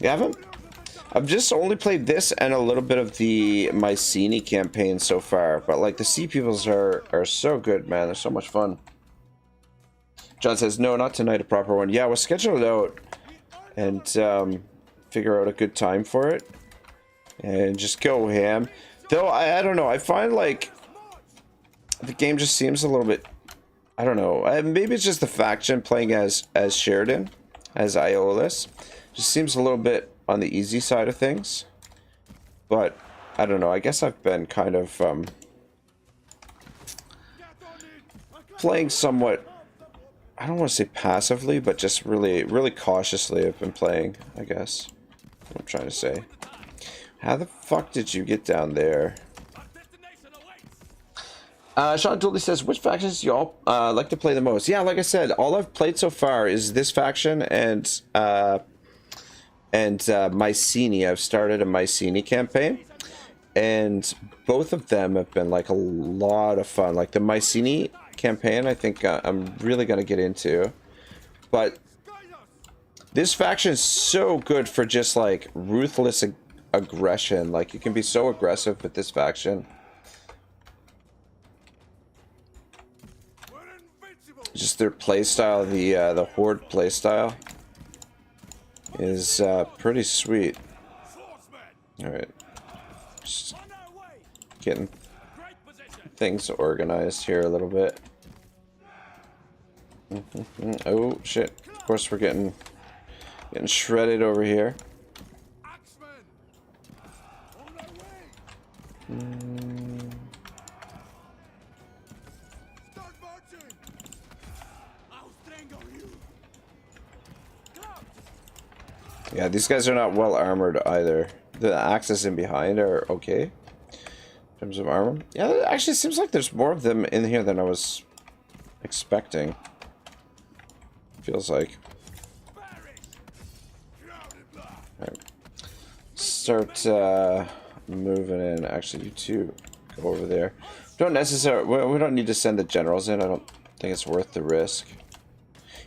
haven't? I've just only played this and a little bit of the Mycenae campaign so far, but like the Sea Peoples are so good, man. They're so much fun. John says, no, not tonight, a proper one. Yeah, we'll schedule it out and figure out a good time for it. And just go ham. Though, I don't know. I find, like, the game just seems a little bit... I don't know. Maybe it's just the faction playing as Sheridan, as Iolus. Just seems a little bit on the easy side of things. But, I don't know. I guess I've been kind of playing somewhat... I don't want to say passively, but just really, really cautiously I've been playing, I guess. That's what I'm trying to say. How the fuck did you get down there? Sean Dooley says, which factions do y'all like to play the most? Yeah, like I said, all I've played so far is this faction and Mycenae. I've started a Mycenae campaign. And both of them have been like a lot of fun. Like the Mycenae campaign, I think I'm really going to get into. But this faction is so good for just like ruthless aggression. Like you can be so aggressive with this faction. Just their playstyle, the Horde playstyle is pretty sweet. Alright. Just getting things organized here a little bit. Oh shit. Of course we're getting shredded over here. Yeah, these guys are not well armored either. The axes in behind are okay in terms of armor. Yeah, it actually seems like there's more of them in here than I was expecting. Feels like. Right. Start moving in. Actually, you two go over there. Don't necessarily. We don't need to send the generals in. I don't think it's worth the risk.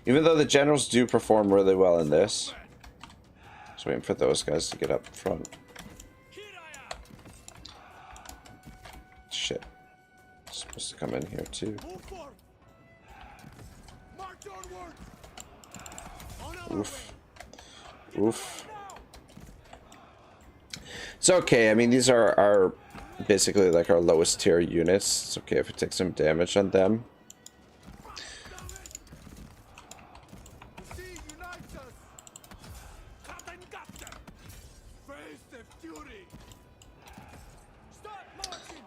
Even though the generals do perform really well in this. Just waiting for those guys to get up front. Shit. Supposed to come in here too. Oof. Oof. It's okay. I mean, these are basically like our lowest tier units. It's okay if we take some damage on them.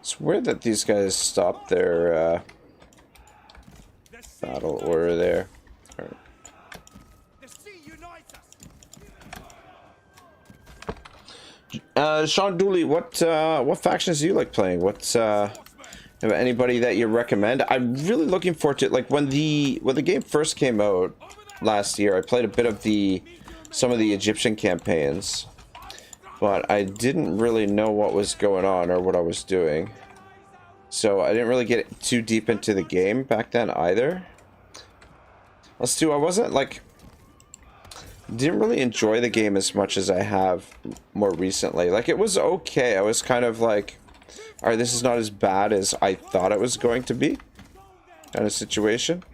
It's weird that these guys stopped their battle order there. Sean Dooley, what factions do you like playing? What's anybody that you recommend? I'm really looking forward to, like, when the game first came out last year. I played a bit of some of the Egyptian campaigns, but I didn't really know what was going on or what I was doing, so I didn't really get too deep into the game back then either. Plus, too, I wasn't like. Didn't really enjoy the game as much as I have more recently. Like, it was okay. I was kind of like, all right, this is not as bad as I thought it was going to be, kind of situation.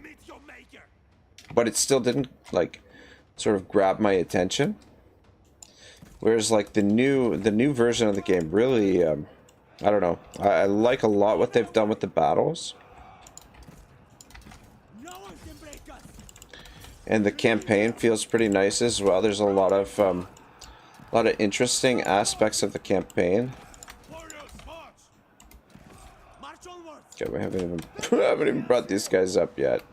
But it still didn't, like, sort of grab my attention. Whereas, like, the new version of the game really, I don't know. I like a lot what they've done with the battles. And the campaign feels pretty nice as well. There's a lot of interesting aspects of the campaign. Okay, we haven't even brought these guys up yet.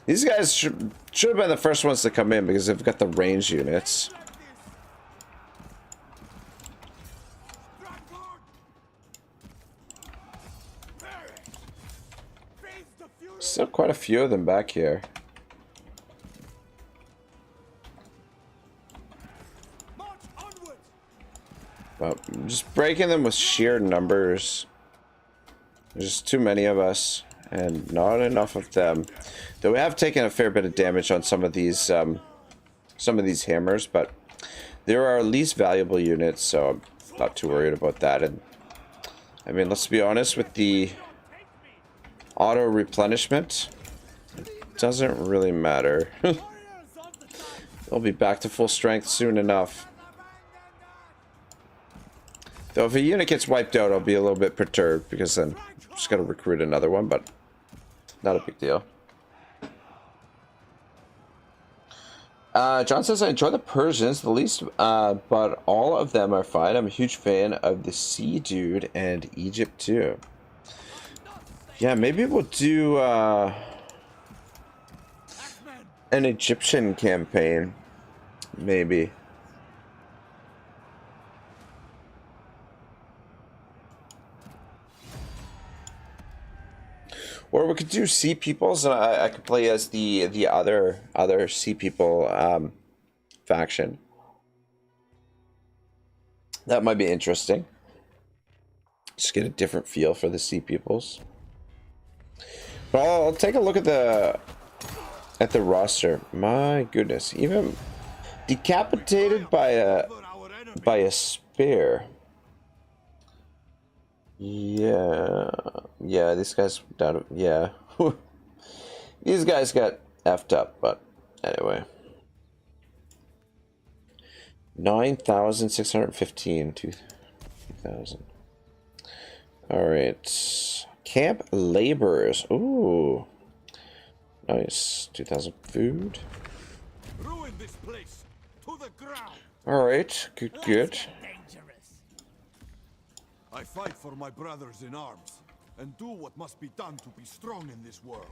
These guys should have been the first ones to come in because they've got the range units. Still quite a few of them back here. But just breaking them with sheer numbers. There's just too many of us and not enough of them. Though we have taken a fair bit of damage on some of these hammers, but they're our least valuable units, so I'm not too worried about that. And I mean, let's be honest, with the auto replenishment, it doesn't really matter. They'll be back to full strength soon enough. Though if a unit gets wiped out, I'll be a little bit perturbed, because then I'm just gotta recruit another one, but not a big deal. John says, I enjoy the Persians the least, but all of them are fine. I'm a huge fan of the Sea Dude and Egypt too. Yeah, maybe we'll do an Egyptian campaign. Maybe. Or we could do Sea Peoples, and I could play as the other Sea People faction. That might be interesting. Just get a different feel for the Sea Peoples. But I'll take a look at the roster. My goodness, even decapitated by a spear. Yeah, these guys down. Yeah, these guys got effed up. But anyway, 9,615 to 2,000. All right, camp laborers. Ooh, nice. 2,000 food. Ruin this place to the ground. All right, good. I fight for my brothers in arms, and do what must be done to be strong in this world.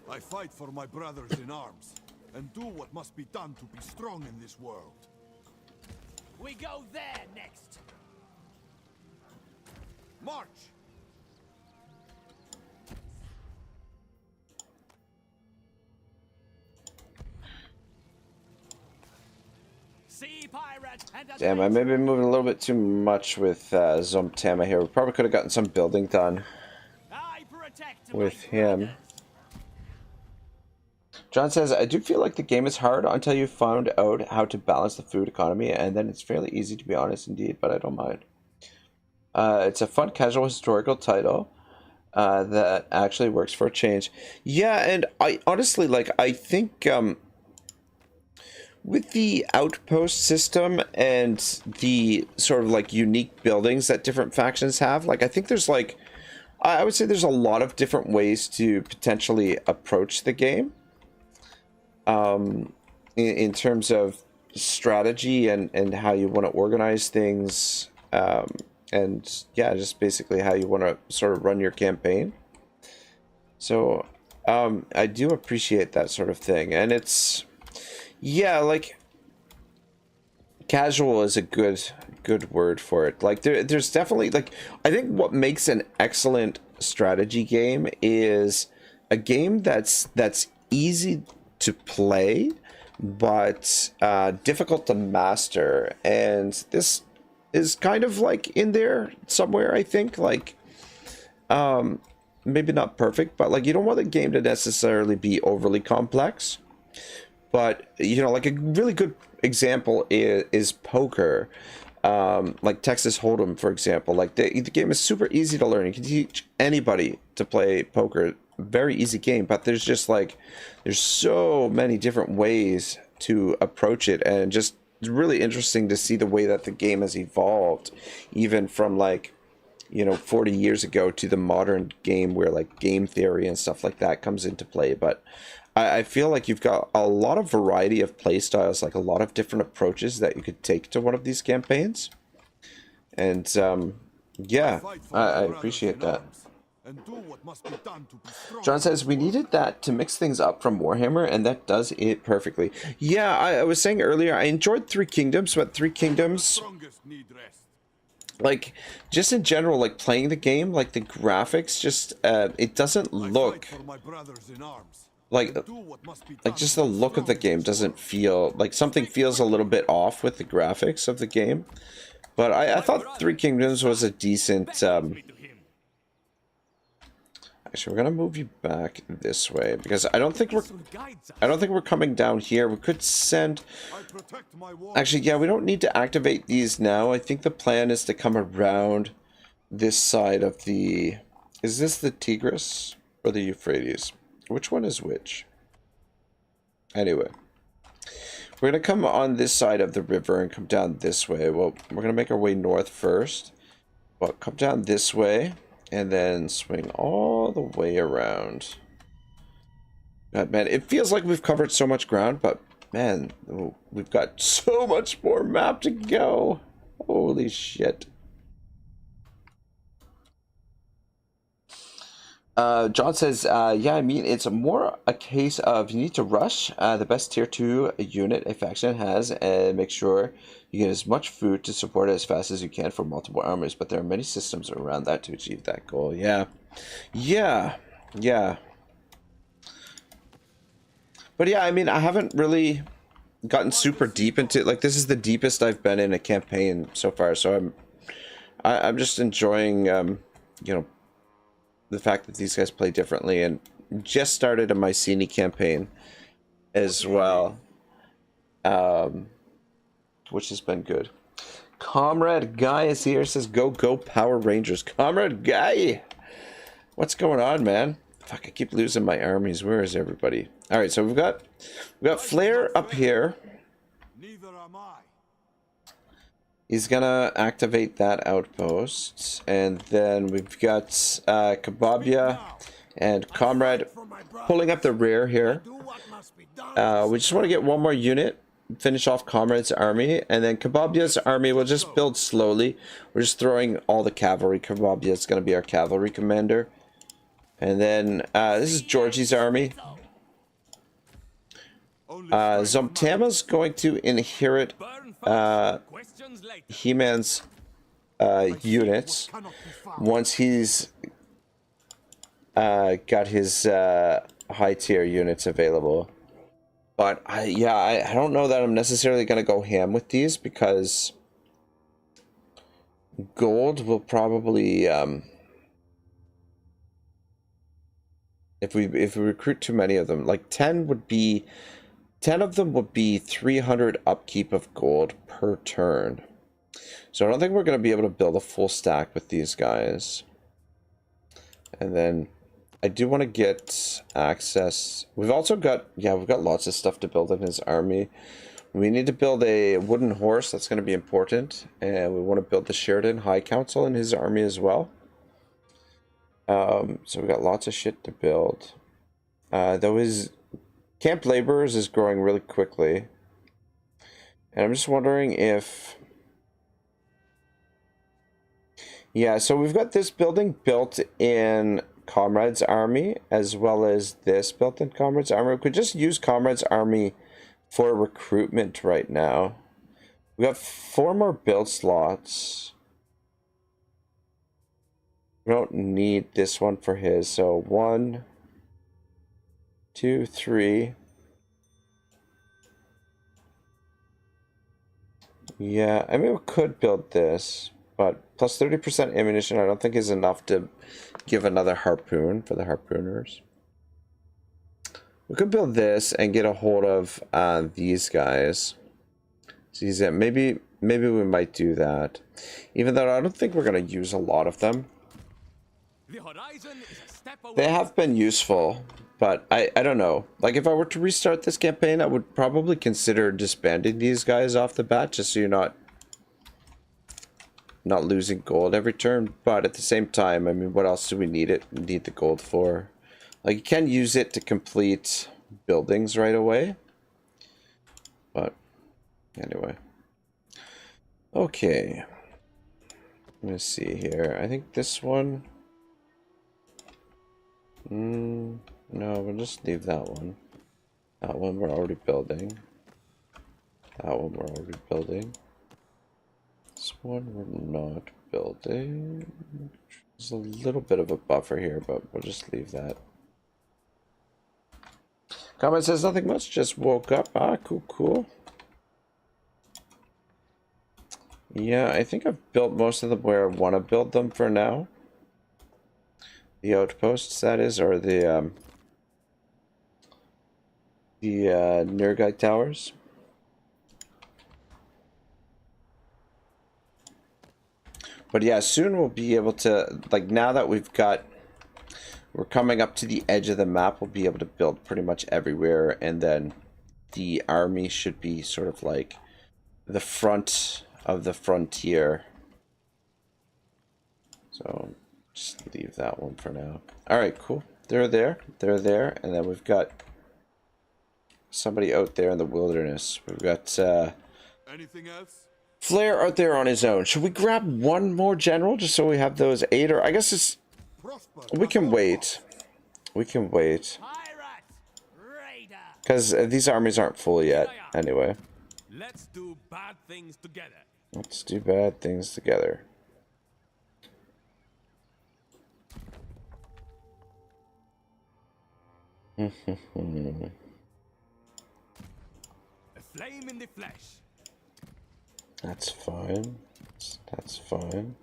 I fight for my brothers in arms, and do what must be done to be strong in this world. We go there next. March! Damn, I may be moving a little bit too much with Zomtama here. We probably could have gotten some building done with him. John says, I do feel like the game is hard until you found out how to balance the food economy, and then it's fairly easy, to be honest, indeed, but I don't mind. It's a fun, casual, historical title that actually works for a change. Yeah, and I honestly, like, I think with the outpost system and the sort of, like, unique buildings that different factions have, like, I think there's, like, I would say there's a lot of different ways to potentially approach the game. In terms of strategy and how you want to organize things, and yeah, just basically how you want to sort of run your campaign. So I do appreciate that sort of thing, and it's, yeah, like, casual is a good word for it. Like, there's definitely, like, I think what makes an excellent strategy game is a game that's easy to play, but difficult to master, and this is kind of like in there somewhere, I think. Like, maybe not perfect, but like, you don't want the game to necessarily be overly complex, but you know, like a really good example is poker, like Texas Hold'em, for example. Like, the game is super easy to learn. You can teach anybody to play poker. Very easy game, but there's just like, there's so many different ways to approach it, and just really interesting to see the way that the game has evolved, even from, like, you know, 40 years ago to the modern game, where like game theory and stuff like that comes into play. But I feel like you've got a lot of variety of play styles, like a lot of different approaches that you could take to one of these campaigns, and yeah, I appreciate that. And do what must be done to be strong. John says, we needed that to mix things up from Warhammer, and that does it perfectly. Yeah, I was saying earlier, I enjoyed Three Kingdoms, but Three Kingdoms, Strongest need rest. like, just in general, like, playing the game, like, the graphics just, it doesn't look, For my brothers in arms. like, Do what must be like, done just to the be look of the strong. game doesn't feel, like, something feels a little bit off with the graphics of the game. But I thought Three Kingdoms was a decent, actually, we're gonna move you back this way, because I don't think we're coming down here. We could send, I protect my wall. actually, yeah, we don't need to activate these now. I think the plan is to come around this side of the, is this the Tigris or the Euphrates? Which one is which? Anyway, we're gonna come on this side of the river and come down this way. Well, we're gonna make our way north first, but come down this way and then swing all the way around. God, man, it feels like we've covered so much ground, but man, we've got so much more map to go. Holy shit. John says, yeah, I mean, it's more a case of you need to rush the best tier 2 unit a faction has, and make sure you get as much food to support it as fast as you can for multiple armies, but there are many systems around that to achieve that goal. Yeah. Yeah. Yeah. But yeah, I mean, I haven't really gotten super deep into, like, this is the deepest I've been in a campaign so far, so I'm just enjoying, you know, the fact that these guys play differently, and just started a Mycenae campaign as well, which has been good. Comrade Guy is here, says go Power Rangers. Comrade Guy, what's going on, man? Fuck, I keep losing my armies. Where is everybody? All right, so we've got Flair up here. Neither am I. He's gonna activate that outpost, and then we've got Kababia and Comrade pulling up the rear here. Do what must be done. We just want to get one more unit, finish off Comrade's army, and then Kababia's army will just build slowly. We're just throwing all the cavalry. Kababia is going to be our cavalry commander. And then this is Georgie's army. Zomtama's going to inherit He-Man's units once he's got his high tier units available. But I don't know that I'm necessarily going to go ham with these because gold will probably if we recruit too many of them, like 10 of them would be 300 upkeep of gold per turn. So I don't think we're going to be able to build a full stack with these guys. And then I do want to get access. We've also got, we've got lots of stuff to build in his army. We need to build a wooden horse. That's going to be important. And we want to build the Sheridan High Council in his army as well. So we've got lots of shit to build. Though his camp laborers is growing really quickly. And I'm just wondering if... Yeah, so we've got this building built in Comrade's army, as well as this built in Comrade's army. We could just use Comrade's army for recruitment right now. We got 4 more build slots. We don't need this one for his, so 1, 2, 3. Yeah, I mean, we could build this, but plus 30% ammunition I don't think is enough to give another harpoon for the harpooners. We could build this and get a hold of these guys. So maybe we might do that. Even though I don't think we're going to use a lot of them. The horizon is a step away. They have been useful, but I don't know. Like, if I were to restart this campaign, I would probably consider disbanding these guys off the bat, just so you're not losing gold every turn. But at the same time, I mean, what else do we need the gold for? Like, you can use it to complete buildings right away. But anyway. Okay. Let me see here. I think this one... no, we'll just leave that one. That one we're already building. That one we're already building. This one we're not building. There's a little bit of a buffer here, but we'll just leave that. Comment says nothing much, just woke up. Ah, cool. Yeah, I think I've built most of them where I want to build them for now. The outposts, that is, or the Nurgai towers. But yeah, soon we'll be able to, like, now that we're coming up to the edge of the map, we'll be able to build pretty much everywhere, and then the army should be sort of like the front of the frontier. So just leave that one for now. Alright, cool. They're there, and then we've got somebody out there in the wilderness. We've got Anything else? Flair out there on his own. Should we grab one more general just so we have those 8? Or I guess it's... We can wait. Because these armies aren't full yet, anyway. Let's do bad things together. Let's do bad things together. A flame in the flesh. That's fine. That's fine.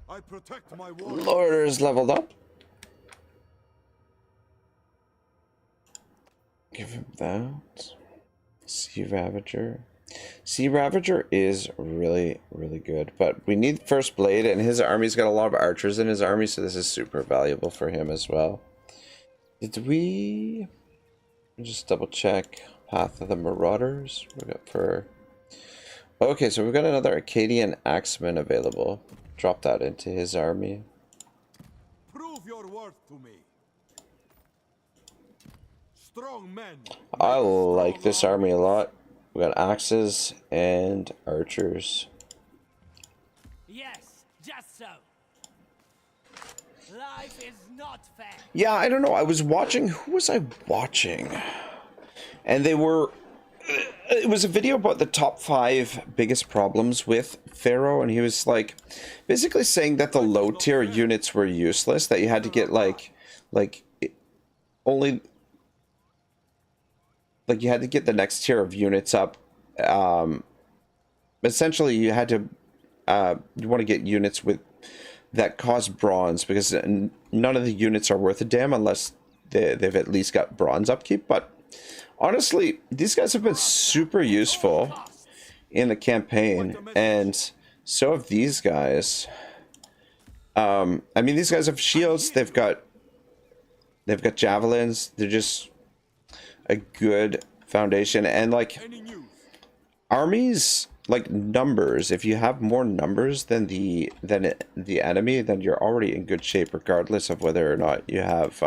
I protect my warriors. Lord's leveled up. Give him that. Sea Ravager. Sea Ravager is really, really good. But we need First Blade, and his army's got a lot of archers in his army, so this is super valuable for him as well. Did we... Just double check. Path of the Marauders. We got for... Okay, so we've got another Acadian Axeman available. Drop that into his army. Prove your worth to me. Strong men. I like this army a lot. We got axes and archers. Yes, just so. Life is not fair. Yeah, I don't know. I was watching. Who was I watching? And they were... It was a video about the top 5 biggest problems with Pharaoh, and he was like basically saying that the low tier units were useless, that you had to get like only like you had to get the next tier of units up. Essentially, you had to you want to get units with that cost bronze, because none of the units are worth a damn unless they've at least got bronze upkeep. But honestly, these guys have been super useful in the campaign, and so have these guys. I mean, these guys have shields. They've got javelins. They're just a good foundation. And like armies, like numbers, if you have more numbers than the enemy, then you're already in good shape, regardless of whether or not you have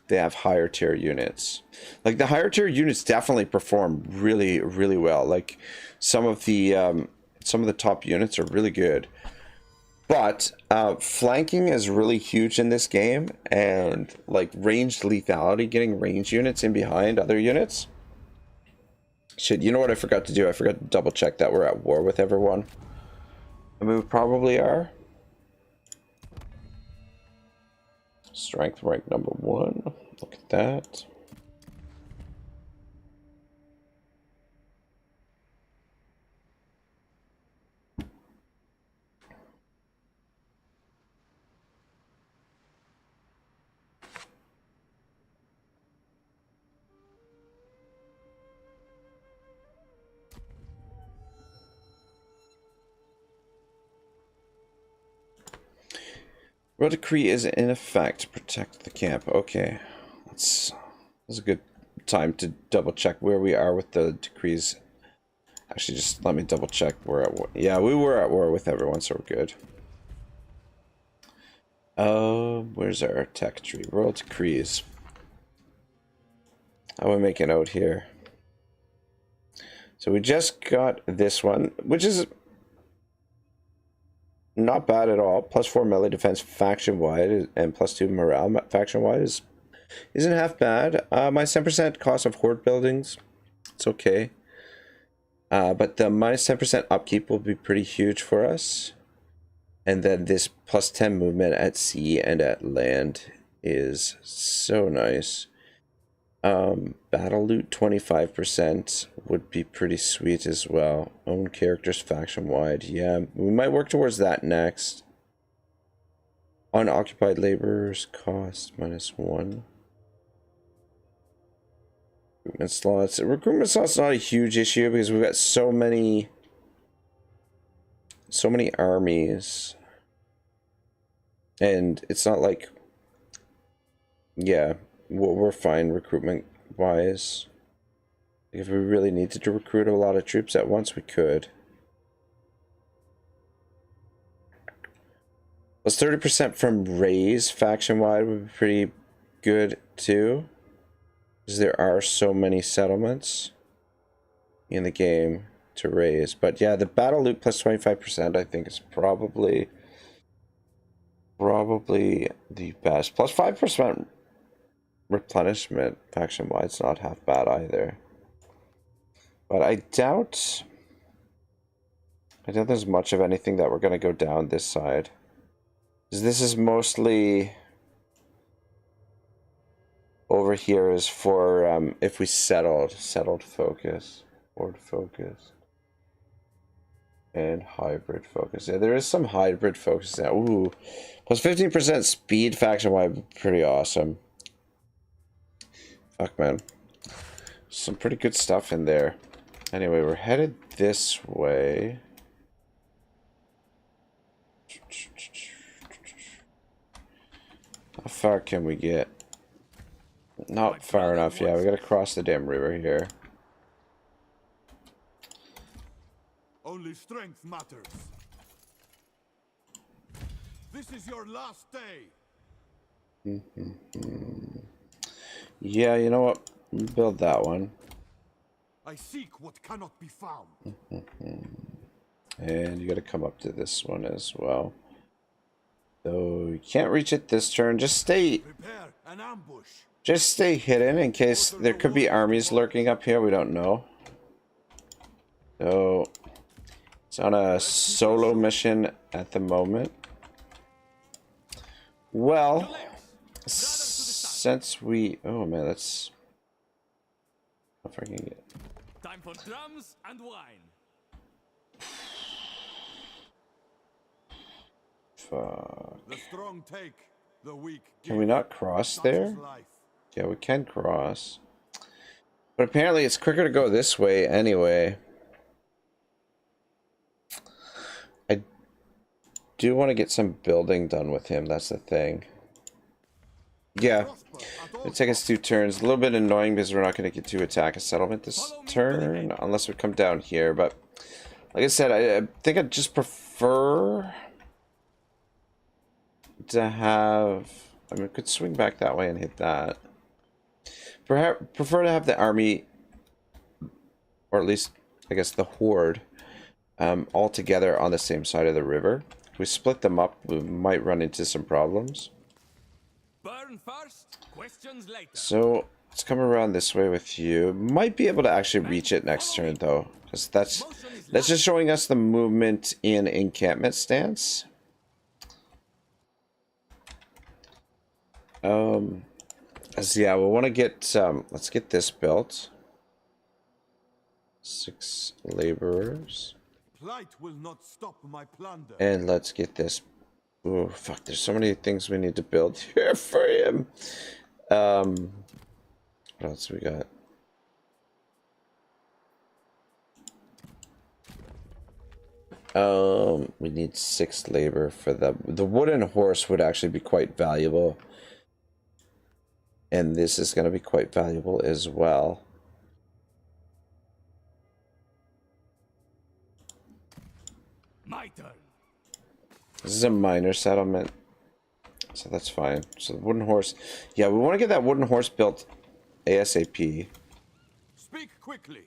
they have higher tier units. Like the higher tier units definitely perform really, really well. Like some of the top units are really good. But flanking is really huge in this game, and like ranged lethality, getting ranged units in behind other units. Shit, you know what I forgot to do? I forgot to double check that we're at war with everyone. I mean, we probably are. Strength rank number 1. Look at that. Royal decree is in effect to protect the camp. Okay, that's a good time to double check where we are with the decrees. Actually, just let me double check. We're at war. Yeah, we were at war with everyone, so we're good. Where's our tech tree? Royal decrees. I will make a note here. So we just got this one, which is not bad at all. +4 melee defense faction wide and +2 morale faction wide isn't half bad. Minus 10% cost of horde buildings. It's okay. But the minus 10% upkeep will be pretty huge for us. And then this +10 movement at sea and at land is so nice. Battle loot 25% would be pretty sweet as well. Own characters faction wide. Yeah, we might work towards that next. Unoccupied laborers cost -1. Recruitment slots. Recruitment slots not a huge issue because we've got so many armies. And it's not like, yeah, we're fine recruitment wise. If we really needed to recruit a lot of troops at once, we could. Plus 30% from raise faction wide would be pretty good too, because there are so many settlements in the game to raise. But yeah, the battle loot plus 25% I think is probably the best. Plus 5% replenishment faction wide is not half bad either. But I doubt there's much of anything that we're going to go down this side. This is mostly over here is for if we settled focus, horde focus, and hybrid focus. Yeah, there is some hybrid focus now. Ooh, plus 15% speed faction wide, pretty awesome. Fuck, man. Some pretty good stuff in there. Anyway, we're headed this way. How far can we get? Not far enough, yeah. We gotta cross the damn river here. Only strength matters. This is your last day. Yeah, you know what? Build that one. I seek what cannot be found. And you gotta come up to this one as well. Though you can't reach it this turn. Just stay hidden in case there could be armies lurking up here. We don't know. So it's on a solo mission at the moment. Well, since we... Oh man, that's... If I can get. Time for drums and wine. Fuck. The strong take, the weak give. Can we not cross Such there? is life. Yeah, we can cross. But apparently it's quicker to go this way anyway. I do want to get some building done with him, that's the thing. Yeah, it'll take us 2 turns. A little bit annoying because we're not going to get to attack a settlement this turn unless we come down here. But like I said, I think I'd just prefer to have... I mean, we could swing back that way and hit that. Prefer to have the army, or at least, I guess, the horde, all together on the same side of the river. If we split them up, we might run into some problems. Burn first, questions later. So let's come around this way with you. Might be able to actually reach it next turn though, because that's just showing us the movement in encampment stance. So yeah, we want to get let's get this built. 6 laborers. Plight will not stop my plunder. And let's get this. Oh fuck! There's so many things we need to build here for him. What else we got? We need 6 labor for the wooden horse would actually be quite valuable, and this is going to be quite valuable as well. My turn. This is a minor settlement, so that's fine. So the wooden horse, yeah, we want to get that wooden horse built ASAP. Speak quickly.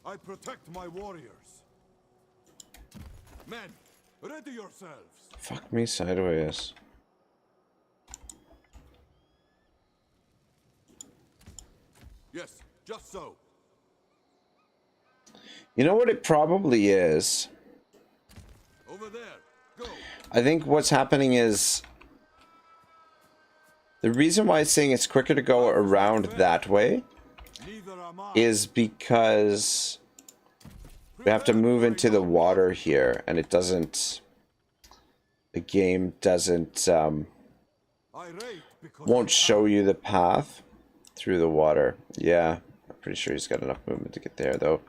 I protect my warriors. Men, ready yourselves. Fuck me sideways. Yes, just so. You know what it probably is? Over there. Go. I think what's happening is the reason why it's saying it's quicker to go around that way Neither am I. is because we have to move into the water here, and it doesn't. The game doesn't Irate because won't show you the path through the water. Yeah, I'm pretty sure he's got enough movement to get there, though.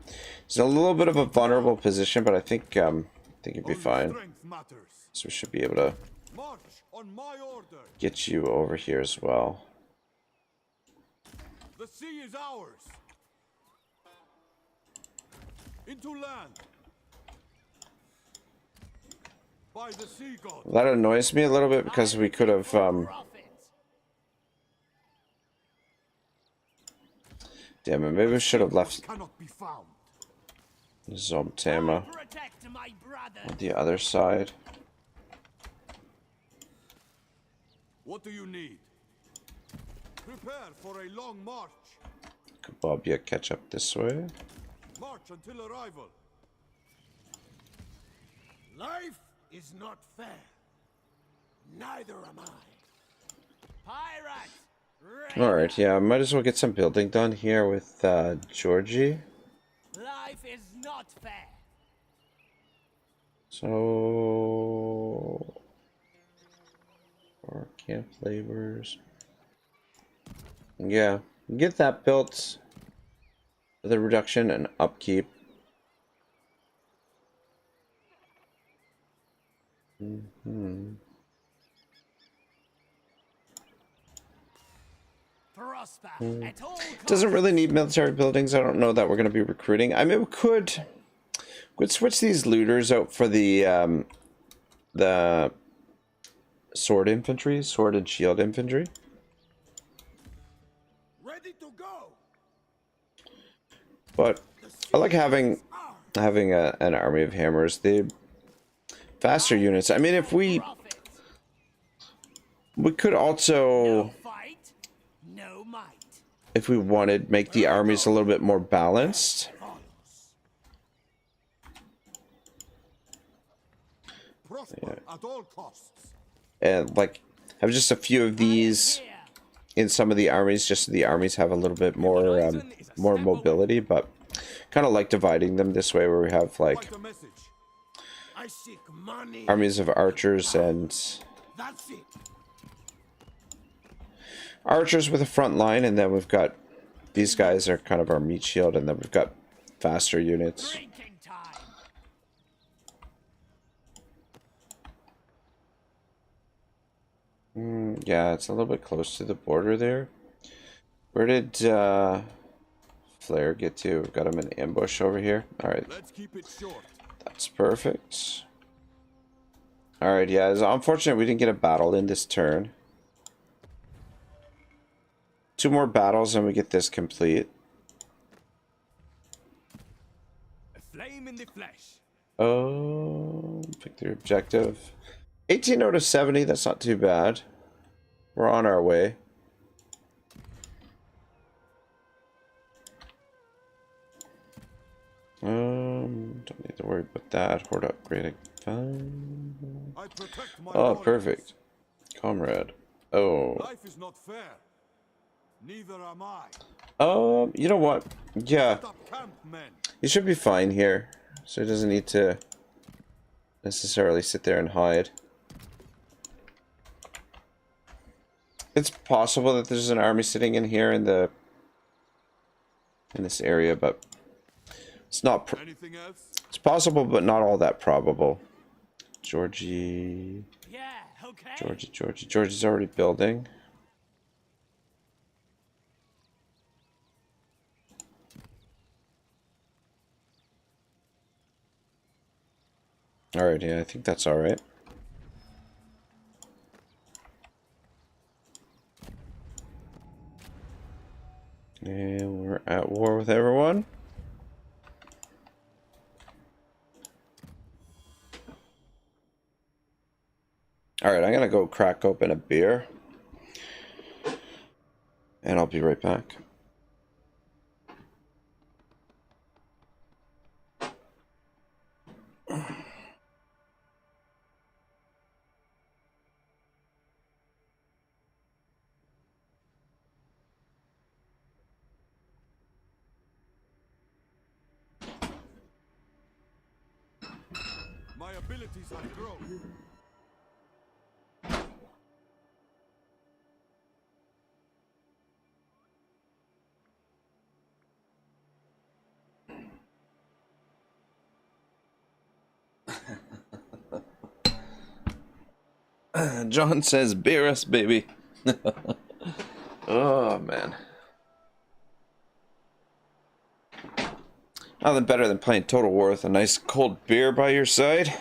He's in a little bit of a vulnerable position, but I think he'd be fine. strength matters. So we should be able to March on my order. get you over here as well. The sea is ours. Into land. By the sea god. That annoys me a little bit because we could have damn it, maybe we should have left Cannot be found. Zomtama Protect my brother. on the other side. What do you need? Prepare for a long march. Kababia catch up this way. March until arrival. Life is not fair. Neither am I. Pirates. Alright, yeah, might as well get some building done here with Georgie. Life is not fair. So, 4 camp laborers. Yeah, get that built. The reduction and upkeep. Prosper at all costs. Doesn't really need military buildings. I don't know that we're going to be recruiting. I mean, we could switch these looters out for the sword infantry, sword and shield infantry. Ready to go. But I like having an army of hammers. The faster units. I mean, if we could also, Fight, no might. if we wanted, make the armies a little bit more balanced. Prosper at all costs. And like have just a few of these in some of the armies, just so the armies have a little bit more more mobility, but kind of like dividing them this way, where we have like Quite a message. I seek money. armies of archers and That's it. archers with a front line, and then we've got these guys are kind of our meat shield, and then we've got faster units. Drinking time. Yeah, it's a little bit close to the border there. Where did Flare get to? We've got him in ambush over here. Alright, Let's keep it short. that's perfect. Alright, yeah, it's unfortunate we didn't get a battle in this turn. 2 more battles and we get this complete. A flame in the flesh. Oh, victory objective. 18 out of 70, that's not too bad. We're on our way. Don't need to worry about that. Horde upgrading. Fine. I protect my Oh, warriors. perfect. Comrade. Oh. Life is not fair. Neither am I. You know what? Yeah, Stop camp, men. he should be fine here. So he doesn't need to necessarily sit there and hide. It's possible that there's an army sitting in here in this area, but it's not. Anything else? It's possible, but not all that probable. Georgie's Yeah, okay. Georgie's already building. Alright, yeah, I think that's alright. And we're at war with everyone. Alright, I'm gonna go crack open a beer. And I'll be right back. My abilities have grown. John says, beer us, baby. Oh, man. Nothing better than playing Total War with a nice cold beer by your side.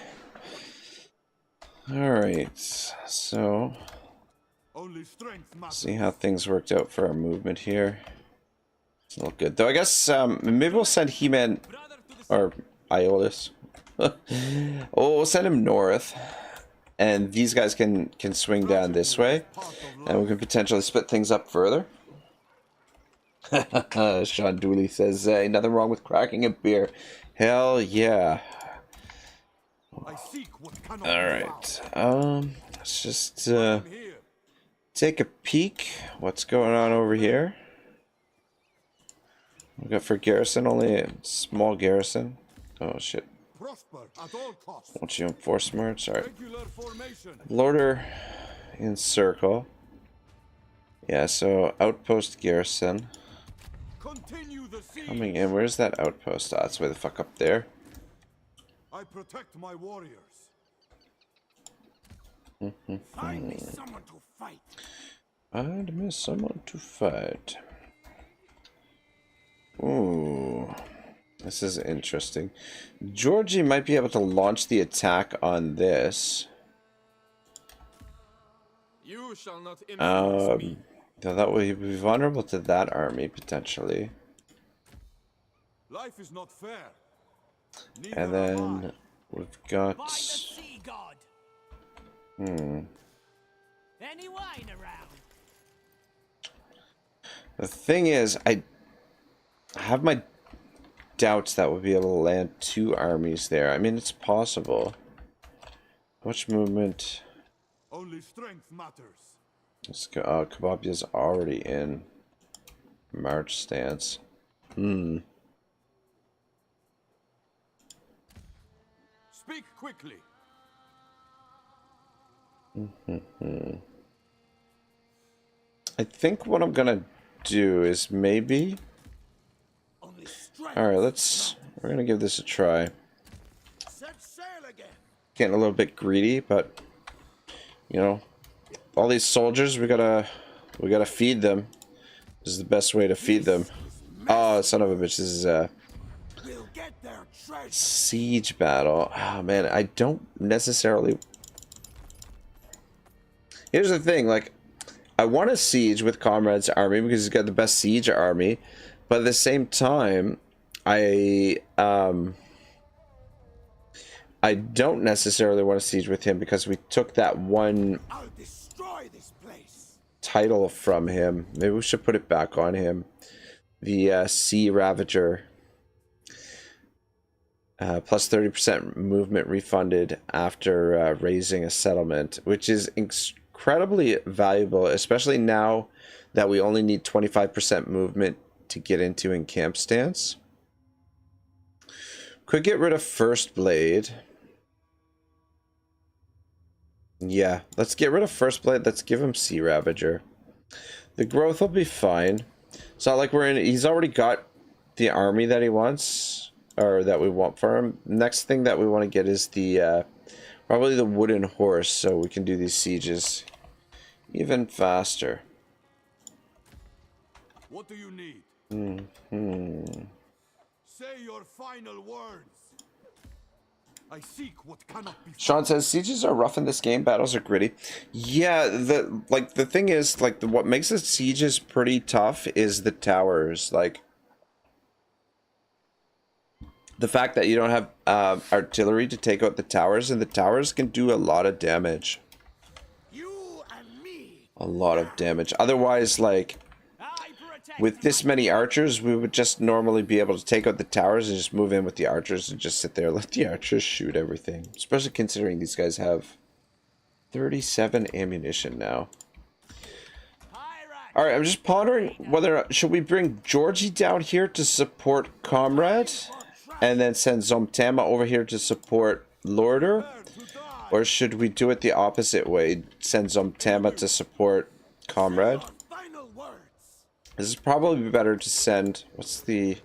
Alright, so Only strength matters. see how things worked out for our movement here. It's not good. Though I guess maybe we'll send He-Man or Iolus. Oh, we'll send him north. And these guys can swing down this way. And we can potentially split things up further. Sean Dooley says, nothing wrong with cracking a beer. Hell yeah. I seek what cannot be Alright. found. Let's just I'm here. take a peek. What's going on over here? We got for garrison, only a small garrison. Oh shit. Prosper at all costs. Won't you enforce march? Alright. Regular formation. Lorder in circle. Yeah, so outpost garrison. Continue the siege. Coming in. Where's that outpost? Ah, it's way the fuck up there. I protect my warriors. Find me someone to fight. Find me someone to fight. Ooh. This is interesting. Georgie might be able to launch the attack on this. You shall not influence me. Though that would be vulnerable to that army, potentially. Life is not fair. Neither And am then we've got... By the sea god. Any wine around? The thing is, I have my doubts that we'll be able to land 2 armies there. I mean, it's possible. How much movement? Only strength matters. Let's go. Kababya's already in march stance. Speak quickly. I think what I'm gonna do is maybe. Only strength. All right, we're gonna give this a try. Set sail again. Getting a little bit greedy, but you know, all these soldiers, we gotta feed them. This is the best way to feed them. Oh, son of a bitch! This is a We'll get their treasure. siege battle. Oh man, I don't necessarily. Here's the thing, like, I want to siege with Comrade's army because he's got the best siege army, but at the same time, I don't necessarily want to siege with him because we took that one I'll destroy this place. title from him. Maybe we should put it back on him. The Sea Ravager. Plus 30% movement refunded after raising a settlement, which is incredibly valuable, especially now that we only need 25% movement to get into in camp stance. Could get rid of First Blade. Yeah, let's get rid of First Blade. Let's give him Sea Ravager. The growth will be fine. It's not like he's already got the army that he wants, or that we want for him. Next thing that we want to get is the probably the wooden horse, so we can do these sieges even faster. What do you need? Say your final words. I seek what cannot be. Sean says sieges are rough in this game. Battles are gritty. Yeah, the thing is, like, what makes the sieges pretty tough is the towers. Like, the fact that you don't have artillery to take out the towers, and the towers can do a lot of damage. You and me. A lot of damage. Otherwise, like, with this many archers, we would just normally be able to take out the towers and just move in with the archers and just sit there and let the archers shoot everything. Especially considering these guys have 37 ammunition now. Alright, I'm just pondering whether should we bring Georgie down here to support Comrade and then send Zomtama over here to support Lorder, or should we do it the opposite way, send Zomtama to support Comrade? This is probably better to send, what's the,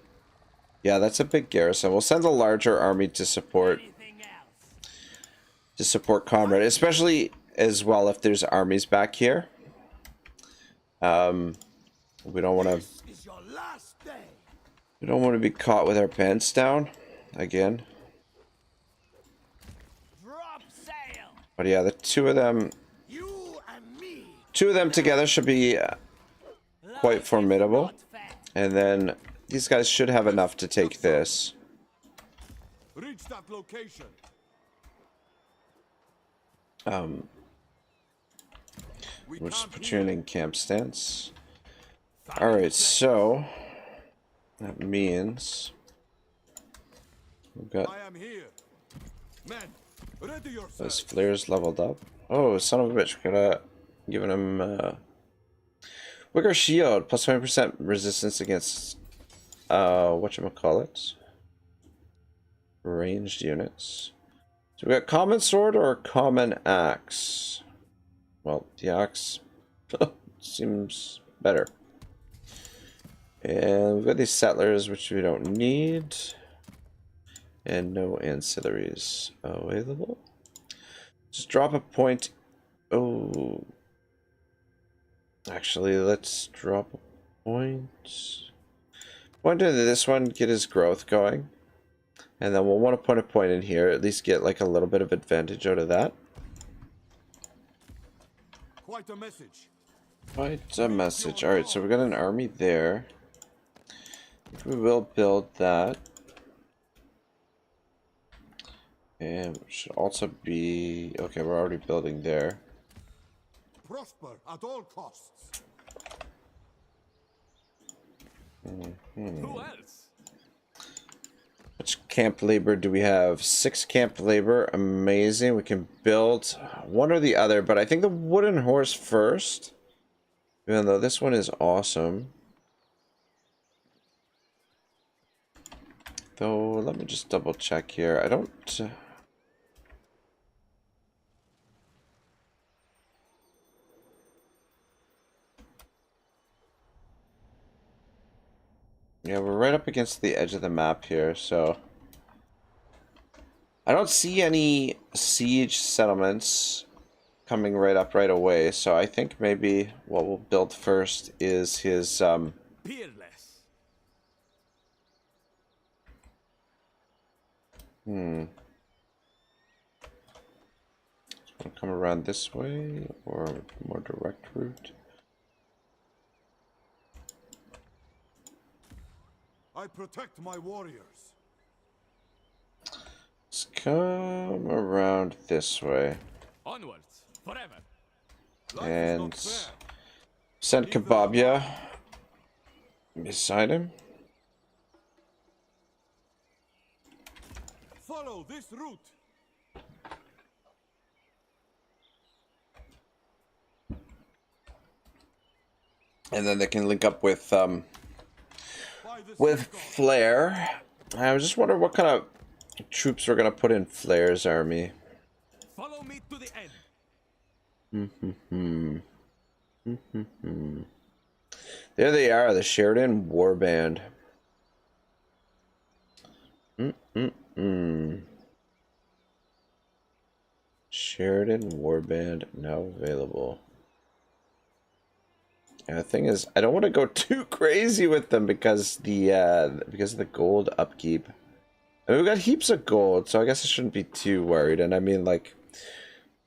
yeah, that's a big garrison. We'll send a larger army to support Comrade, especially as well if there's armies back here. We don't want to, be caught with our pants down again. But yeah, the two of them together should be quite formidable, and then these guys should have enough to take this. Reach that location. We'll just put you in camp stance. Alright, so that means we've got I am here. Men, ready yourself. those flares leveled up. Oh, son of a bitch, we gotta giving him Wicker Shield, plus 20% resistance against whatchamacallit, ranged units. So we got common sword or common axe. Well, the axe seems better. And we've got these settlers, which we don't need. And no ancillaries available. Just drop a point. Oh. Actually, let's drop a point. Point into this one, get his growth going. And then we'll want to put a point in here, at least get like a little bit of advantage out of that. Quite a message. Quite a message. Alright, so we got an army there. We will build that. And we should also be... Okay, we're already building there. Prosper at all costs. Who else? Which camp labor do we have? 6 camp labor. Amazing. We can build one or the other, but I think the wooden horse first. Even though this one is awesome. Though, let me just double check here. I don't... Yeah, we're right up against the edge of the map here, so... I don't see any siege settlements coming right up right away, so I think maybe what we'll build first is his, Peerless. I'll come around this way, or more direct route. I protect my warriors. Let's come around this way. Onwards, forever. Life is And not fair. send Kebabia beside him. Follow this route. And then they can link up with By the Flair. I was just wondering what kind of troops we're gonna put in Flair's army. Follow me to the end. There they are, the Sheridan Warband. Sheridan Warband now available. And the thing is, I don't want to go too crazy with them because of the gold upkeep. I mean, we've got heaps of gold, so I guess I shouldn't be too worried. And I mean, like,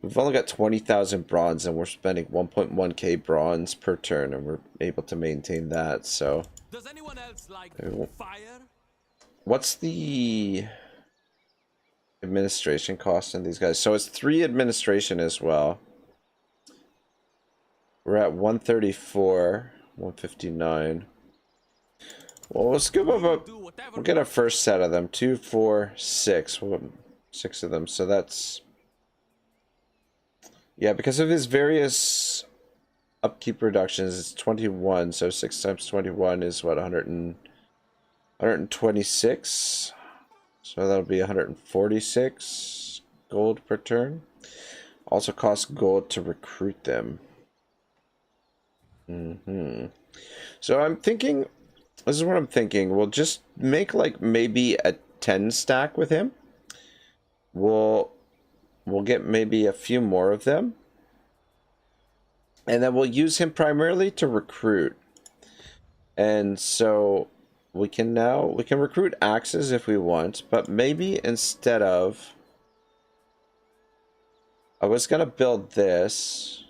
we've only got 20,000 bronze, and we're spending 1.1k bronze per turn, and we're able to maintain that. So, Does anyone else like fire? what's the administration cost in these guys? So it's 3 administration as well. We're at 134, 159. Well, let's give up we'll get a first set of them. 2, 4, 6. We'll get 6 of them. So that's... Yeah, because of his various upkeep reductions, it's 21. So 6 times 21 is what, 126? So that'll be 146 gold per turn. Also costs gold to recruit them. So I'm thinking, this is what I'm thinking. We'll just make like maybe a 10 stack with him. We'll get maybe a few more of them. And then we'll use him primarily to recruit. And so we can recruit axes if we want, but maybe instead of, I was gonna build this.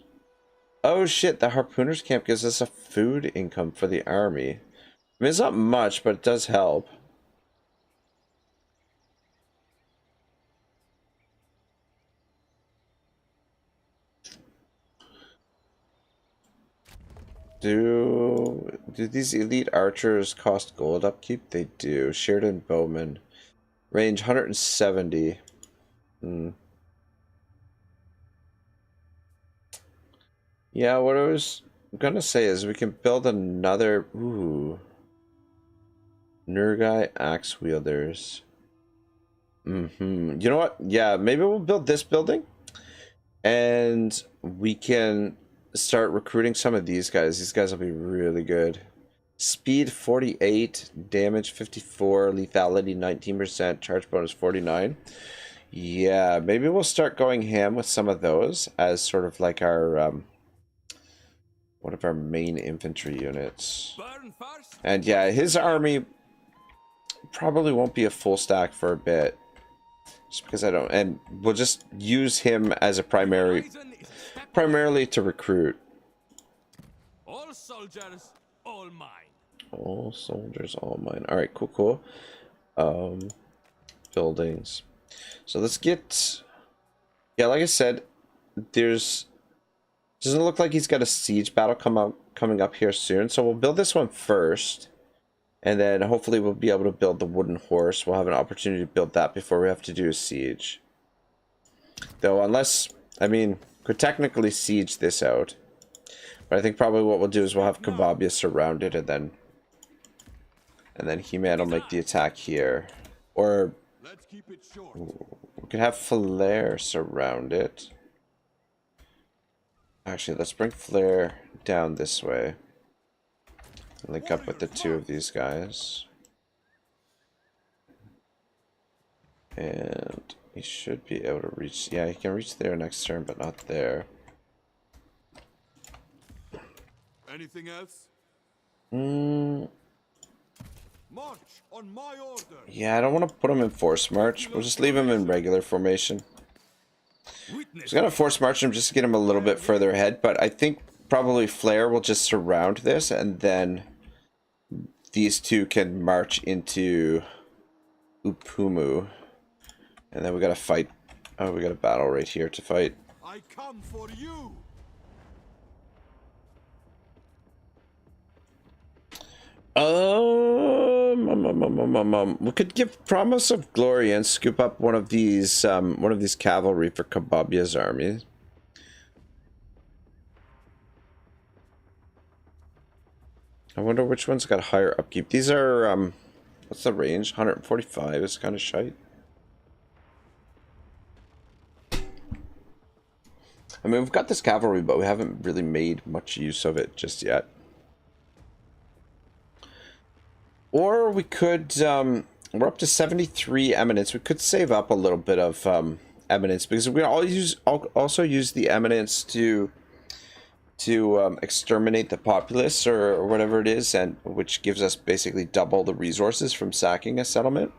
Oh shit, the harpooners camp gives us a food income for the army. I mean, it's not much, but it does help. Do these elite archers cost gold upkeep? They do. Sheridan Bowman. Range 170. Yeah, what I was gonna say is we can build another... Ooh. Nurgai axe wielders. You know what? Yeah, maybe we'll build this building. And we can start recruiting some of these guys. These guys will be really good. Speed 48, damage 54, lethality 19%, charge bonus 49. Yeah, maybe we'll start going ham with some of those as sort of like our one of our main infantry units. And yeah, his army probably won't be a full stack for a bit. Just because I don't, and we'll just use him as a primarily to recruit. All soldiers, all mine. All soldiers, all mine. All right, cool. Buildings. So let's get. Yeah, like I said, doesn't look like he's got a siege battle coming up here soon. So we'll build this one first, and then hopefully we'll be able to build the wooden horse. We'll have an opportunity to build that before we have to do a siege. Though, unless, I mean, could technically siege this out. But I think probably what we'll do is we'll have Kababia surrounded, and then He-Man will make the attack here. Or Let's keep it short. we could have Flair surround it. Actually, let's bring Flair down this way. Link up with the two of these guys. And he should be able to reach... Yeah, he can reach there next turn, but not there. Anything else? March on my order. Yeah, I don't want to put him in force march. We'll just leave him in regular formation. I was going to force march him just to get him a little bit further ahead, but I think probably Flair will just surround this, and then these two can march into Upumu. And then we got to fight. Oh, we got a battle right here to fight. I come for you. We could give Promise of Glory and scoop up one of these cavalry for Kababia's army. I wonder which one's got higher upkeep. These are what's the range? 145 is kind of shite. I mean, we've got this cavalry, but we haven't really made much use of it just yet. Or we could, we're up to 73 eminence. We could save up a little bit of eminence, because we also use the eminence to exterminate the populace or whatever it is, and which gives us basically double the resources from sacking a settlement.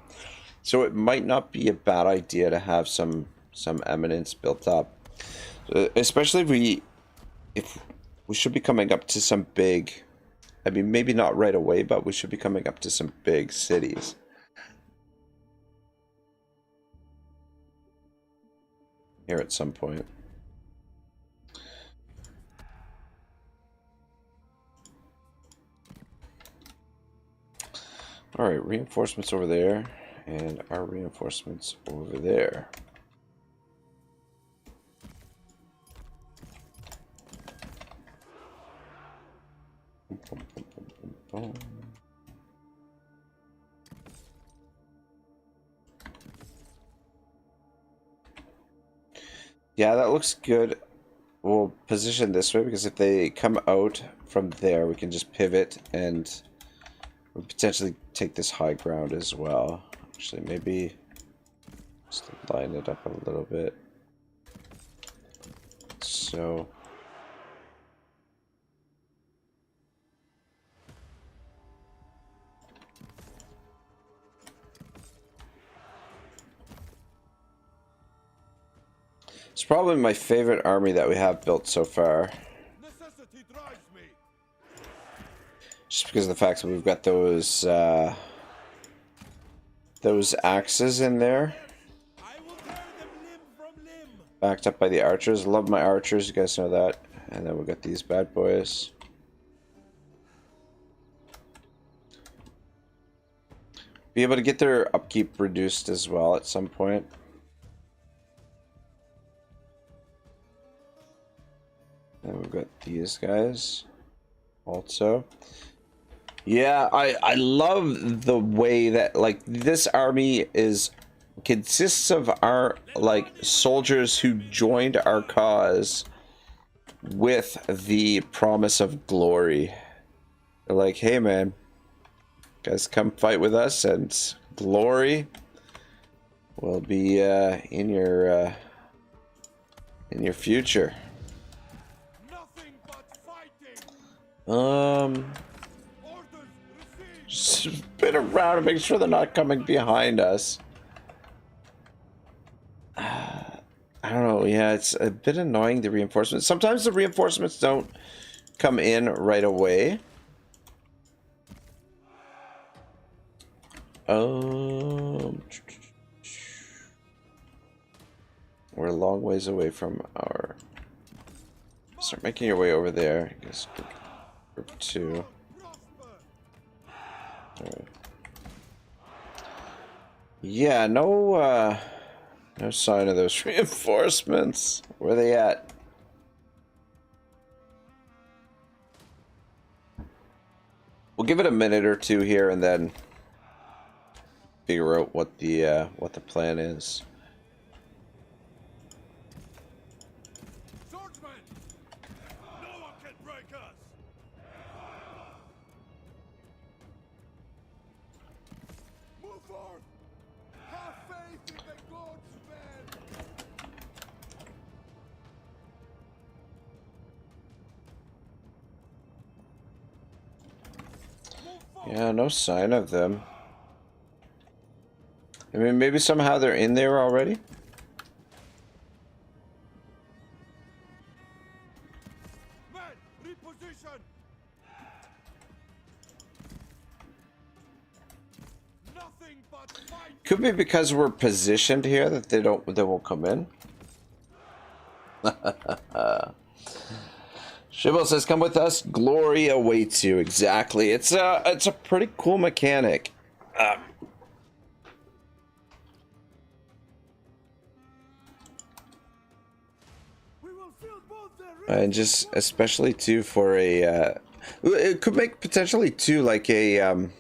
So it might not be a bad idea to have some eminence built up. Especially if we should be coming up to some big, I mean, maybe not right away, but we should be coming up to some big cities. Here at some point. Alright, reinforcements over there, and our reinforcements over there. Yeah, that looks good. We'll position this way, because if they come out from there, we can just pivot and we'll potentially take this high ground as well. Actually, maybe just line it up a little bit. So it's probably my favorite army that we have built so far. Necessity drives me. Just because of the fact that we've got those axes in there. I will tear them limb from limb. Backed up by the archers. Love my archers, you guys know that. And then we got these bad boys. Be able to get their upkeep reduced as well at some point. And we've got these guys also. Yeah, I love the way that, like, this army consists of our, like, soldiers who joined our cause with the promise of glory. They're like, hey man, guys, come fight with us, and glory will be in your future. Nothing but fighting. Orders just spin around and make sure they're not coming behind us. I don't know. Yeah, it's a bit annoying, the reinforcements. Sometimes the reinforcements don't come in right away. We're a long ways away from our... Start making your way over there. I guess group 2. Alright. Yeah, no sign of those reinforcements. Where are they at? We'll give it a minute or two here and then figure out what the plan is. Swordsman! No one can break us! Move forth! Have faith in the gods, man! Yeah, no sign of them. I mean, maybe somehow they're in there already? Men, reposition! Nothing but fight! Could be because we're positioned here that they won't come in. Shibble says, "Come with us. Glory awaits you." Exactly. It's a pretty cool mechanic. We will fill both the And just especially too for a, it could make potentially too like a an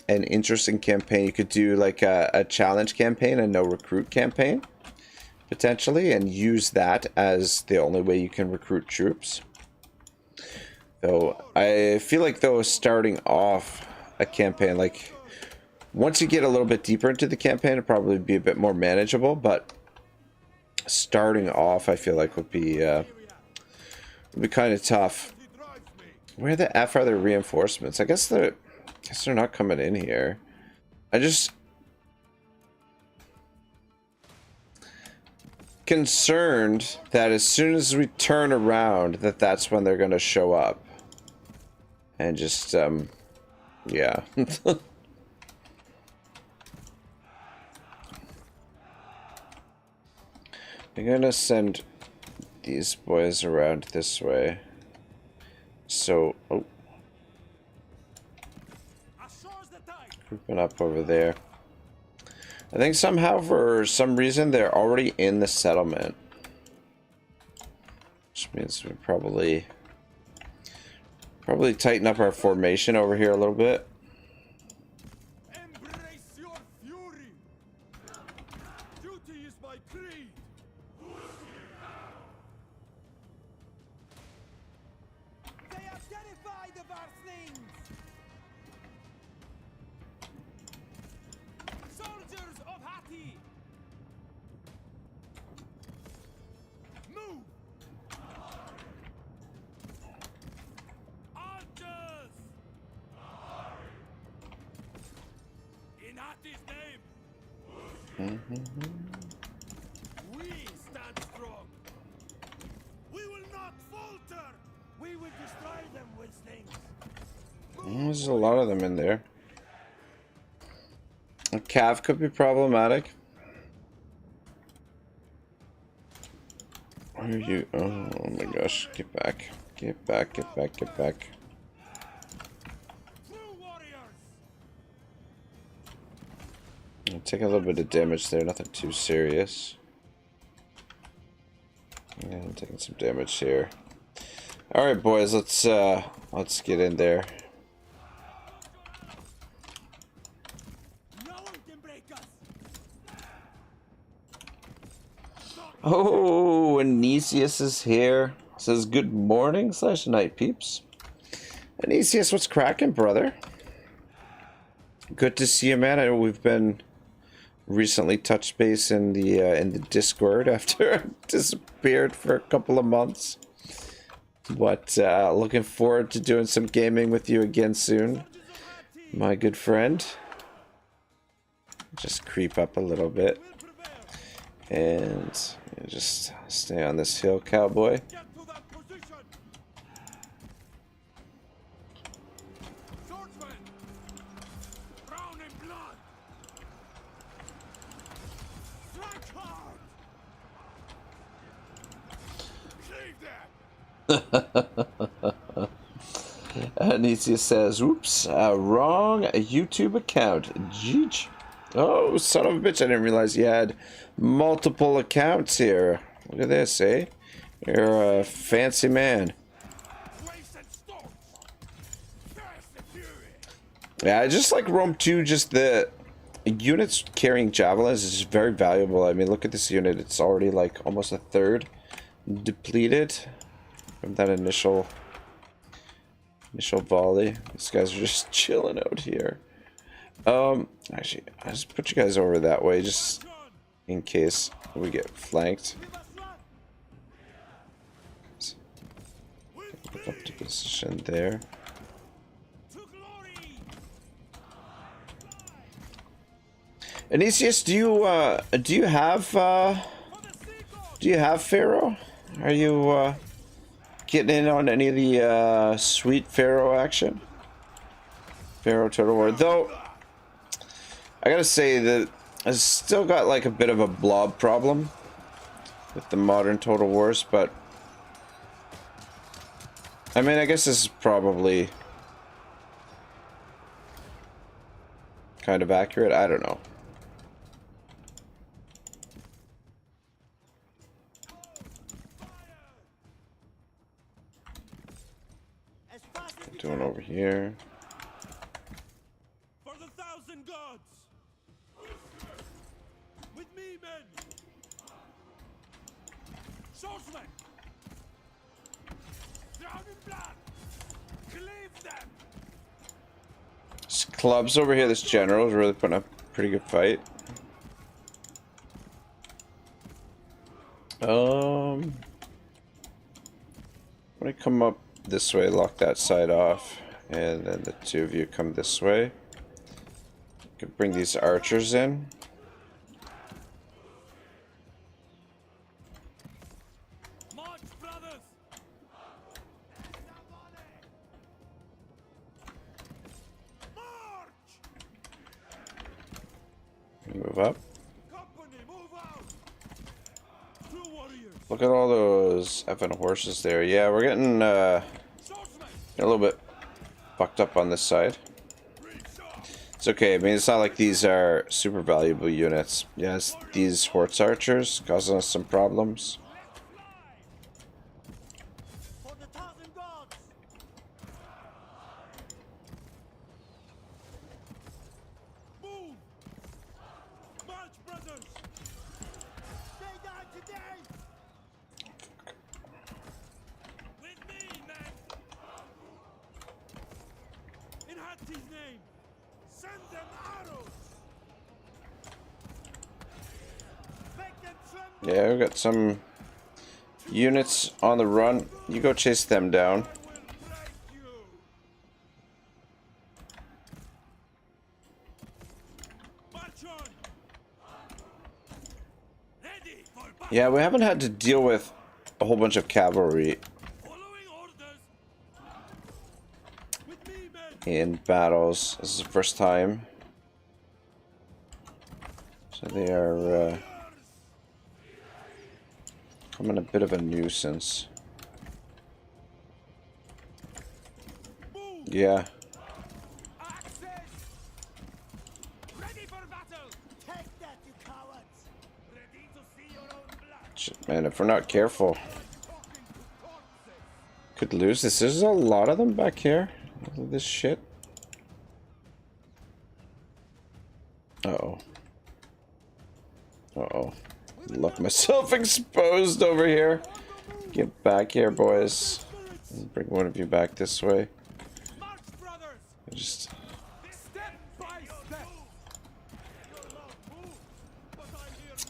interesting campaign. You could do like a challenge campaign and no recruit campaign potentially, and use that as the only way you can recruit troops. So I feel like though starting off a campaign, like once you get a little bit deeper into the campaign, it'll probably be a bit more manageable. But starting off, I feel like would be kind of tough. Where the F are their reinforcements? I guess they're not coming in here. I just concerned that as soon as we turn around, that's when they're gonna show up. And just yeah. I'm gonna send these boys around this way. So, oh, grouping up over there. I think somehow, for some reason, they're already in the settlement, which means we probably tighten up our formation over here a little bit. Embrace your fury! Duty is my creed! They are terrified of our things! Soldiers of Hati! Move! Archers! In Hati's name! We stand strong! We will not falter! We will destroy them with things! There's a lot of them in there. A calf could be problematic. Where are you? Oh my gosh! Get back! Get back! Get back! Get back! True warriors! I'll take a little bit of damage there. Nothing too serious. Yeah, I'm taking some damage here. All right, boys. Let's get in there. No one can break us! Oh, Anicius is here. Says good morning / night, peeps. Anicius, what's cracking, brother? Good to see you, man. I know we've been recently touched base in the Discord after I disappeared for a couple of months. But looking forward to doing some gaming with you again soon, my good friend. Just creep up a little bit and just stay on this hill, cowboy. Get to that position! Swordsman! Brown in blood! Strike hard! Cleave them! Anisia says, "Oops, wrong YouTube account. Jeech. Oh, son of a bitch! I didn't realize you had multiple accounts here. Look at this, eh? You're a fancy man." Grace and storms! Curse the fury! Yeah, I just like Rome 2, just the units carrying javelins is just very valuable. I mean, look at this unit. It's already like almost a third depleted from that initial volley. These guys are just chilling out here. Actually, I'll just put you guys over that way just in case we get flanked. Move up to position there. Anicius, do you have Pharaoh? Are you getting in on any of the sweet Pharaoh action? Pharaoh Total War, though. I gotta say that I've still got like a bit of a blob problem with the modern Total Wars, but I mean, I guess this is probably kind of accurate. I don't know. Doing over here. For the 1,000 gods! With me, men! Swordsmen! Drown in blood! Cleave them! This clubs over here, this general is really putting up a pretty good fight. I'm gonna come up this way, lock that side off, and then the two of you come this way. Could bring these archers in. March, brothers! March! Move up. Company, move out! Two warriors! Look at all those effing horses there. Yeah, we're getting a little bit fucked up on this side. It's okay. I mean, it's not like these are super valuable units. Yes, these horse archers causing us some problems. For the 1,000 gods! Move! March, brothers! They die today! With me, men! In Hatti's name, send them arrows! Make them tremble! Yeah, we got some units on the run. You go chase them down. I will break you! March on! Ready for battle! Yeah, we haven't had to deal with a whole bunch of cavalry Following orders! With me, men! in battles. This is the first time. So they are becoming a bit of a nuisance. Yeah. Access! Ready for battle! Take that, you cowards! Ready to see your own blood! Shit, man, if we're not careful, could lose this. There's a lot of them back here. Look at this shit. Uh-oh. Uh-oh. Look, myself exposed over here. Get back here, boys. Bring one of you back this way. March, brothers! Just... Step by step!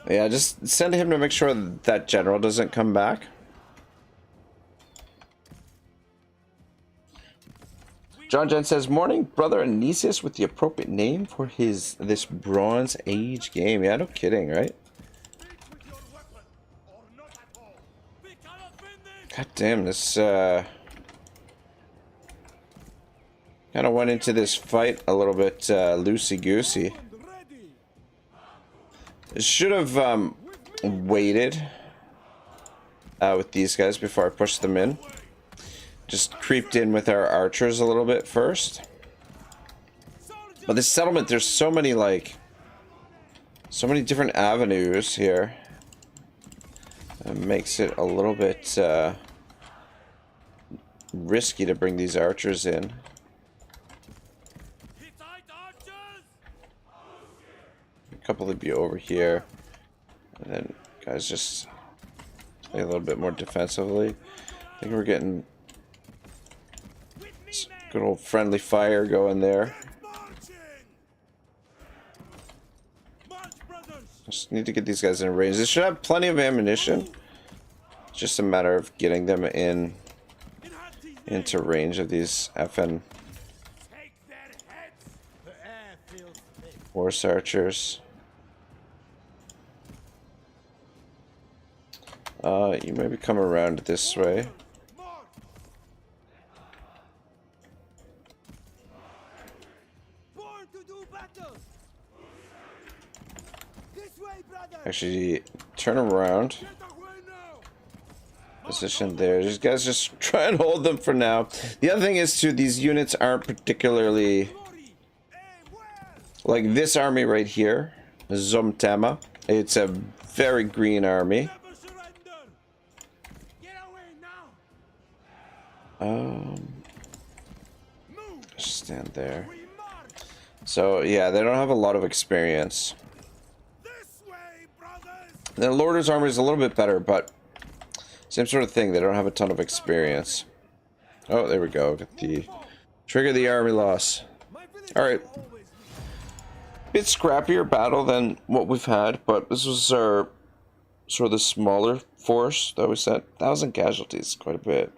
yeah, just send him to make sure that general doesn't come back. John Jen says, "Morning, brother Anicius, with the appropriate name for this Bronze Age game." Yeah, no kidding, right? With your weapon, or not at all! We cannot win this! God damn, this kind of went into this fight a little bit loosey-goosey. Ready! Should have waited with these guys before I pushed them in. Just creeped in with our archers a little bit first. But this settlement, there's so many different avenues here. It makes it a little bit risky to bring these archers in. It's probably be over here. And then guys just play a little bit more defensively. I think we're getting some good old friendly fire going there. Just need to get these guys in range. They should have plenty of ammunition. It's just a matter of getting them into range of these FN horse archers. You maybe come around this way. Actually, turn around. Position there. These guys just try and hold them for now. The other thing is too, these units aren't particularly like this army right here, Zomtama. It's a very green army. Stand there. So yeah, they don't have a lot of experience. The Lorder's army is a little bit better, but same sort of thing. They don't have a ton of experience. Oh, there we go. Get the trigger the army loss. All right. Bit scrappier battle than what we've had, but this was our sort of the smaller force that we sent. 1,000 casualties, quite a bit.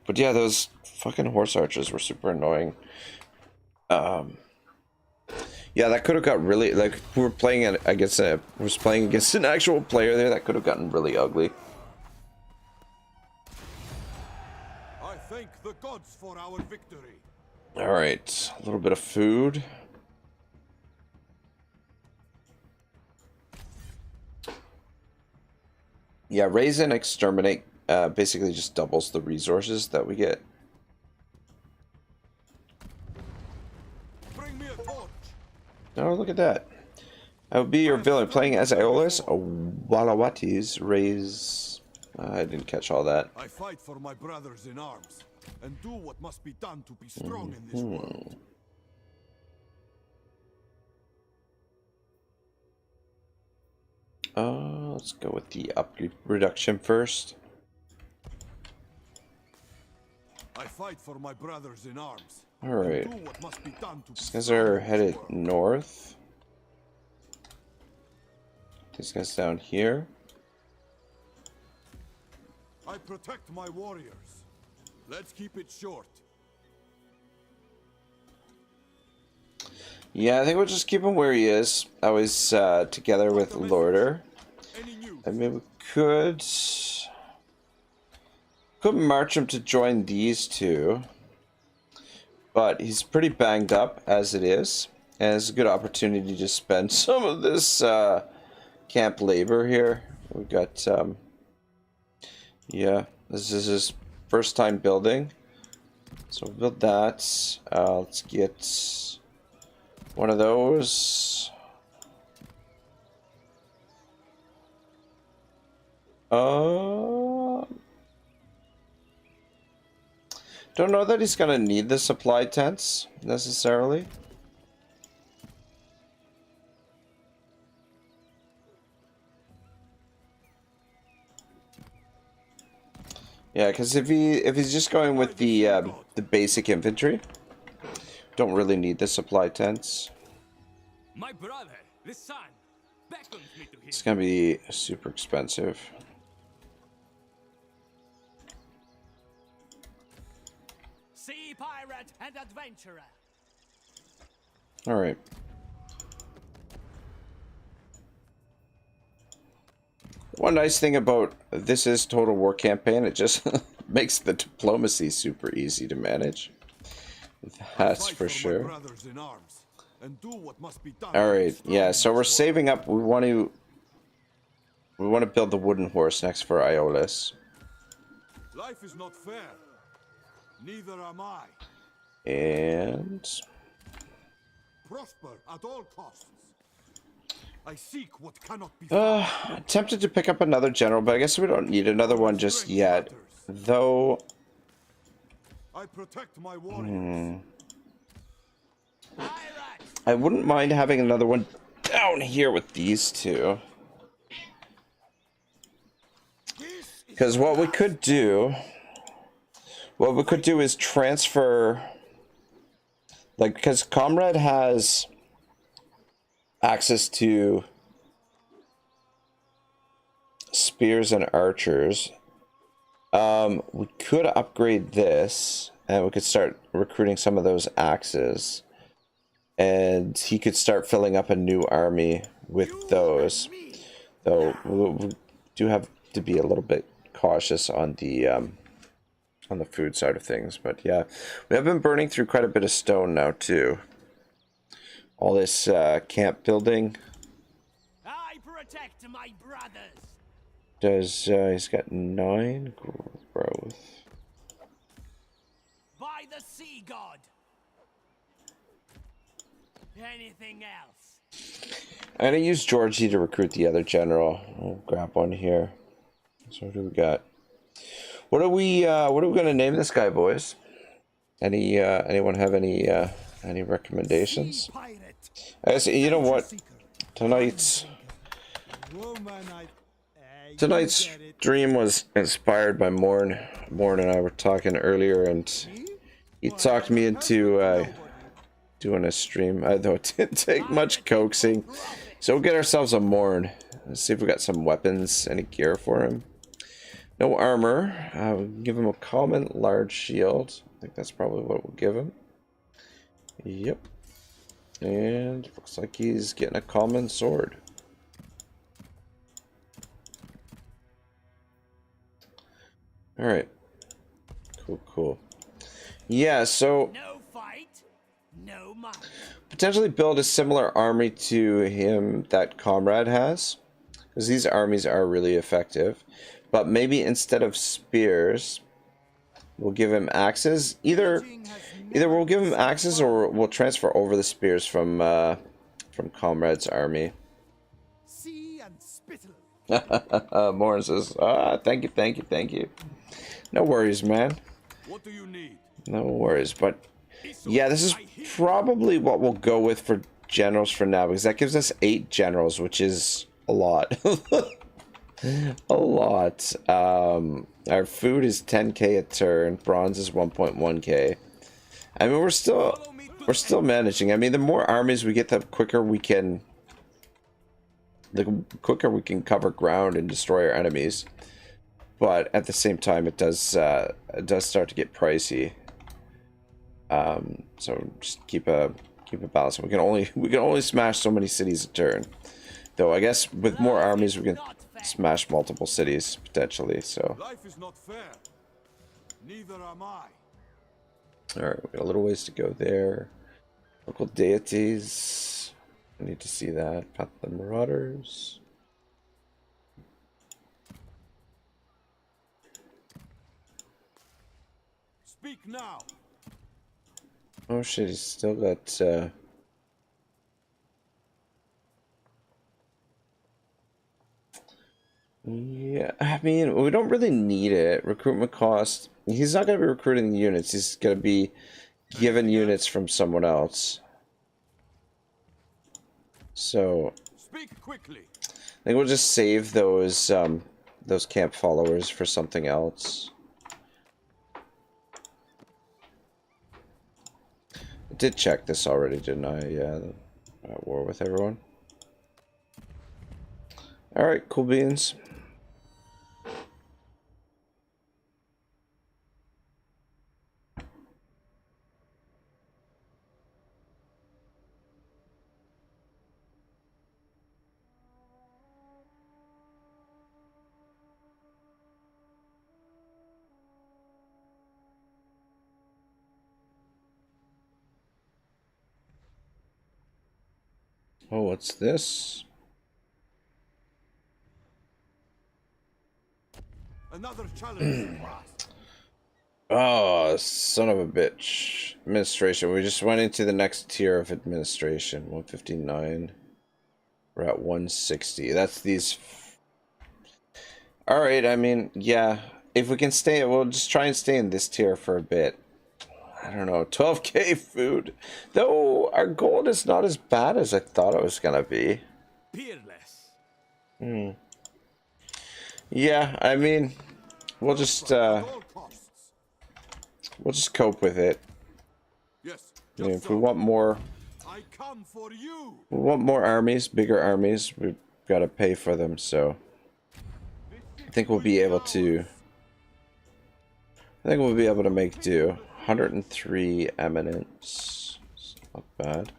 But yeah, those fucking horse archers were super annoying. Yeah, that could have got really, like, we were playing against an actual player there. That could have gotten really ugly. I thank the gods for our victory. All right, a little bit of food. Yeah, raise and exterminate basically just doubles the resources that we get. Bring me a torch. Oh, look at that. I will be your villain playing as Aeolus. Walawatis raise. I didn't catch all that. I fight for my brothers in arms and do what must be done to be strong in this world. Let's go with the upgrade reduction first. I fight for my brothers in arms. All right. Do what must be done to be These guys strong are in this headed world. north. These guys down here. I protect my warriors. Let's keep it short. Yeah, I think we'll just keep him where he is. I was together with Lorder. Any news? I mean, we could march him to join these two, but he's pretty banged up as it is, and it's a good opportunity to spend some of this camp labor here. We got yeah, this is his first time building, so we'll build that. Let's get one of those. Don't know that he's gonna need the supply tents necessarily. Yeah, because if he's just going with the basic infantry, don't really need the supply tents. My brother, the sun, beckons me to him. It's gonna be super expensive. Sea pirate and adventurer. All right. One nice thing about this is Total War campaign, it just makes the diplomacy super easy to manage. That's for sure. All right, yeah. So we're saving up. We want to build the wooden horse next for Aeolus. Life is not fair. Neither am I. And Prosper at all costs. I seek what cannot be found. I'm tempted to pick up another general, but I guess we don't need another one just yet. Though I protect my warriors. I wouldn't mind having another one down here with these two. Because what we could do is transfer, like, because Comrade has access to spears and archers. We could upgrade this, and we could start recruiting some of those axes. And he could start filling up a new army with those. Though we do have to be a little bit cautious on the food side of things. But yeah, we have been burning through quite a bit of stone now too. All this camp building. I protect my brothers. He's got 9 growth. By the sea god. Anything else? I'm gonna use Georgie to recruit the other general. I'll grab one here. So what do we got? What are we gonna name this guy, boys? Anyone have any recommendations? I guess, you know what? Tonight's stream was inspired by Morn. Morn and I were talking earlier, and he talked me into doing a stream. Though it didn't take much coaxing. So we'll get ourselves a Morn. Let's see if we got some weapons, any gear for him. No armor. We'll give him a common large shield. I think that's probably what we'll give him. Yep. And looks like he's getting a common sword. Alright. Cool. Yeah, so No fight, no money. potentially build a similar army to him that Comrade has. Because these armies are really effective. But maybe instead of spears, we'll give him axes. Either we'll give him axes, or we'll transfer over the spears from Comrade's army. See and spittle. Morin says, thank you. No worries, man. What do you need? No worries, but yeah, this is probably what we'll go with for generals for now, because that gives us 8 generals, which is a lot. A lot. Our food is 10k a turn. Bronze is 1.1k. I mean, we're still managing. I mean, the more armies we get, the quicker we can cover ground and destroy our enemies. But at the same time, it does start to get pricey. So just keep a balance. We can only smash so many cities a turn. Though I guess with more armies, we can smash multiple cities potentially. So Life is not fair. Neither am I. all right, we got a little ways to go there. Local deities. I need to see that. Path of the Marauders. Speak now. Oh shit, he's still got yeah, I mean, we don't really need it. Recruitment cost. He's not going to be recruiting units. He's going to be given units from someone else. So Speak quickly. I think we'll just save those camp followers for something else. I did check this already, didn't I? Yeah, at war with everyone. All right, cool beans. Oh, what's this? Another challenge. Oh, son of a bitch. Administration. We just went into the next tier of administration. 159. We're at 160. That's these. Alright, I mean, yeah. If we can stay, we'll just try and stay in this tier for a bit. I don't know, 12k food. Though our gold is not as bad as I thought it was gonna be. Peerless. Yeah, I mean, we'll just At all costs. cope with it. Yes, I mean, just if we so. want more, I come for you. we want more armies, bigger armies, we've got to pay for them. So I think we'll be able to. I think we'll be able to make do. 103 eminence. It's not bad.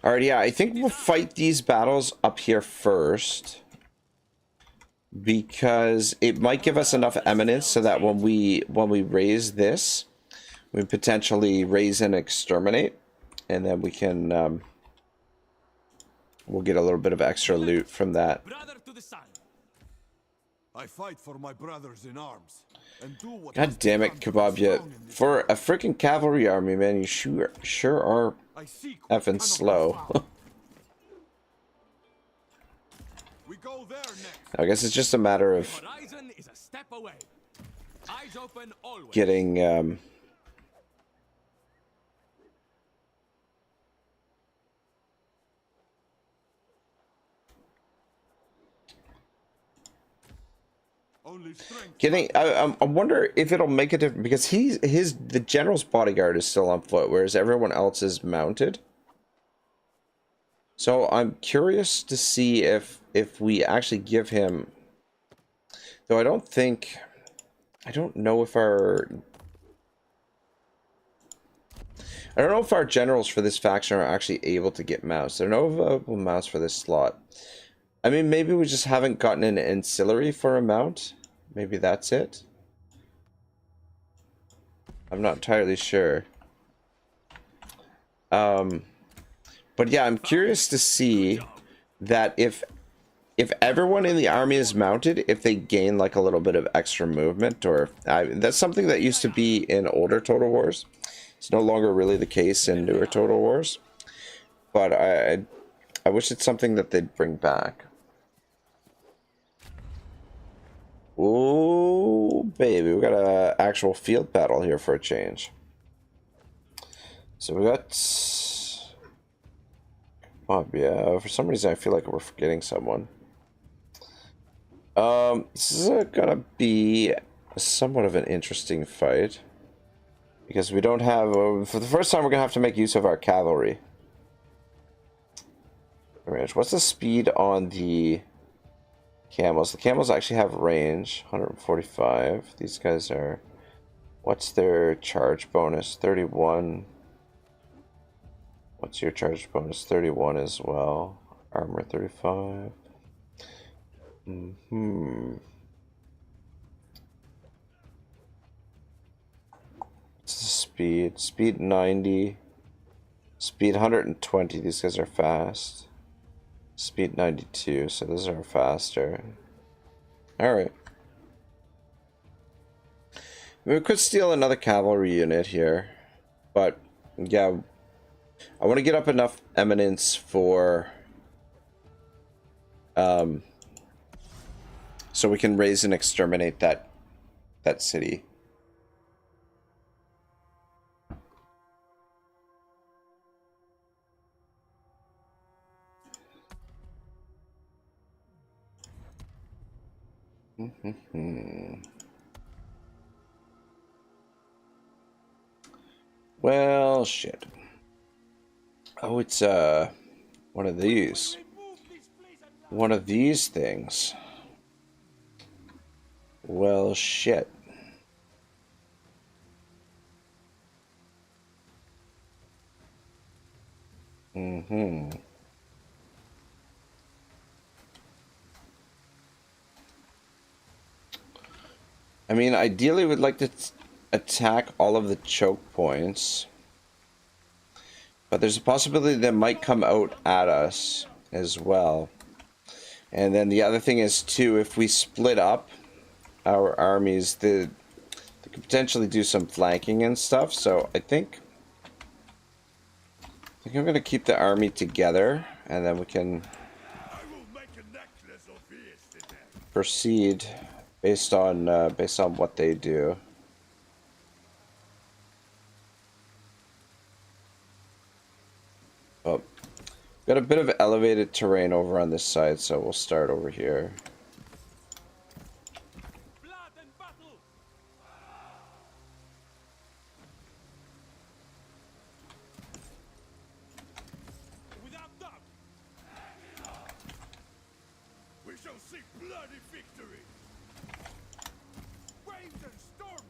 Alright, yeah, I think we'll fight these battles up here first. Because it might give us enough eminence so that when we raise this, we potentially raise and exterminate. And then we can we'll get a little bit of extra loot from that. Brother to the sun. I fight for my brothers in arms. And do what God must damn be it, done to be Kebab, strong in this for world. a freaking cavalry army, man, you sure are I seek what effing cannot be slow. found. We go there next. I guess it's just a matter of Horizon is a step away. Eyes open always. getting Only strength. getting I wonder if it'll make a difference because the general's bodyguard is still on foot whereas everyone else is mounted. So I'm curious to see if we actually give him, though I don't know if our generals for this faction are actually able to get mounts. There are no available mounts for this slot. I mean, maybe we just haven't gotten an ancillary for a mount. Maybe that's it. I'm not entirely sure. But yeah, I'm curious to see that if everyone in the army is mounted, if they gain like a little bit of extra movement, or that's something that used to be in older Total Wars. It's no longer really the case in newer Total Wars, but I wish it's something that they'd bring back. Ooh, baby, we got a actual field battle here for a change. So we got. Oh yeah, for some reason I feel like we're forgetting someone. This is gonna be somewhat of an interesting fight. Because we don't have, for the first time we're gonna have to make use of our cavalry. What's the speed on the camels? The camels actually have range, 145. These guys are, what's their charge bonus? 31. What's your charge bonus? 31 as well. Armor 35. What's the speed? Speed 90. Speed 120. These guys are fast. Speed 92. So those are faster. Alright. We could steal another cavalry unit here. But, yeah. I want to get up enough eminence for so we can raise and exterminate that city. Well, shit. Oh, it's one of these. One of these things. Well, shit. I mean, ideally we'd like to attack all of the choke points. But there's a possibility they might come out at us as well. And then the other thing is, too, if we split up our armies, they could potentially do some flanking and stuff. So I think I'm going to keep the army together, and then we can proceed based on what they do. Got a bit of elevated terrain over on this side, so we'll start over here. Blood and battle. Without doubt. We shall see bloody victory. Waves and storms.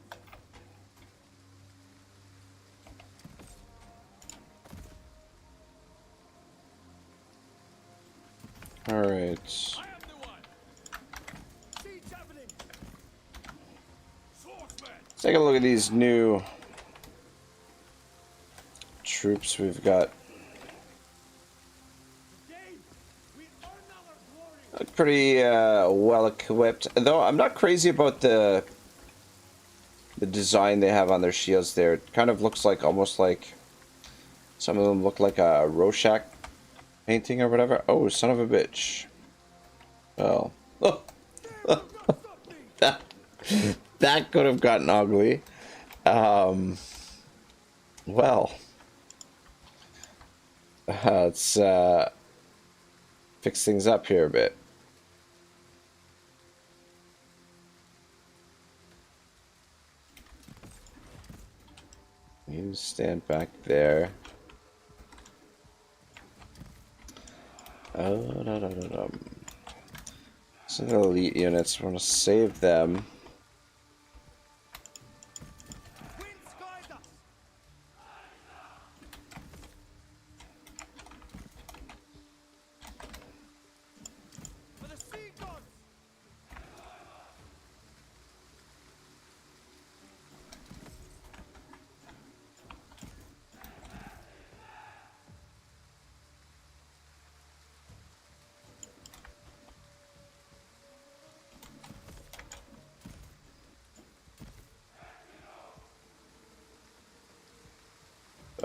All right. I am the one. Siege happening. Swordsman. Let's take a look at these new troops we've got. Today, we earn our glory. Look pretty well equipped. Though I'm not crazy about the design they have on their shields there. It kind of looks like almost like some of them look like a Rorschach painting or whatever. Oh, son of a bitch. Well, that could have gotten ugly. Well, let's fix things up here a bit. You stand back there. So the elite units, we want to save them. Winds guide us. For the sea gods.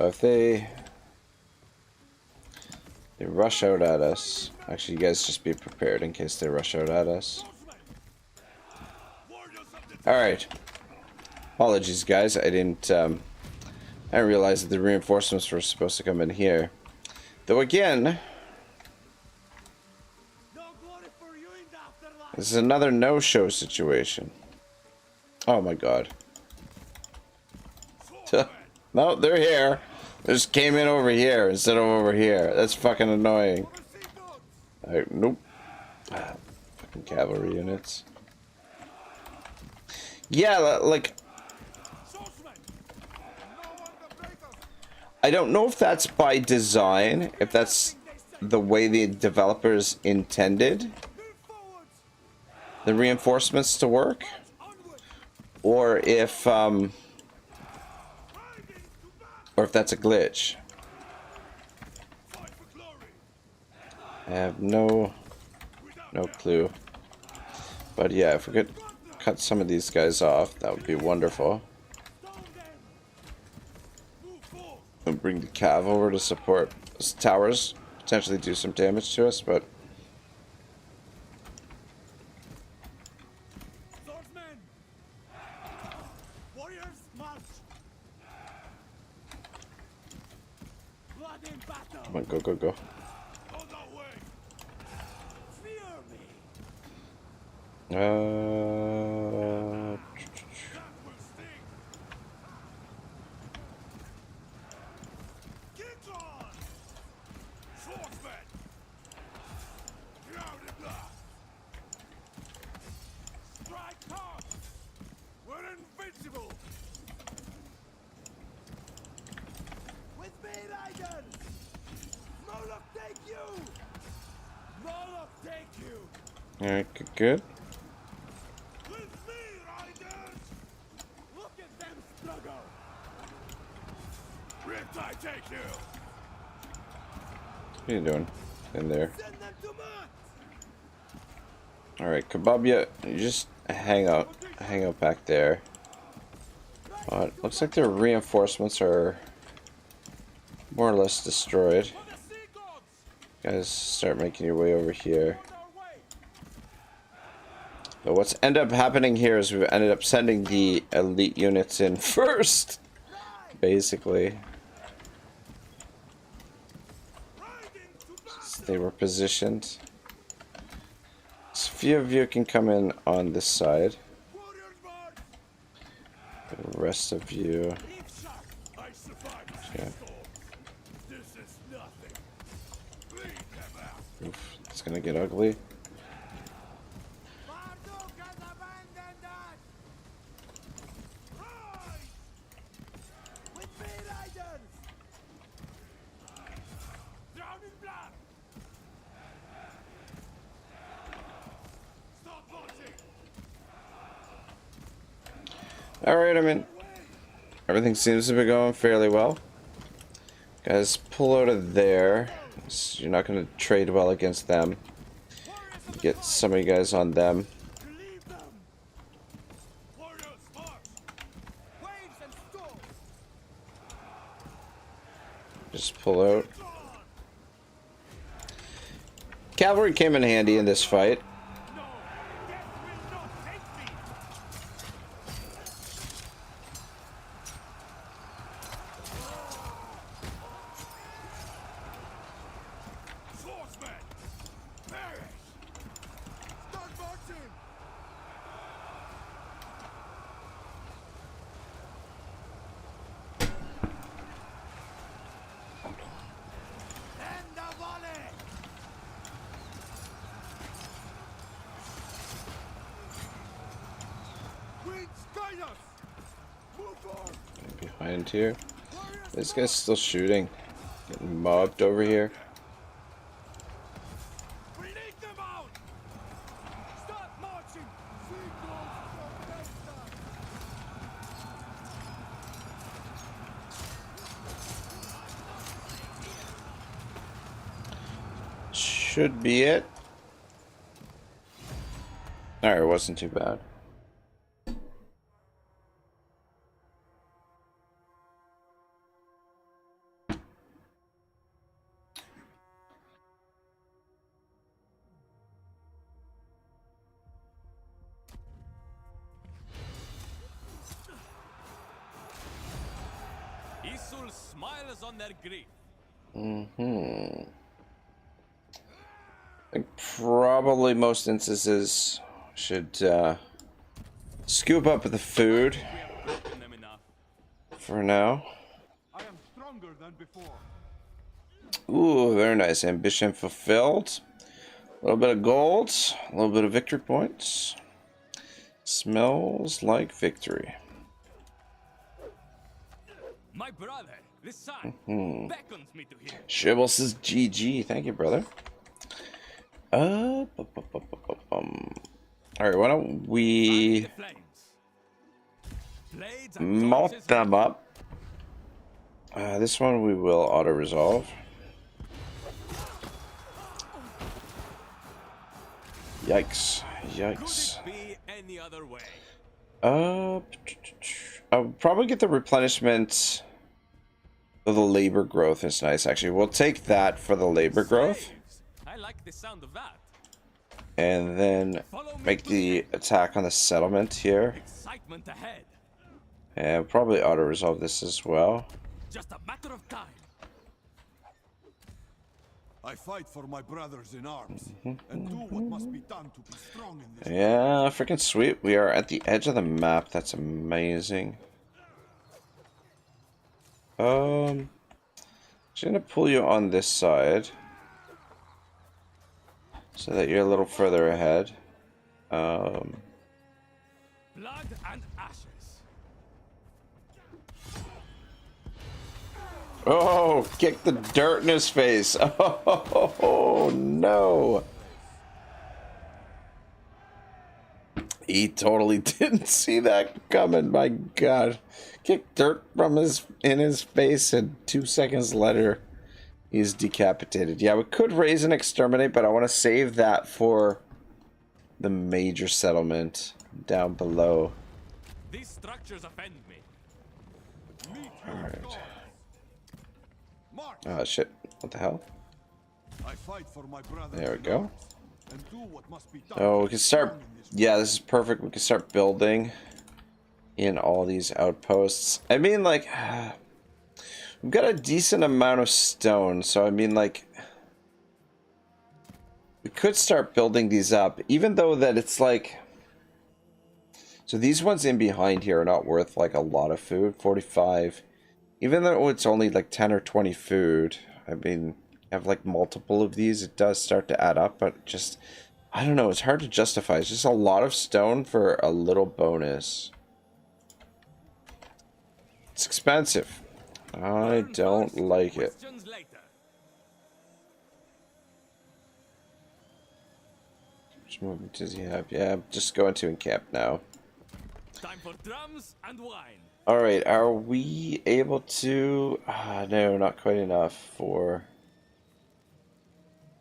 If they rush out at us, actually, you guys just be prepared in case they rush out at us. All right. Apologies, guys. I didn't realize that the reinforcements were supposed to come in here. Though again, No glory for you in the afterlife. this is another no-show situation. Oh my god. No, they're here. They just came in over here instead of over here. That's fucking annoying. Nope. Fucking cavalry units. Yeah, like, I don't know if that's by design, if that's the way the developers intended the reinforcements to work, or if that's a glitch. I have no clue. But yeah, if we could cut some of these guys off, that would be wonderful. And bring the cav over to support those towers, potentially do some damage to us, but Swordsmen. Warriors, march. Blood in battle. come on, go, go, go. On our way. Fear me. That will sting. Kick on. Swordsman. Grounded blast. Strike hard. We're invincible. With me, riders. Moloch take you. Moloch take you. Alright, good, good. With me, riders. Look at them struggle. Riptide take you. What are you doing in there? Send them to Mott. Alright, Kababya, you just hang out back there. Looks like their reinforcements are more or less destroyed. For the sea gods. Guys, start making your way over here. On our way. But what's ended up happening here is we've ended up sending the elite units in first, basically. Riding to they were positioned. So a few of you can come in on this side. The rest of you. Okay. Oof, it's gonna get ugly. Alright, I mean, everything seems to be going fairly well. Guys, pull out of there. So you're not going to trade well against them. Get some of you guys on them. Just pull out. Cavalry came in handy in this fight. Behind here. This guy's still shooting. Getting mobbed over here. Should be it. Alright, it wasn't too bad. Isul smiles on their grief. I think probably most instances should scoop up the food for now. I am stronger than before. Ooh, very nice. Ambition fulfilled. A little bit of gold, a little bit of victory points. Smells like victory. My brother, this sign beckons me to hear. Shibble says GG. Thank you, brother. Alright, why don't we malt them up? This one we will auto-resolve. Yikes. Yikes. Could it be any other way? I'll probably get the replenishment of the labor growth. Is nice, actually. We'll take that for the labor growth. I like the sound of that. And then make the attack on the settlement here. Excitement ahead. And probably auto-resolve this as well. Just a matter of time. I fight for my brothers in arms and do what must be done to be strong in this. Yeah, freaking sweet. We are at the edge of the map. That's amazing. Just gonna pull you on this side so that you're a little further ahead. Blood and ashes. Oh, kick the dirt in his face. Oh, no. He totally didn't see that coming. My God. Kick dirt from in his face, and 2 seconds later, he's decapitated. Yeah, we could raise and exterminate, but I want to save that for the major settlement down below. These structures offend me. Alright. Oh, shit. What the hell? I fight for my brothers There we in go. arms and do what must be done Oh, to we be can start. strong in this Yeah, this is perfect. We can start building in all these outposts. I mean, like, we've got a decent amount of stone, so I mean, like, We could start building these up, even though that it's like... So these ones in behind here are not worth like a lot of food. 45. Even though it's only like 10 or 20 food. I mean, have like multiple of these, it does start to add up, but just... I don't know, it's hard to justify. It's just a lot of stone for a little bonus. It's expensive. I don't like it. Which movement does he have? Yeah, just going to encamp now. Time for drums and wine. Alright, are we able to... no, not quite enough for...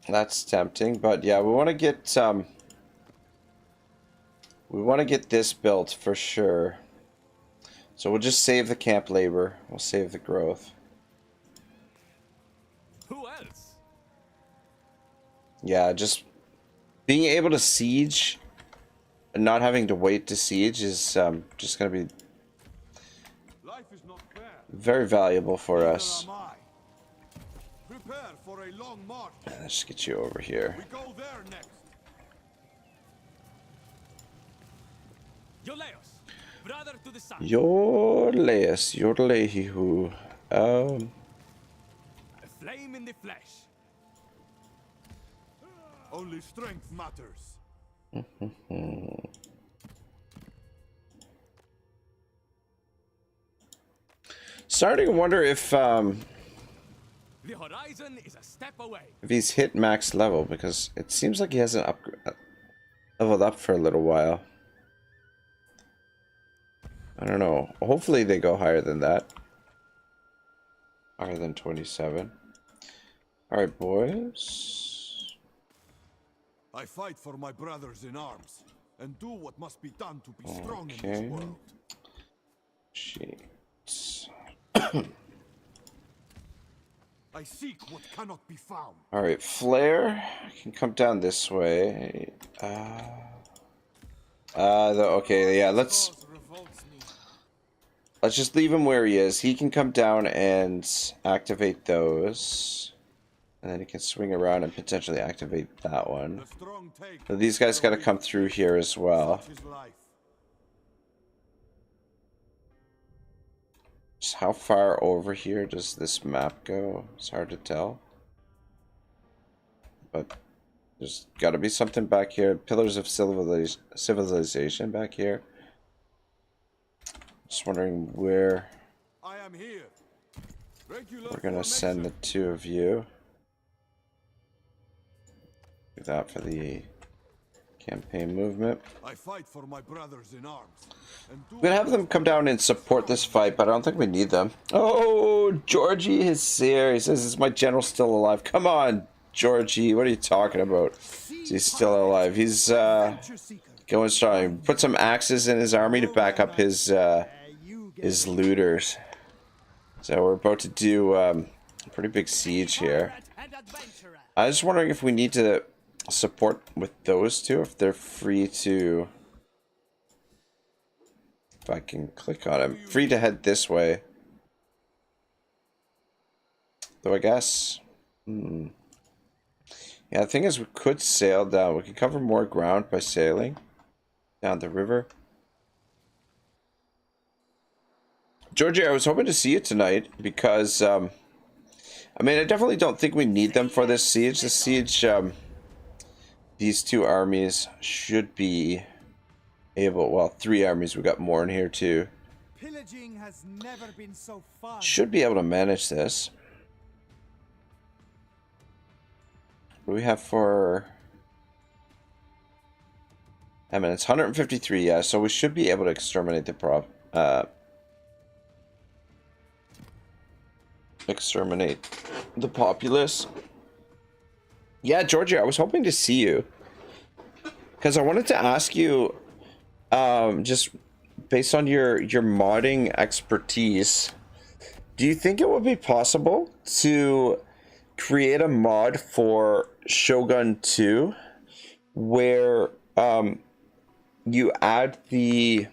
That's tempting, but yeah, we want to get... we want to get this built for sure. So we'll just save the camp labor. We'll save the growth. Who else? Yeah, just being able to siege and not having to wait to siege is just going to be Life is not fair. very valuable for us. Neither am I. Prepare for a long march. Let's just get you over here. We go there next. Yoleos, brother to the sun. Yorleus, Yorlehihu. A flame in the flesh. Only strength matters. Starting to wonder if The horizon is a step away. he's hit max level, because it seems like he hasn't leveled up for a little while. I don't know. Hopefully they go higher than that. Higher than 27. Alright, boys. I fight for my brothers in arms and do what must be done to be strong in Okay. this world. Sheets. I seek what cannot be found. Alright, Flare can come down this way. Okay, yeah, let's just leave him where he is. He can come down and activate those. And then he can swing around and potentially activate that one. The strong take. So these guys got to come through here as well. Such is life. Just how far over here does this map go? It's hard to tell. But there's got to be something back here. Pillars of civilization back here. Just wondering where I am here. Regular we're gonna send the formation. two of you. Do that for the campaign movement. I fight for my brothers in arms. And do We're gonna have them come down and support this fight, but I don't think we need them. Oh, Georgie is here. He says, "Is my general still alive?" Come on, Georgie. What are you talking about? He's still alive. He's going strong. Put some axes in his army to back up his looters. So we're about to do a pretty big siege here. I was wondering if we need to support with those two, if they're free to... If I can click on him. Free to head this way. Though I guess... Yeah, the thing is we could sail down. We could cover more ground by sailing down the river. Georgie, I was hoping to see you tonight because, I mean, I definitely don't think we need them for this siege. The siege, these two armies should be able, well, three armies, we got more in here too. Pillaging has never been so fun. Should be able to manage this. What do we have for... I mean, it's 153, yeah, so we should be able to exterminate the exterminate the populace. Yeah, Georgia, I was hoping to see you because I wanted to ask you, just based on your modding expertise, do you think it would be possible to create a mod for Shogun 2 where you add the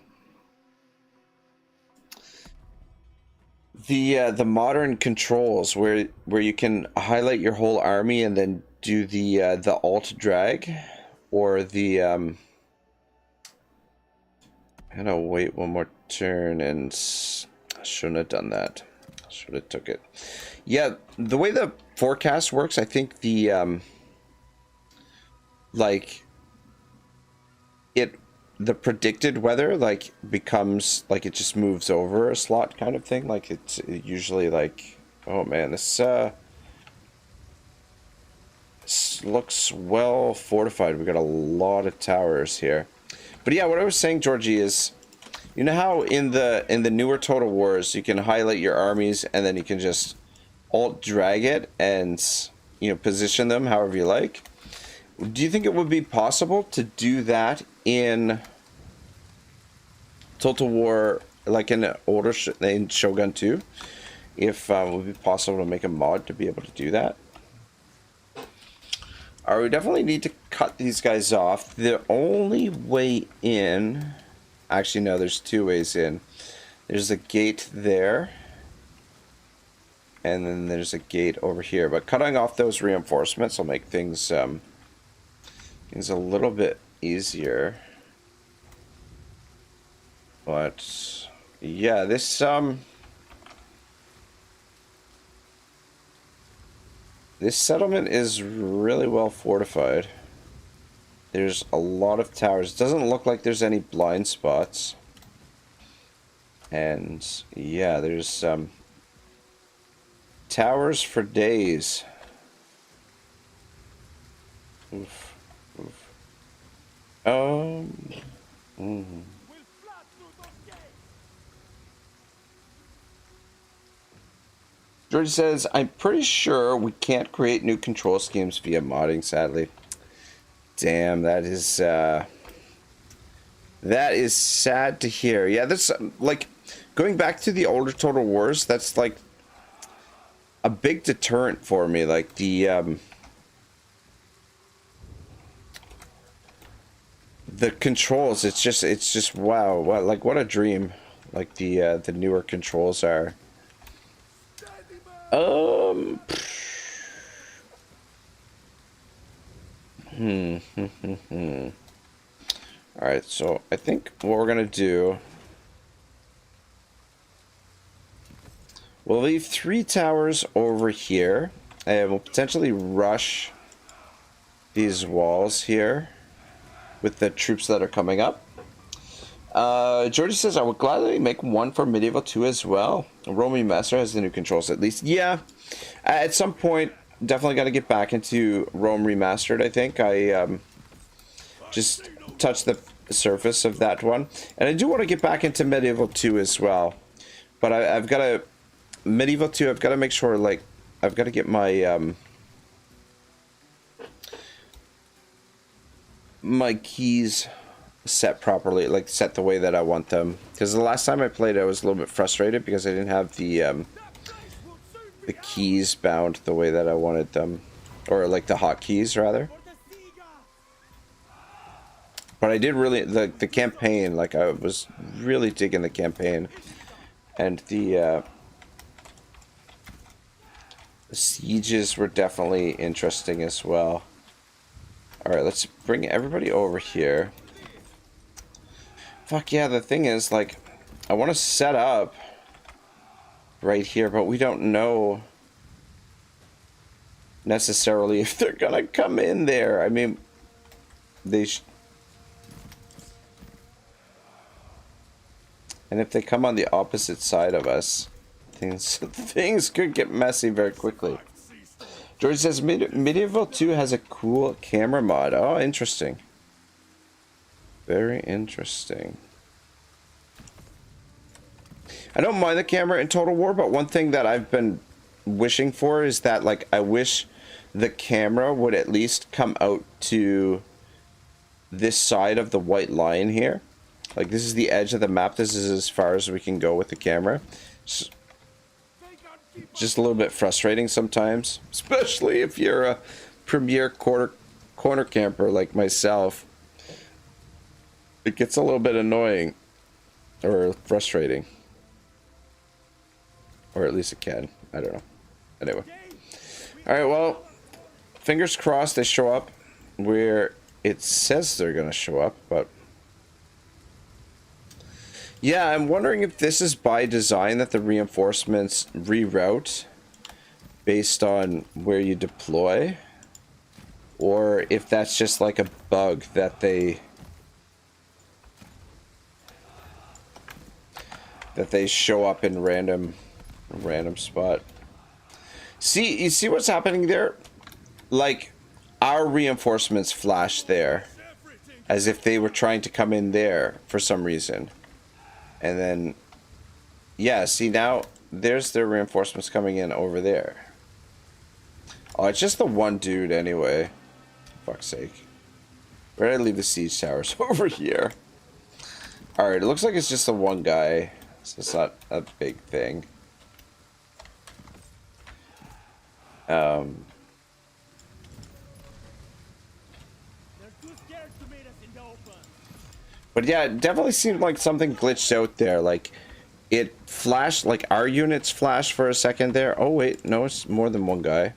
modern controls where you can highlight your whole army and then do the alt drag or the I'm gonna wait one more turn and I shouldn't have done that. Should have took it. Yeah, the way the forecast works, I think the like the predicted weather like becomes like it just moves over a slot kind of thing. Like it's usually like, oh man, this looks well fortified. We got a lot of towers here. But yeah, what I was saying, Georgie, is you know how in the newer Total Wars you can highlight your armies and then you can just alt drag it and position them however you like. Do you think it would be possible to do that in Total War, like in older in Shogun 2? If it would be possible to make a mod to be able to do that? Alright, we definitely need to cut these guys off. The only way in... Actually, no, there's two ways in. There's a gate there. And then there's a gate over here. But cutting off those reinforcements will make things a little bit easier. But yeah, this settlement is really well fortified. There's a lot of towers. It doesn't look like there's any blind spots. And yeah, there's towers for days. Oof. Oof. George says, I'm pretty sure we can't create new control schemes via modding, sadly. Damn, that is sad to hear. Yeah, that's like going back to the older Total Wars, that's like a big deterrent for me. Like the controls, it's just wow, like what a dream. Like the newer controls are. Alright, so I think what we're gonna do, we'll leave 3 towers over here and we'll potentially rush these walls here with the troops that are coming up. Georgie says, I would gladly make one for Medieval 2 as well. Rome Remaster has the new controls at least. Yeah, at some point, definitely got to get back into Rome Remastered, I think. I just touched the surface of that one. And I do want to get back into Medieval 2 as well. But I've got to... Medieval 2, I've got to make sure, like, I've got to get my... my keys set properly, like set the way that I want them, because the last time I played I was a little bit frustrated because I didn't have the keys bound the way that I wanted them, or like the hotkeys rather. But I did really the campaign, like I was really digging the campaign, and the sieges were definitely interesting as well. Alright, let's bring everybody over here. Fuck yeah, the thing is, like, I want to set up right here, but we don't know necessarily if they're gonna come in there. I mean, and if they come on the opposite side of us, things could get messy very quickly. George says, Medieval 2 has a cool camera mod. Oh, interesting. Very interesting. I don't mind the camera in Total War, but one thing that I've been wishing for is that, like, I wish the camera would at least come out to this side of the white line here. Like, this is the edge of the map. This is as far as we can go with the camera. Just a little bit frustrating sometimes, especially if you're a premier corner camper like myself. It gets a little bit annoying or frustrating, or at least it can. I don't know. Anyway, all right. Well, fingers crossed they show up where it says they're gonna show up, but yeah, I'm wondering if this is by design that the reinforcements reroute based on where you deploy, or if that's just like a bug that they show up in random spot. See, you see what's happening there? Like, our reinforcements flash there as if they were trying to come in there for some reason. And then, yeah, see now, there's their reinforcements coming in over there. Oh, it's just the one dude anyway. Fuck's sake. Where did I leave the siege towers? Over here. Alright, it looks like it's just the one guy. So it's not a big thing. They're too scared to meet us in the open. But yeah, it definitely seemed like something glitched out there. Like, it flashed, like our units flashed for a second there. Oh wait, no, it's more than one guy.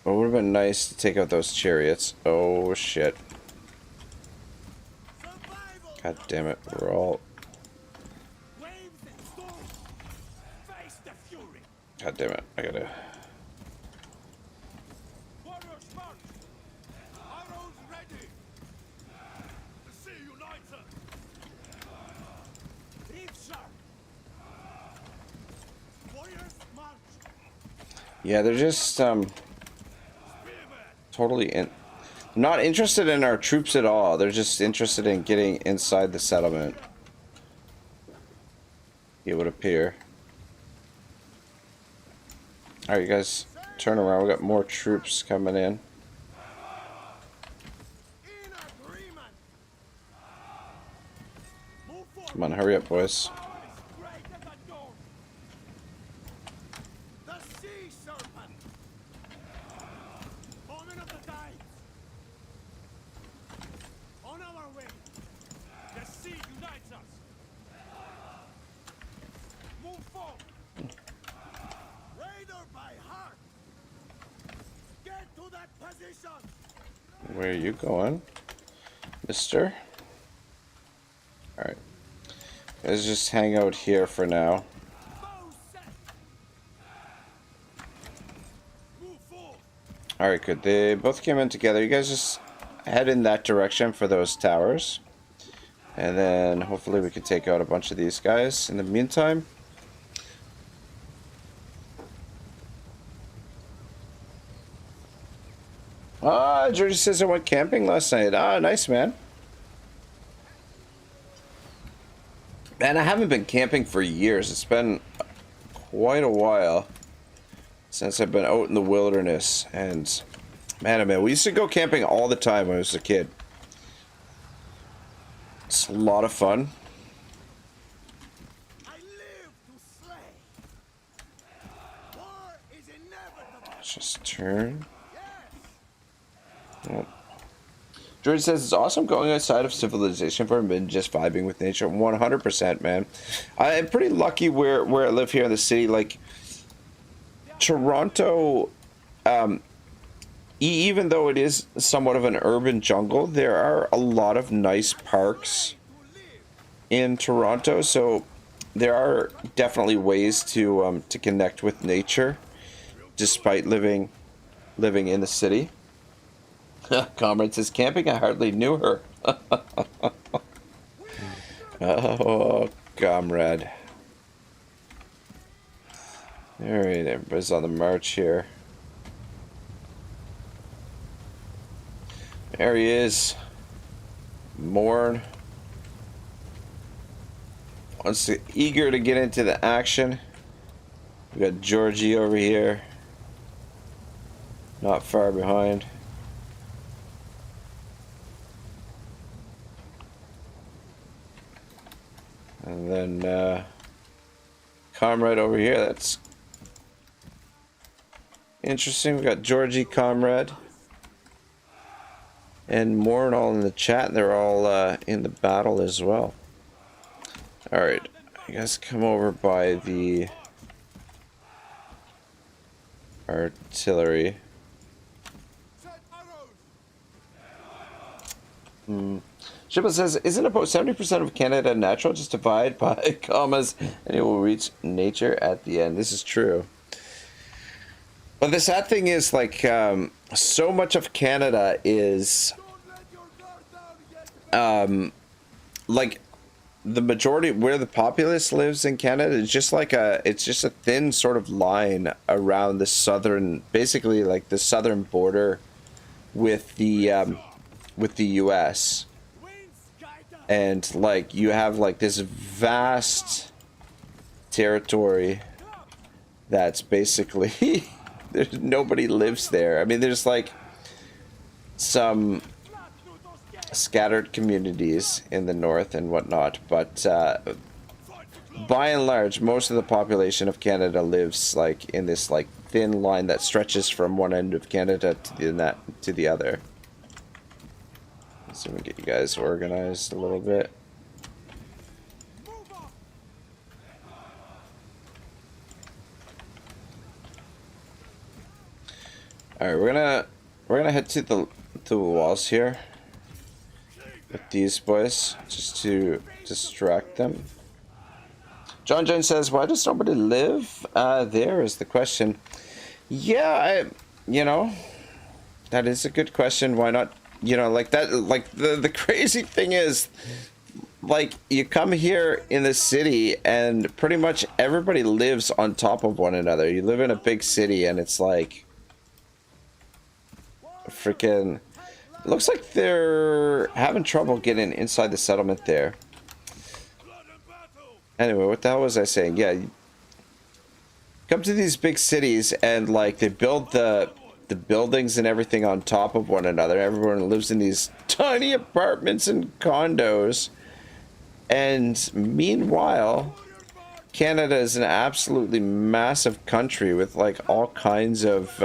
It would have been nice to take out those chariots. Oh shit. God damn it, we're all... God damn it, I gotta... Yeah, they're just, totally not interested in our troops at all. They're just interested in getting inside the settlement. It would appear. Alright, you guys, turn around. We got more troops coming in. Come on, hurry up, boys. Where are you going, mister? Alright. Let's just hang out here for now. Alright, good. They both came in together. You guys just head in that direction for those towers. And then hopefully we can take out a bunch of these guys in the meantime. Ah, Georgie says I went camping last night. Ah, nice, man. Man, I haven't been camping for years. It's been quite a while since I've been out in the wilderness. And man, oh man, we used to go camping all the time when I was a kid. It's a lot of fun. Let's just turn. Oh. George says it's awesome going outside of civilization for and just vibing with nature. 100%, man. I'm pretty lucky where I live here in the city. Like Toronto, even though it is somewhat of an urban jungle, there are a lot of nice parks in Toronto. So there are definitely ways to connect with nature, despite living in the city. Comrade says, camping, I hardly knew her. Oh, comrade. Alright, everybody's on the march here. There he is. Morn. Eager to get into the action. We got Georgie over here. Not far behind. And then Comrade over here. That's interesting. We got Georgie, Comrade, and Morn all in the chat. They're all in the battle as well. All right, you guys come over by the artillery. Set arrows. Shippa says, isn't about 70% of Canada natural? Just divide by commas and it will reach nature at the end. This is true. But the sad thing is, like, so much of Canada is, Don't let your guard down yet. like, the majority where the populace lives in Canada is just like it's just a thin sort of line around the southern, basically like the southern border with the US. And like you have like this vast territory that's basically there's nobody lives there. I mean, there's like some scattered communities in the north and whatnot, but by and large, most of the population of Canada lives like in this like thin line that stretches from one end of Canada to the other. Let's see if we can get you guys organized a little bit. All right, we're gonna head to the walls here with these boys just to distract them. John Jane says, "Why does nobody live there?" Is the question. Yeah, you know, that is a good question. Why not? You know, like that. Like the crazy thing is, like you come here in the city and pretty much everybody lives on top of one another. You live in a big city and it's like freaking. It looks like they're having trouble getting inside the settlement there. Anyway, what the hell was I saying? Yeah, you come to these big cities and like they build the buildings and everything on top of one another. Everyone lives in these tiny apartments and condos. And meanwhile, Canada is an absolutely massive country with like all kinds of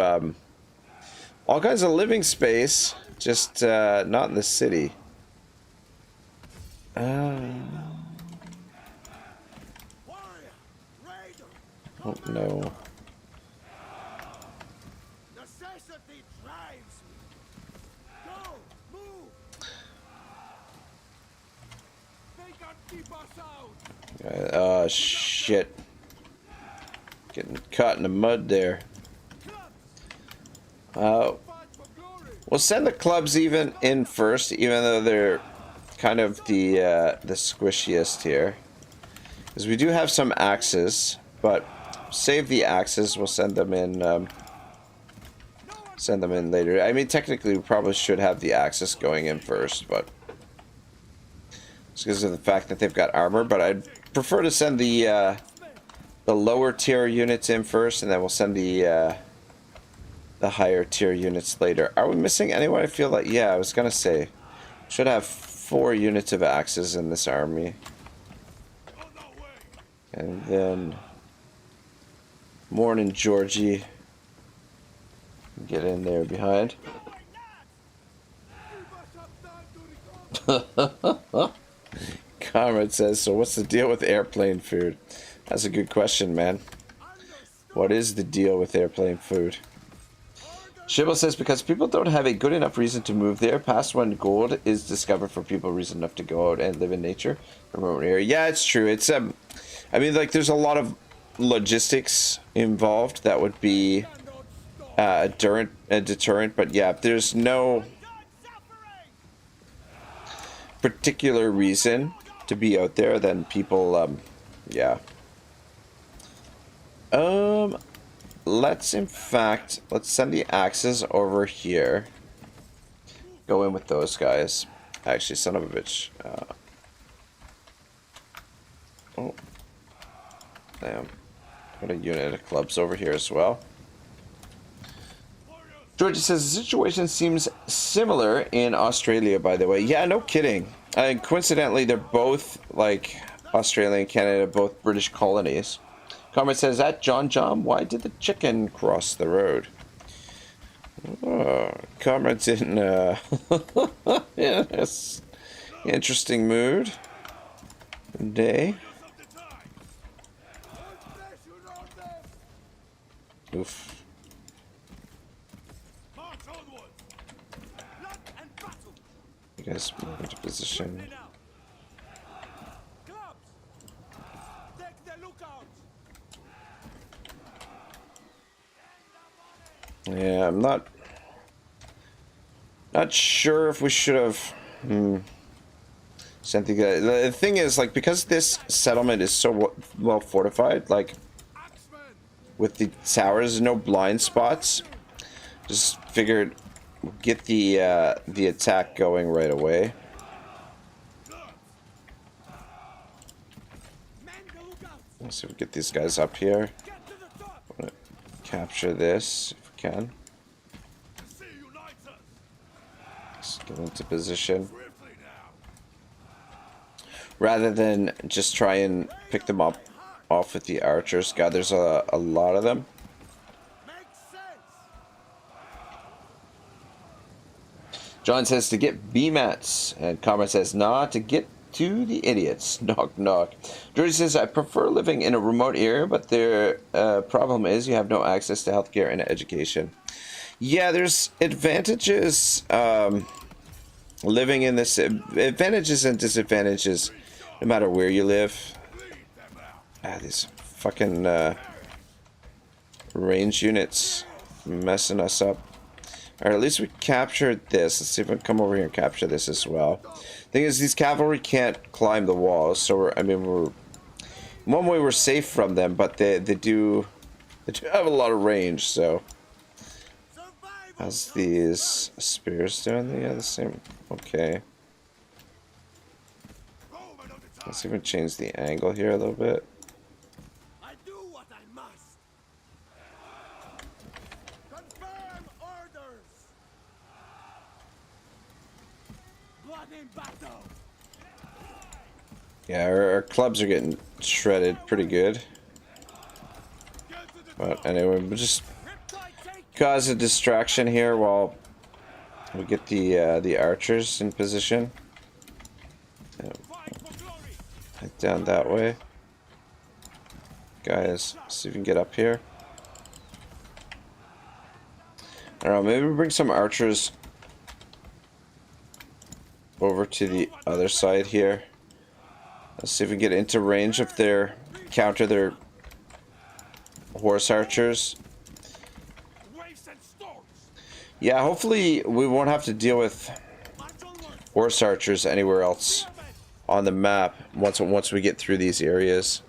living space, just not in the city. Oh no. Necessity drives me. Go, move. They can keep us out. Oh shit. Getting caught in the mud there. We'll send the clubs even in first, even though they're kind of the squishiest here. Because we do have some axes, but save the axes. We'll send them in. Send them in later. I mean, technically, we probably should have the axes going in first, but it's because of the fact that they've got armor. But I'd prefer to send the lower tier units in first, and then we'll send the higher tier units later. Are we missing anyone? I feel like, yeah, I was gonna say, should have 4 units of axes in this army. And then Morning Georgie, get in there behind. Comrade says, so what's the deal with airplane food? That's a good question, man. What is the deal with airplane food? Shibble says, because people don't have a good enough reason to move there past when gold is discovered for people reason enough to go out and live in nature. Yeah, it's true. It's I mean, like, there's a lot of logistics involved that would be a deterrent, but yeah, there's no particular reason to be out there, then people, yeah. Let's send the axes over here. Go in with those guys. Actually, son of a bitch. Oh. Damn. Got a unit of clubs over here as well. Georgia says, the situation seems similar in Australia, by the way. Yeah, no kidding. And coincidentally, they're both, like, Australia and Canada, both British colonies. Comrade says, at John, why did the chicken cross the road? Oh, Comrade's in, yes, interesting mood. Day. Oof. guys move into position. Yeah, I'm not sure if we should have sent the guy. The thing is, like, because this settlement is so well fortified, like with the towers, no blind spots, just figured we'll get the attack going right away. Let's see if we get these guys up here. I'm gonna capture this if we can. Let's get into position. Rather than just try and pick them up off with the archers. God, there's a lot of them. John says to get B-mats, and Comrade says, nah, to get to the idiots. Knock, knock. Georgie says, I prefer living in a remote area, but their problem is you have no access to healthcare and education. Yeah, there's advantages living in this, advantages and disadvantages no matter where you live. These fucking range units messing us up. Alright, at least we captured this. Let's see if we can come over here and capture this as well. Thing is, these cavalry can't climb the walls, so we're in one way we're safe from them, but they do have a lot of range, so. How's these spears doing? Yeah, the same. Okay. Let's even change the angle here a little bit. I do what I must. Confirm orders. Blood in battle. Yeah, our clubs are getting shredded pretty good. But anyway, we'll just cause a distraction here while we get the archers in position. Head down that way. Guys, see if we can get up here. I don't know, maybe we bring some archers over to the other side here. Let's see if we can get into range of their counter their horse archers. Yeah, hopefully we won't have to deal with horse archers anywhere else on the map once we get through these areas.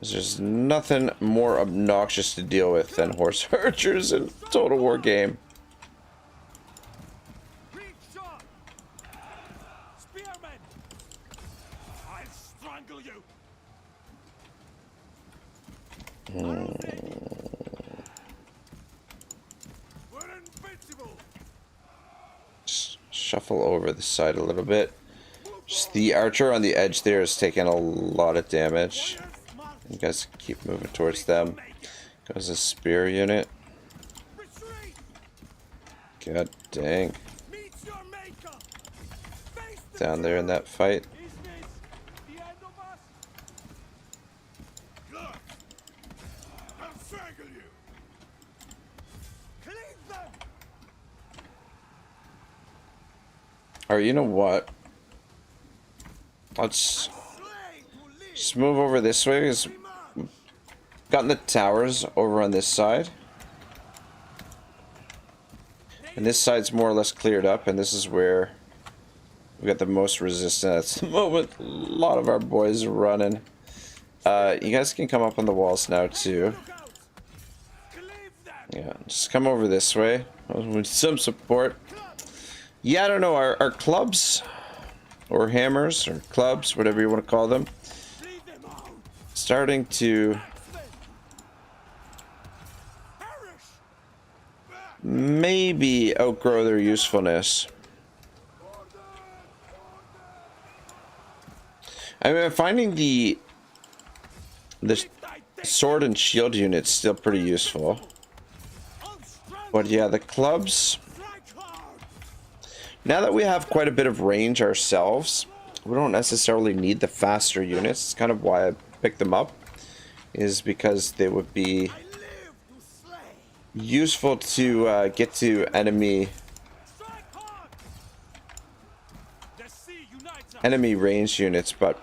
There's nothing more obnoxious to deal with than horse archers in Total War game. Just shuffle over the side a little bit. Just the archer on the edge there is taking a lot of damage. You guys keep moving towards them. Goes a spear unit. God dang. Down there in that fight. Alright, you know what? Let's just move over this way because we've gotten the towers over on this side. And this side's more or less cleared up, and this is where we've got the most resistance at the moment. A lot of our boys are running. You guys can come up on the walls now too. Yeah, just come over this way with some support. Yeah, I don't know, our clubs, or hammers, or clubs, whatever you want to call them, starting to maybe outgrow their usefulness. I mean, I'm finding the sword and shield units still pretty useful. But yeah, the clubs, now that we have quite a bit of range ourselves, we don't necessarily need the faster units. It's kind of why I picked them up, is because they would be useful to get to enemy enemy range units, but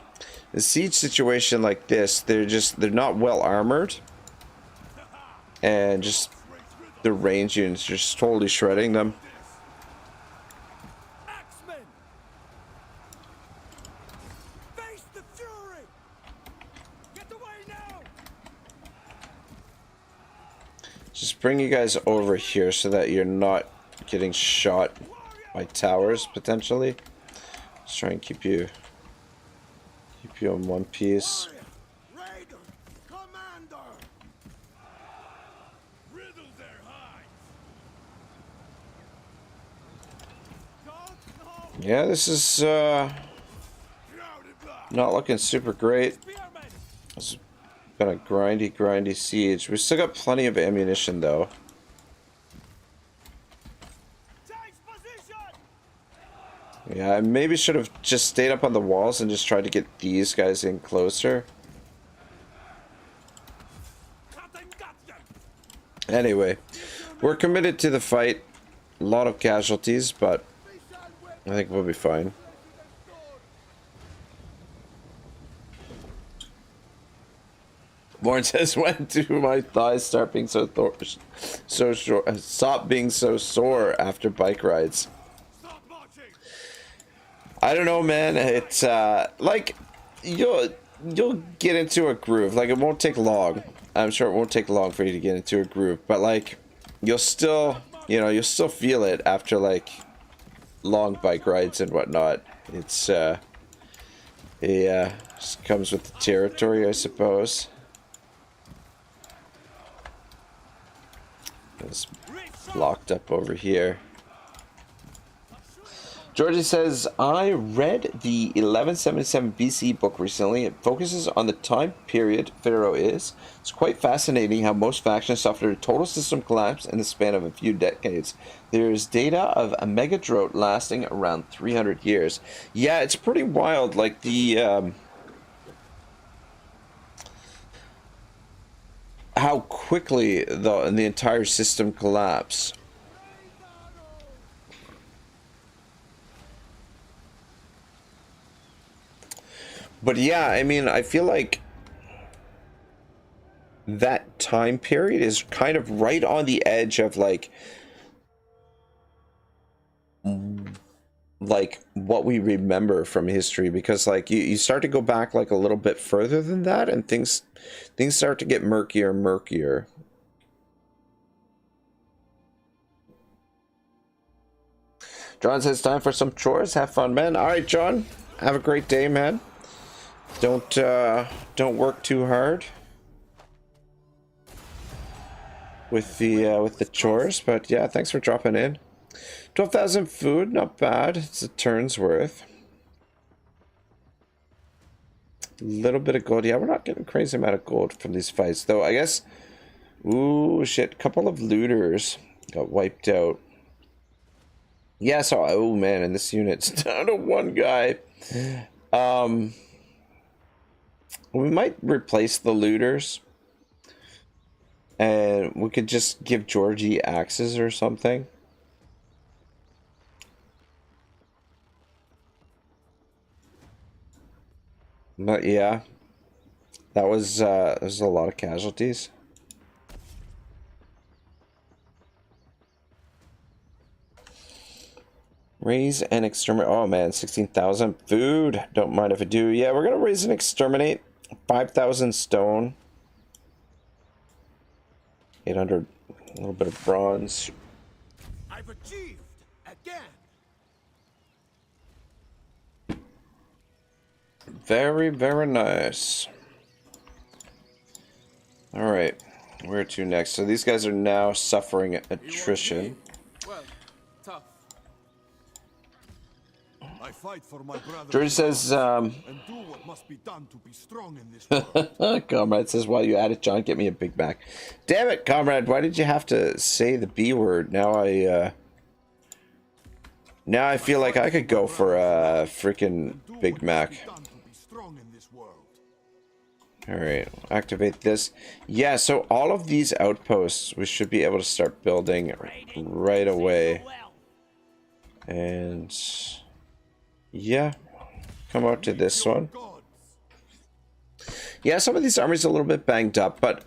a siege situation like this, they're not well armored, and just the range units are just totally shredding them. Axemen! Face the fury! Get away now! Just bring you guys over here so that you're not getting shot by towers potentially. Just try and keep you in one piece. Raider, commander. Riddle their hides. Yeah, this is not looking super great. It's been a grindy siege. We still got plenty of ammunition though. Yeah, I maybe should have just stayed up on the walls and just tried to get these guys in closer. Anyway, we're committed to the fight. A lot of casualties, but I think we'll be fine. Warren says, when do my thighs start being so sore? Stop being so sore after bike rides. I don't know, man. It's like you'll get into a groove. Like, it won't take long. I'm sure it won't take long for you to get into a groove, but like you'll still feel it after like long bike rides and whatnot. It's yeah, just comes with the territory, I suppose. It's locked up over here. Georgie says, I read the 1177 BC book recently. It focuses on the time period Pharaoh is. It's quite fascinating how most factions suffered a total system collapse in the span of a few decades. There is data of a mega drought lasting around 300 years. Yeah, it's pretty wild. Like the how quickly the entire system collapsed. But yeah, I mean, I feel like that time period is kind of right on the edge of like what we remember from history, because like you start to go back like a little bit further than that, and things start to get murkier and murkier. John says, time for some chores. Have fun, man. All right, John, have a great day, man. Don't work too hard with the chores, but yeah, thanks for dropping in. 12,000 food, not bad. It's a turn's worth. A little bit of gold. Yeah, we're not getting crazy amount of gold from these fights, though. I guess. Ooh, shit! Couple of looters got wiped out. Yeah, so oh man, and this unit's down to one guy. We might replace the looters, and we could just give Georgie axes or something. But yeah, that was there's a lot of casualties. Raise and exterminate. Oh man, 16,000 food. Don't mind if I do. Yeah, we're gonna raise and exterminate. 5,000 stone. 800, a little bit of bronze. I've achieved again. Very, very nice. All right, where to next? So these guys are now suffering attrition. Well, tough. I fight for my brother. George says, and do what must be done to be strong in this world. Comrade says, while you at it, John, get me a Big Mac. Damn it, Comrade, why did you have to say the B word? Now I feel like I could go for a freaking Big Mac. Alright, activate this. Yeah, so all of these outposts we should be able to start building right away. And yeah, come out to this one. Gods. Yeah, some of these armies are a little bit banged up, but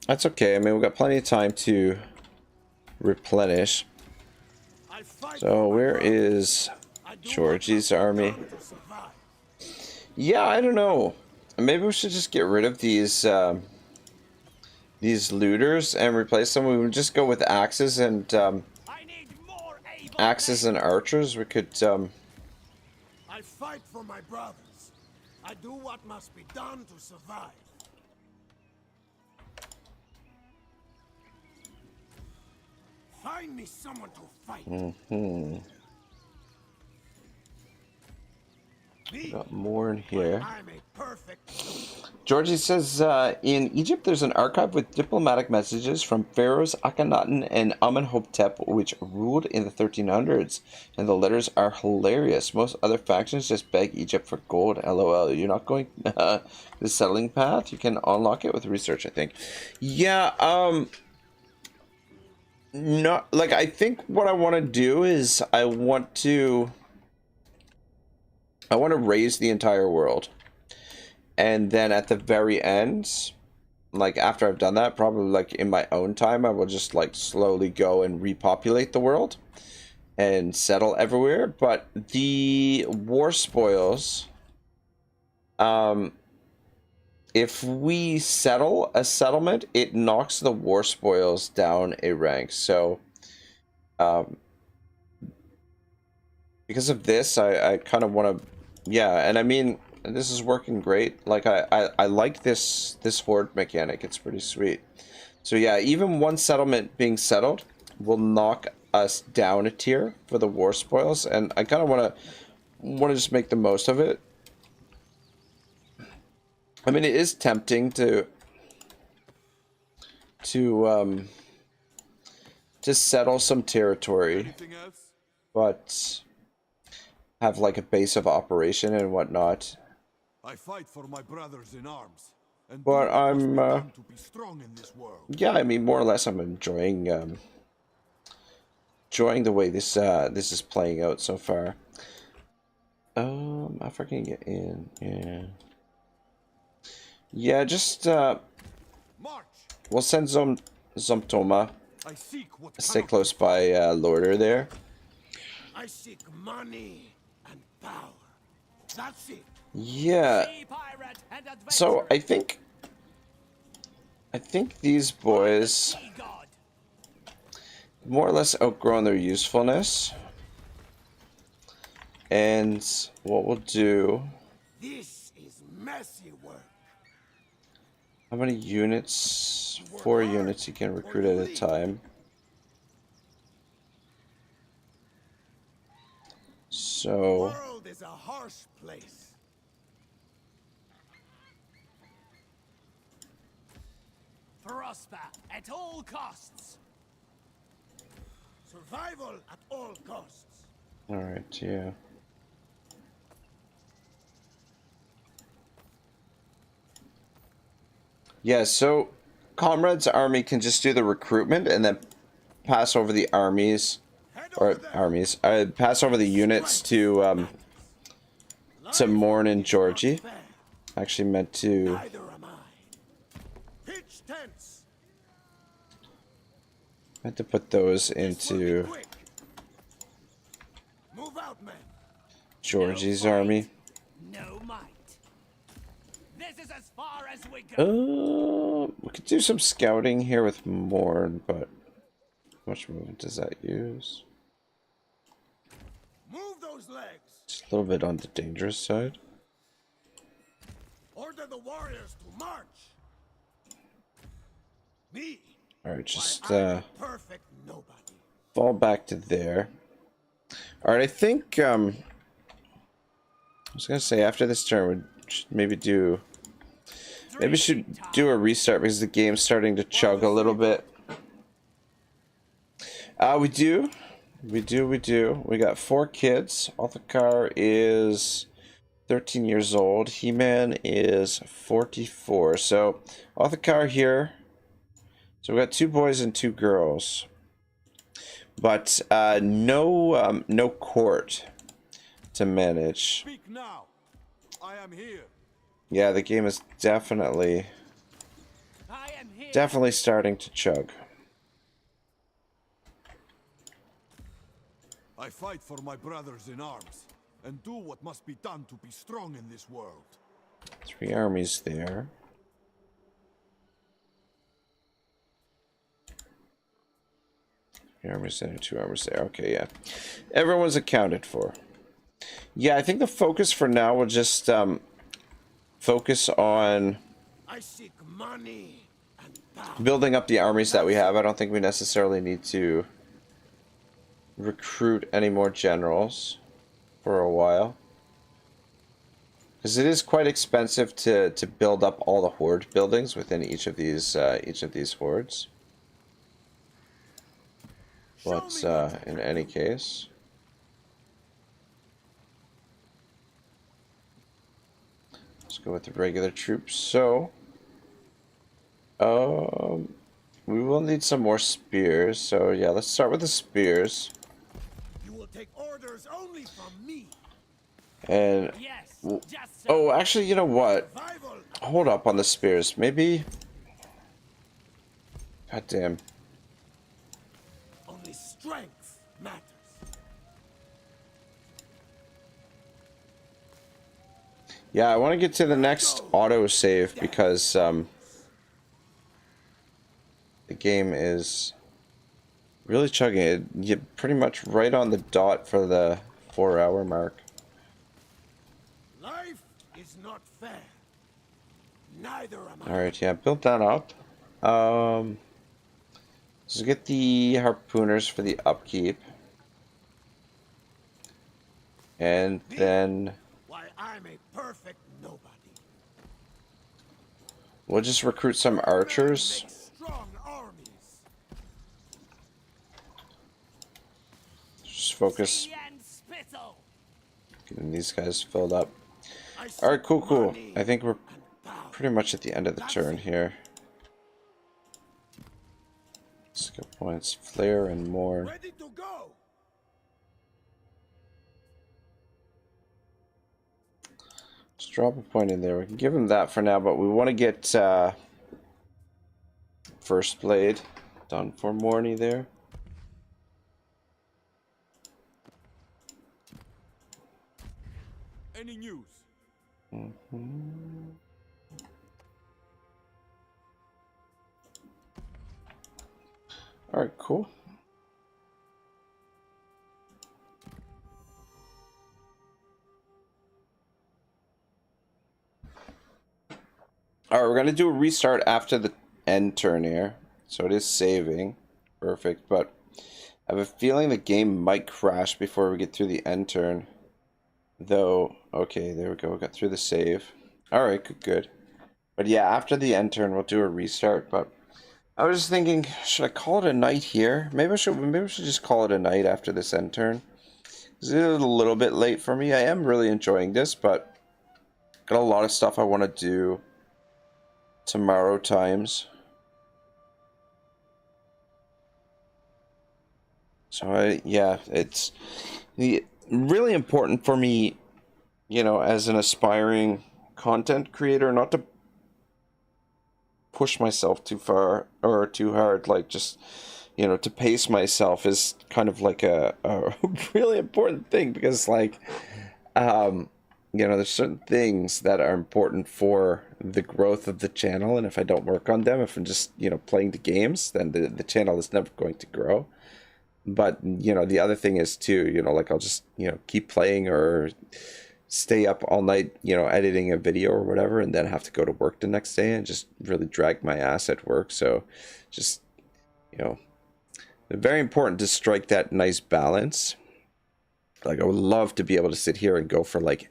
that's okay. I mean, we've got plenty of time to replenish. I fight So for my where brothers. is I do Georgie's what must be army? done to survive. Yeah, I don't know. Maybe we should just get rid of these looters and replace them. We would just go with axes and I need more able axes and archers. We could I fight for my brothers. I do what must be done to survive. Find me someone to fight. Me, got more in here. I'm a perfect. Georgie says, in Egypt there's an archive with diplomatic messages from pharaohs Akhenaten and Amenhotep, which ruled in the 1300s. And the letters are hilarious. Most other factions just beg Egypt for gold. LOL. You're not going the settling path? You can unlock it with research, I think. Yeah, not, like, I think what I want to do is I want to raise the entire world. And then at the very end, like after I've done that, probably like in my own time, I will just like slowly go and repopulate the world and settle everywhere. But the war spoils, if we settle a settlement, it knocks the war spoils down a rank. So, because of this, I kind of want to, yeah, and I mean, this is working great. Like I like this horde mechanic. It's pretty sweet. So yeah, even one settlement being settled will knock us down a tier for the war spoils, and I kind of want to just make the most of it. I mean, it is tempting to settle some territory, Anything else? but have like a base of operation and whatnot. I fight for my brothers in arms. And But do what must I'm, be done to be strong in this world. Yeah, I mean, more or less, I'm enjoying the way this this is playing out so far. If I can get in, yeah, yeah, just March. we'll send Zomtoma. I seek what Stay cannot close be by Lorder there. I seek money and power. That's it. Yeah. sea pirate and So adventurer. I think these boys Sea god. more or less outgrown their usefulness. And what we'll do, This is messy work. how many units? 4 units you can recruit at a time. The So, world is a harsh place. Prosper at all costs. Survival at all costs. alright, yeah. Yeah, so Comrade's army can just do the recruitment and then pass over the armies, or armies, pass over the units to Morn and Georgie. Fair. Actually meant to, Neither am I. Pitch tents. put those This will be into quick. Move out, men. Georgie's No fight, army. No might. This is as far as we go. We could do some scouting here with Morn, but how much movement does that use? Move those legs. Just a little bit on the dangerous side. Order the warriors to march. Me. Alright, just I'm a perfect nobody. fall back to there. Alright, I think I was gonna say after this turn we should maybe should do a restart because the game's starting to chug a little bit. We do. We got 4 kids. Althakar is 13 years old. He-Man is 44. So Althakar here. So we got 2 boys and 2 girls. But no court to manage. Speak now. I am here. Yeah, the game is definitely I am here. starting to chug. I fight for my brothers in arms, and do what must be done to be strong in this world. 3 armies there. Armies there, 2 armies there. Okay, yeah. Everyone's accounted for. Yeah, I think the focus for now will just focus on I seek money and power. building up the armies that we have. I don't think we necessarily need to recruit any more generals for a while. Because it is quite expensive to build up all the horde buildings within each of these hordes. But in any case, let's go with the regular troops. So, we will need some more spears. So yeah, let's start with the spears. You will take orders only from me. And Yes, just so. oh, actually, you know what? Survival. Hold up on the spears. Maybe. God damn. Only strength matters. Yeah, I want to get to the next auto save because the game is really chugging it. You're pretty much right on the dot for the 4-hour mark. Life is not fair. Neither am I. All right, yeah, build that up. So get the harpooners for the upkeep, and then Why, I'm a perfect nobody. we'll just recruit some archers. Make strong armies. Just focus Tea and spittle. getting these guys filled up. I seek All right, cool. money I think we're and power. pretty much at the end of the turn here. Skill points, flare, and more. Ready to go. Just drop a point in there. We can give him that for now, but we want to get first blade done for Morny there. Any news? All right, cool. All right, we're gonna do a restart after the end turn here, so it is saving. Perfect, but I have a feeling the game might crash before we get through the end turn. Though, okay, there we go. We got through the save. All right, good. But yeah, after the end turn, we'll do a restart. But I was just thinking, should I call it a night here? Maybe we should just call it a night after this end turn. It's a little bit late for me. I am really enjoying this, but got a lot of stuff I want to do tomorrow times. So yeah, it's really important for me, you know, as an aspiring content creator, not to push myself too far or too hard. Like, just, you know, to pace myself is kind of like a really important thing, because like, you know, there's certain things that are important for the growth of the channel, and if I don't work on them, if I'm just, you know, playing the games, then the channel is never going to grow. But, you know, the other thing is too, you know, like, I'll just, you know, keep playing or stay up all night, you know, editing a video or whatever, and then have to go to work the next day and just really drag my ass at work. So just, you know, very important to strike that nice balance. Like, I would love to be able to sit here and go for like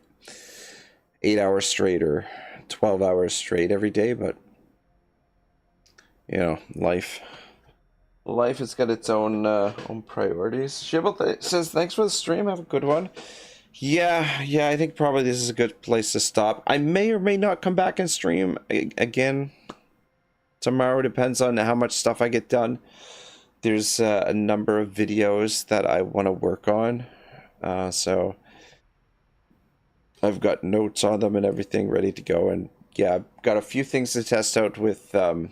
8 hours straight or 12 hours straight every day, but, you know, life has got its own priorities. Shibble says, thanks for the stream, have a good one. Yeah, I think probably this is a good place to stop. I may or may not come back and stream again tomorrow, depends on how much stuff I get done. there's a number of videos that I want to work on, so I've got notes on them and everything ready to go. And yeah, I've got a few things to test out with the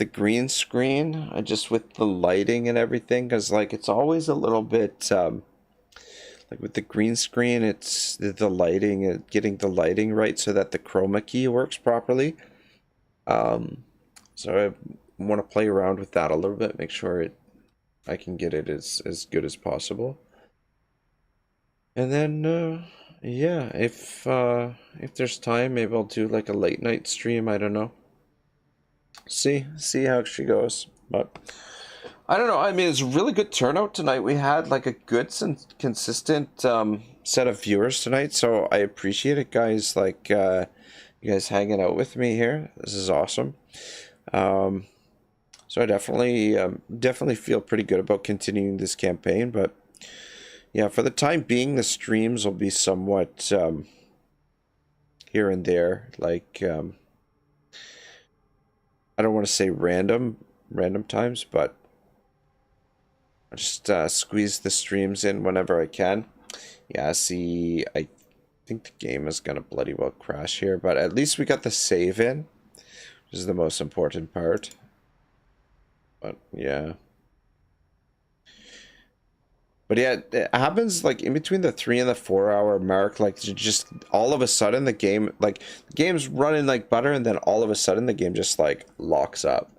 green screen, just with the lighting and everything, because like it's always a little bit like with the green screen, it's the lighting, getting the lighting right so that the chroma key works properly. So I want to play around with that a little bit, make sure I can get it as good as possible. And then yeah, if there's time, maybe I'll do like a late night stream. I don't know. See how she goes. But I don't know. I mean, it's a really good turnout tonight. We had like a good consistent set of viewers tonight, so I appreciate it, guys. Like you guys hanging out with me here. This is awesome. So I definitely feel pretty good about continuing this campaign. But yeah, for the time being, the streams will be somewhat here and there. Like I don't want to say random times, but I just squeeze the streams in whenever I can. Yeah, see, I think the game is gonna bloody well crash here, but at least we got the save in, which is the most important part. But yeah. But yeah, it happens like in between the 3 and the 4 hour mark, like just all of a sudden the game's running like butter, and then all of a sudden the game just like locks up.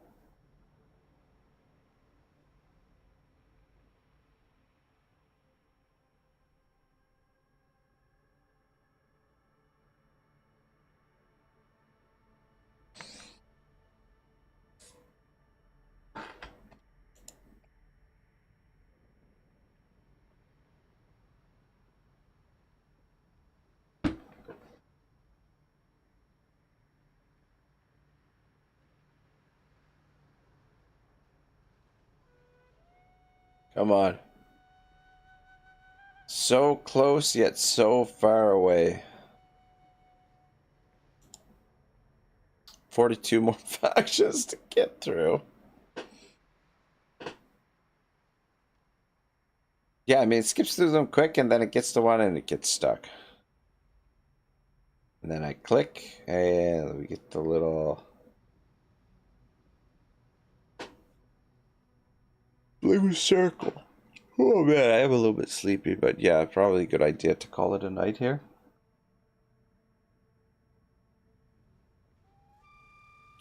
Come on. So close yet so far away. 42 more factions to get through. Yeah, I mean, it skips through them quick, and then it gets to one and it gets stuck. And then I click, and we get the little blue circle. Oh man, I am a little bit sleepy, but yeah, probably a good idea to call it a night here.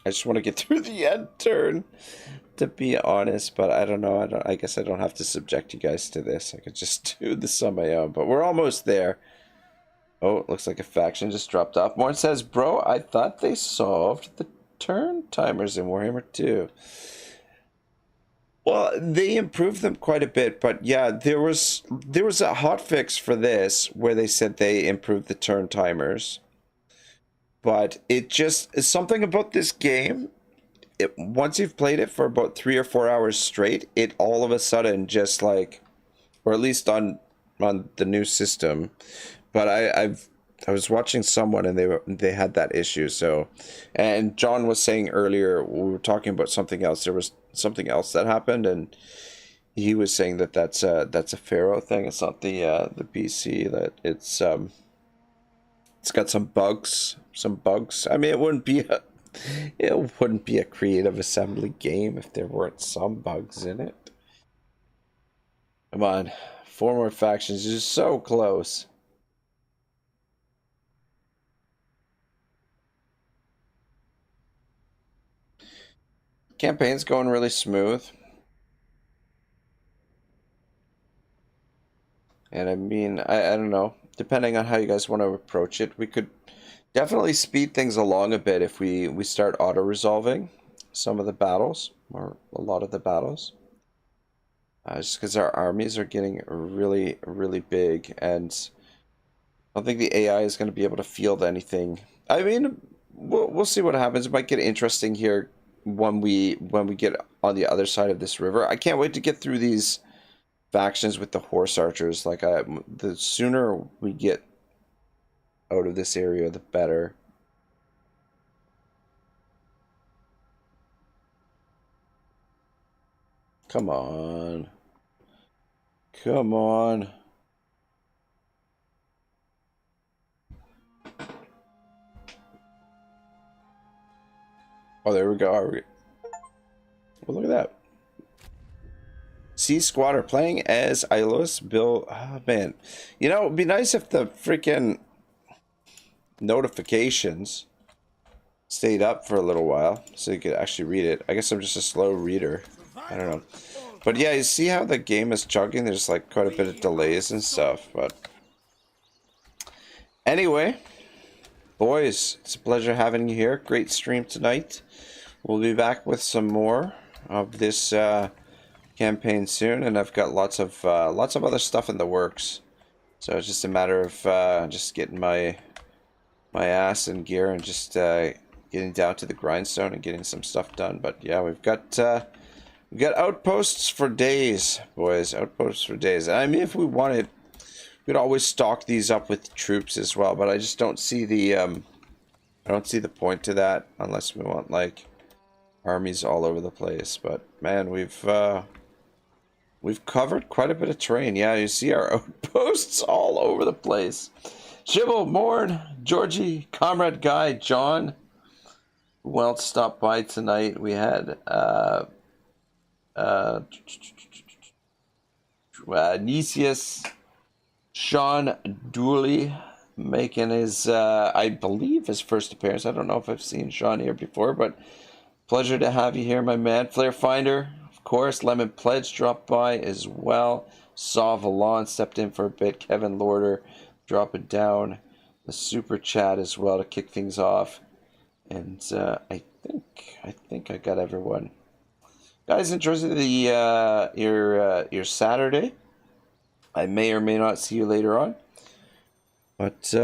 I just want to get through the end turn, to be honest, but I don't know. I guess I don't have to subject you guys to this. I could just do this on my own, but we're almost there. Oh, it looks like a faction just dropped off. Morn says, bro, I thought they solved the turn timers in Warhammer 2. Well, they improved them quite a bit, but yeah, there was a hotfix for this where they said they improved the turn timers. But it just is something about this game. Once you've played it for about 3 or 4 hours straight, it all of a sudden just like, or at least on the new system. But I was watching someone and they had that issue. So, and John was saying earlier, we were talking about something else. There was something else that happened, and he was saying that that's a Pharaoh thing. It's not the BC. That it's got some bugs. I mean, it wouldn't be a creative assembly game if there weren't some bugs in it. Come on, 4 more factions. You're so close. Campaign's going really smooth. And I mean, I don't know. Depending on how you guys want to approach it, we could definitely speed things along a bit if we start auto-resolving some of the battles, or a lot of the battles. Just because our armies are getting really, really big, and I don't think the AI is going to be able to field anything. I mean, we'll see what happens. It might get interesting here when we get on the other side of this river. I can't wait to get through these factions with the horse archers. Like, the sooner we get out of this area, the better. come on. Come on. Oh, there we go. Well, look at that. Sea Squatter playing as Ilos. Bill. Oh, man. You know, it'd be nice if the freaking notifications stayed up for a little while so you could actually read it. I guess I'm just a slow reader. I don't know. But yeah, you see how the game is chugging? There's like quite a bit of delays and stuff. But anyway, boys, it's a pleasure having you here. Great stream tonight. We'll be back with some more of this campaign soon, and I've got lots of other stuff in the works. So it's just a matter of just getting my ass in gear and just getting down to the grindstone and getting some stuff done. But yeah, we've got outposts for days, boys. Outposts for days. I mean, if we wanted, we could always stock these up with troops as well. But I just don't see the point to that unless we want like armies all over the place. But man, we've covered quite a bit of terrain. Yeah, you see our outposts all over the place. Shibble, Morn, Georgie, Comrade Guy, John. Who else stopped by tonight? We had Nicias, Sean Dooley making his, I believe, his first appearance. I don't know if I've seen Sean here before, but pleasure to have you here, my man. Flare Finder, of course. Lemon Pledge dropped by as well. Saw Valon stepped in for a bit. Kevin Lorder dropping down the super chat as well to kick things off. And I think I got everyone. Guys, enjoy the your Saturday. I may or may not see you later on. But